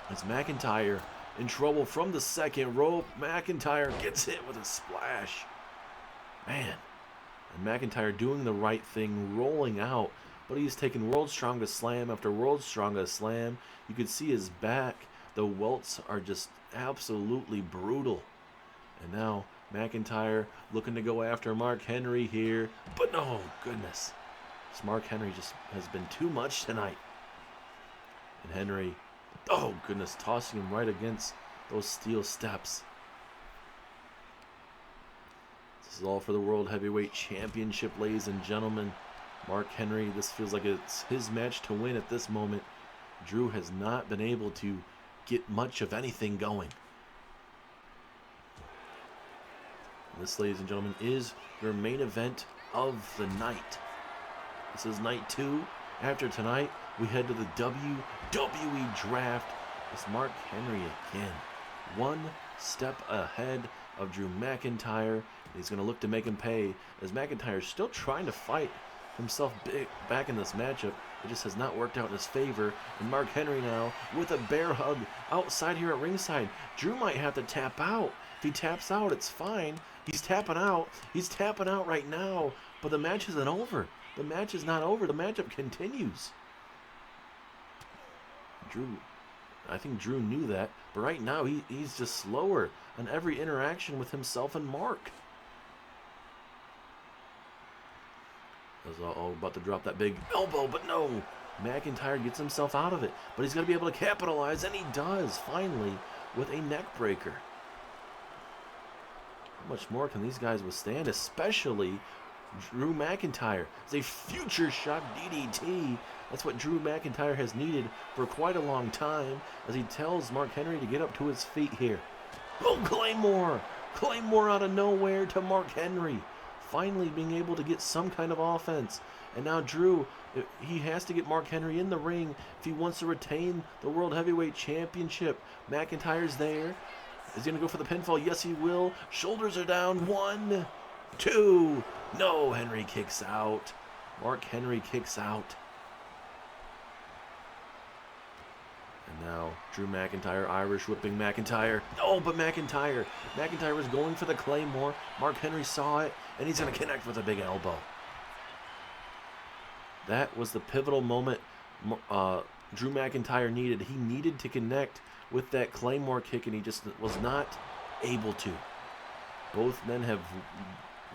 As McIntyre in trouble from the second rope, McIntyre gets hit with a splash. Man, and McIntyre doing the right thing, rolling out, but he's taking world's strongest slam after world's strongest slam. You can see his back. The welts are just absolutely brutal. And now McIntyre looking to go after Mark Henry here, but no, goodness. This Mark Henry just has been too much tonight. And Henry, oh goodness, tossing him right against those steel steps. This is all for the World Heavyweight Championship, ladies and gentlemen. Mark Henry, this feels like it's his match to win at this moment. Drew has not been able to get much of anything going. This, ladies and gentlemen, is your main event of the night. This is night 2. After tonight, we head to the WWE Draft. It's Mark Henry again. One step ahead of Drew McIntyre. He's going to look to make him pay, as McIntyre's still trying to fight himself back in this matchup. It just has not worked out in his favor. And Mark Henry now with a bear hug outside here at ringside. Drew might have to tap out. If he taps out, it's fine. He's tapping out. He's tapping out right now. But the match isn't over. The match is not over. The matchup continues. I think Drew knew that. But right now, he's just slower on every interaction with himself and Mark. About to drop that big elbow, but no. McIntyre gets himself out of it. But he's going to be able to capitalize, and he does, finally, with a neck breaker. How much more can these guys withstand, especially Drew McIntyre? It's a future shock DDT. That's what Drew McIntyre has needed for quite a long time, as he tells Mark Henry to get up to his feet here. Oh, Claymore! Claymore out of nowhere to Mark Henry. Finally being able to get some kind of offense. And now Drew, he has to get Mark Henry in the ring if he wants to retain the World Heavyweight Championship. McIntyre's there. Is he going to go for the pinfall? Yes, he will. Shoulders are down. 1, 2. No, Henry kicks out. Mark Henry kicks out. And now Drew McIntyre, Irish whipping McIntyre. Oh, but McIntyre was going for the Claymore. Mark Henry saw it, and he's going to connect with a big elbow. That was the pivotal moment Drew McIntyre needed. He needed to connect with that Claymore kick, and he just was not able to. Both men have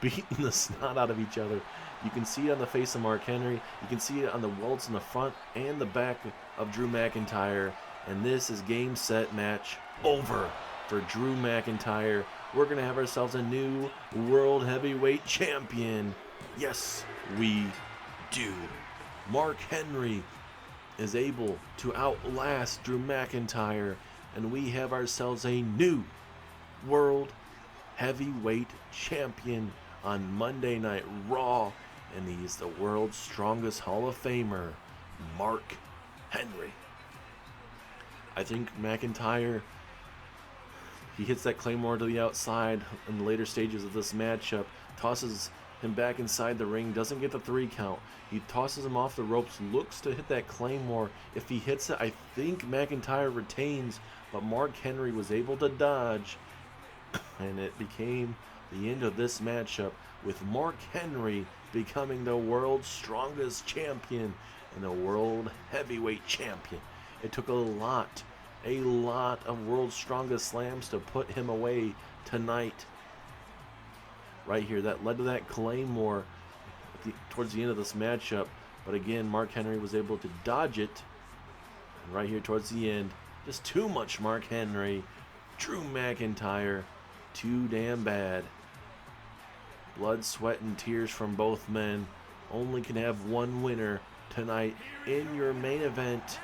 beaten the snot out of each other. You can see it on the face of Mark Henry. You can see it on the welts in the front and the back of Drew McIntyre. And this is game, set, match over for Drew McIntyre. We're going to have ourselves a new World Heavyweight Champion. Yes, we do. Mark Henry is able to outlast Drew McIntyre, and we have ourselves a new World Heavyweight Champion on Monday Night Raw, and he's the world's strongest Hall of Famer, Mark Henry. I think McIntyre, he hits that Claymore to the outside in the later stages of this matchup, tosses him back inside the ring, doesn't get the 3 count. He tosses him off the ropes, looks to hit that Claymore. If he hits it, I think McIntyre retains, but Mark Henry was able to dodge, and it became the end of this matchup with Mark Henry becoming the world's strongest champion and the world heavyweight champion. It took a lot of world's strongest slams to put him away tonight. Right here, that led to that Claymore towards the end of this matchup. But again, Mark Henry was able to dodge it. And right here towards the end, just too much Mark Henry. Drew McIntyre, too damn bad. Blood, sweat, and tears from both men. Only can have one winner tonight in your main event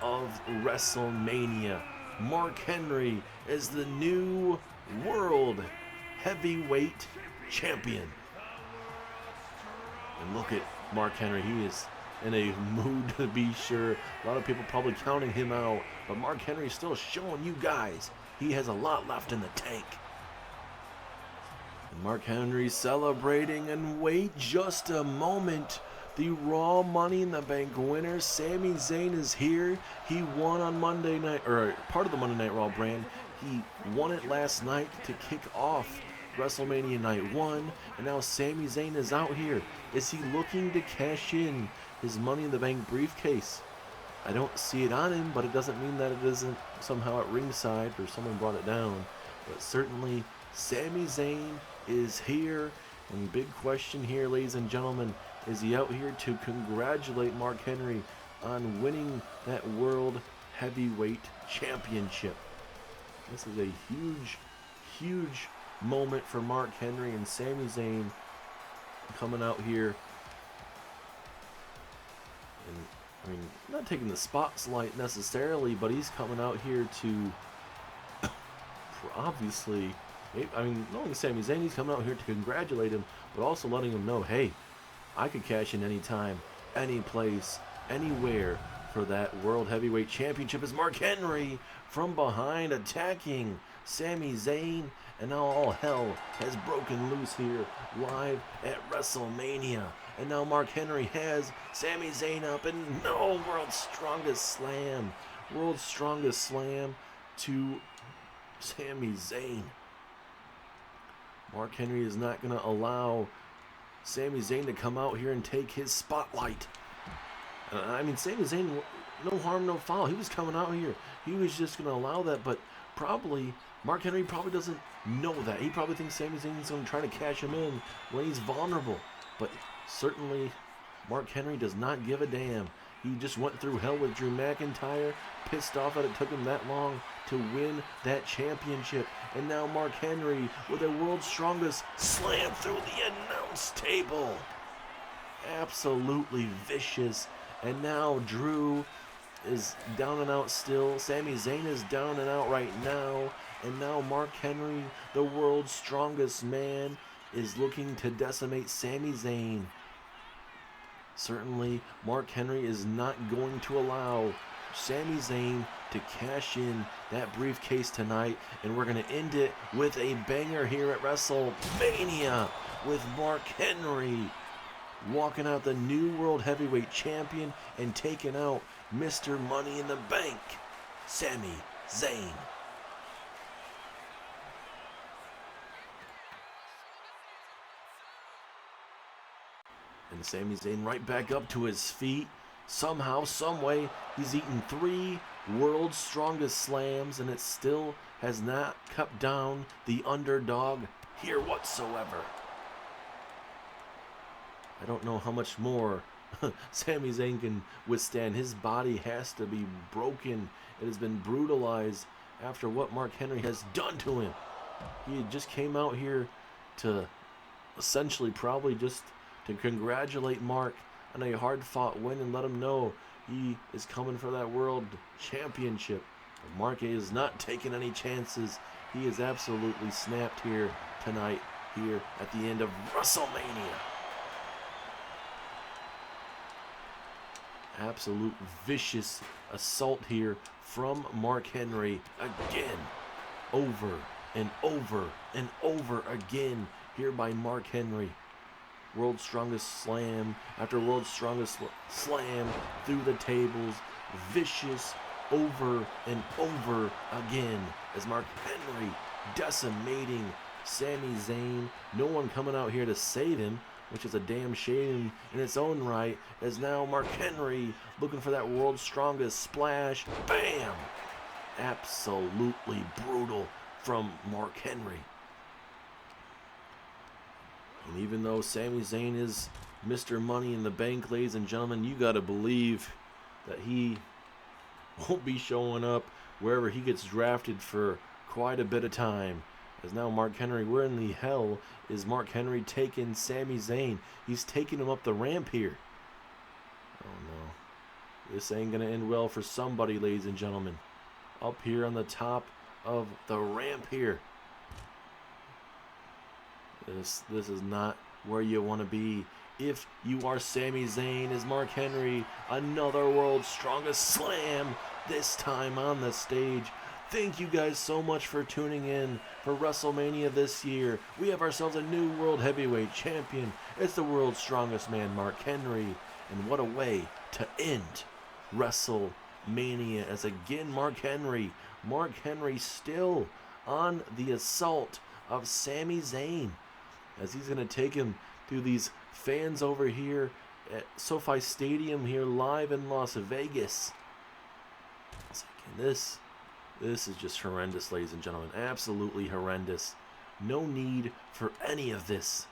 of WrestleMania. Mark Henry is the new world heavyweight champion. And look at Mark Henry. He is in a mood to be sure. A lot of people probably counting him out, but Mark Henry is still showing you guys he has a lot left in the tank. And Mark Henry celebrating, and wait just a moment. The Raw Money in the Bank winner, Sami Zayn, is here. He won on Monday night, or part of the Monday Night Raw brand. He won it last night to kick off WrestleMania Night 1, and now Sami Zayn is out here. Is he looking to cash in his Money in the Bank briefcase? I don't see it on him, but it doesn't mean that it isn't somehow at ringside or someone brought it down. But certainly, Sami Zayn is here. And big question here, ladies and gentlemen, is he out here to congratulate Mark Henry on winning that World Heavyweight Championship? This is a huge moment for Mark Henry, and Sami Zayn coming out here. And I mean, not taking the spotlight necessarily, but he's coming out here to obviously, I mean, knowing Sami Zayn, he's coming out here to congratulate him, but also letting him know, hey, I could cash in anytime, any place, anywhere for that World Heavyweight Championship. As Mark Henry from behind attacking Sami Zayn, and now all hell has broken loose here live at WrestleMania. And now Mark Henry has Sami Zayn up, and no, World's Strongest Slam. World's Strongest Slam to Sami Zayn. Mark Henry is not going to allow Sami Zayn to come out here and take his spotlight. I mean, Sami Zayn, no harm, no foul. He was coming out here. He was just going to allow that, but probably Mark Henry probably doesn't know that. He probably thinks Sami Zayn is going to try to cash him in when he's vulnerable. But certainly, Mark Henry does not give a damn. He just went through hell with Drew McIntyre, pissed off that it took him that long to win that championship. And now Mark Henry with a World's Strongest Slam through the announce table. Absolutely vicious. And now Drew is down and out still. Sami Zayn is down and out right now. And now Mark Henry, the world's strongest man, is looking to decimate Sami Zayn. Certainly, Mark Henry is not going to allow Sami Zayn to cash in that briefcase tonight. And we're going to end it with a banger here at WrestleMania with Mark Henry walking out the new World Heavyweight Champion and taking out Mr. Money in the Bank, Sami Zayn. And Sami Zayn right back up to his feet. Somehow, someway, he's eaten 3 World's Strongest Slams, and it still has not kept down the underdog here whatsoever. I don't know how much more Sami Zayn can withstand. His body has to be broken. It has been brutalized after what Mark Henry has done to him. He just came out here to essentially probably just to congratulate Mark on a hard-fought win and let him know he is coming for that world championship. But Mark is not taking any chances. He is absolutely snapped here tonight, here at the end of WrestleMania. Absolute vicious assault here from Mark Henry again, over and over and over again here by Mark Henry. World's Strongest Slam after World's Strongest Slam through the tables. Vicious over and over again as Mark Henry decimating Sami Zayn. No one coming out here to save him, which is a damn shame in its own right, as now Mark Henry looking for that World's Strongest Splash. Bam! Absolutely brutal from Mark Henry. And even though Sami Zayn is Mr. Money in the Bank, ladies and gentlemen, you got to believe that he won't be showing up wherever he gets drafted for quite a bit of time. As now Mark Henry, where in the hell is Mark Henry taking Sami Zayn? He's taking him up the ramp here. Oh no. This ain't going to end well for somebody, ladies and gentlemen. Up here on the top of the ramp here. This is not where you want to be. If you are Sami Zayn, as Mark Henry, another World's Strongest Slam, this time on the stage. Thank you guys so much for tuning in for WrestleMania this year. We have ourselves a new World Heavyweight Champion. It's the World's Strongest Man, Mark Henry. And what a way to end WrestleMania, as again Mark Henry still on the assault of Sami Zayn, as he's going to take him through these fans over here at SoFi Stadium here live in Las Vegas. This is just horrendous, ladies and gentlemen. Absolutely horrendous. No need for any of this.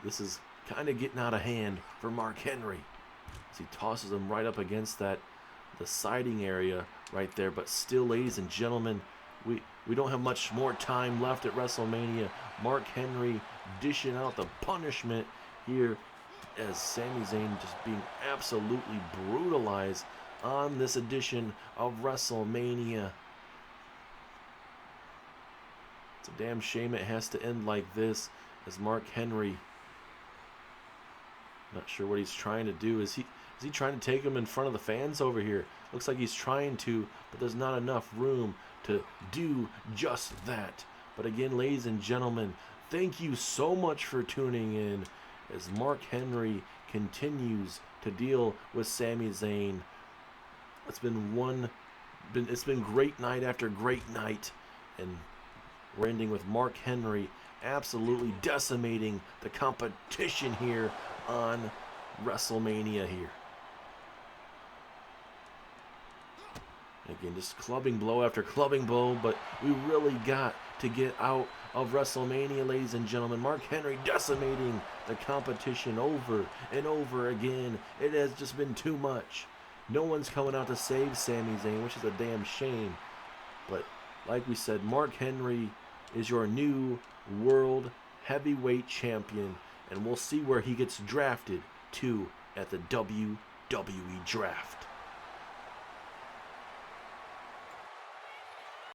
This is kind of getting out of hand for Mark Henry, as he tosses him right up against the siding area right there. But still, ladies and gentlemen, we don't have much more time left at WrestleMania. Mark Henry dishing out the punishment here, as Sami Zayn just being absolutely brutalized on this edition of WrestleMania. It's a damn shame it has to end like this, as Mark Henry, not sure what he's trying to do. Is he trying to take him in front of the fans over here? Looks like he's trying to, but there's not enough room to do just that. But again, ladies and gentlemen, thank you so much for tuning in as Mark Henry continues to deal with Sami Zayn. It's been great night after great night, and we're ending with Mark Henry absolutely decimating the competition here on WrestleMania here. Again, just clubbing blow after clubbing blow, but we really got to get out of WrestleMania, ladies and gentlemen. Mark Henry decimating the competition over and over again. It has just been too much. No one's coming out to save Sami Zayn, which is a damn shame. But like we said, Mark Henry is your new World Heavyweight Champion, and we'll see where he gets drafted to at the WWE Draft.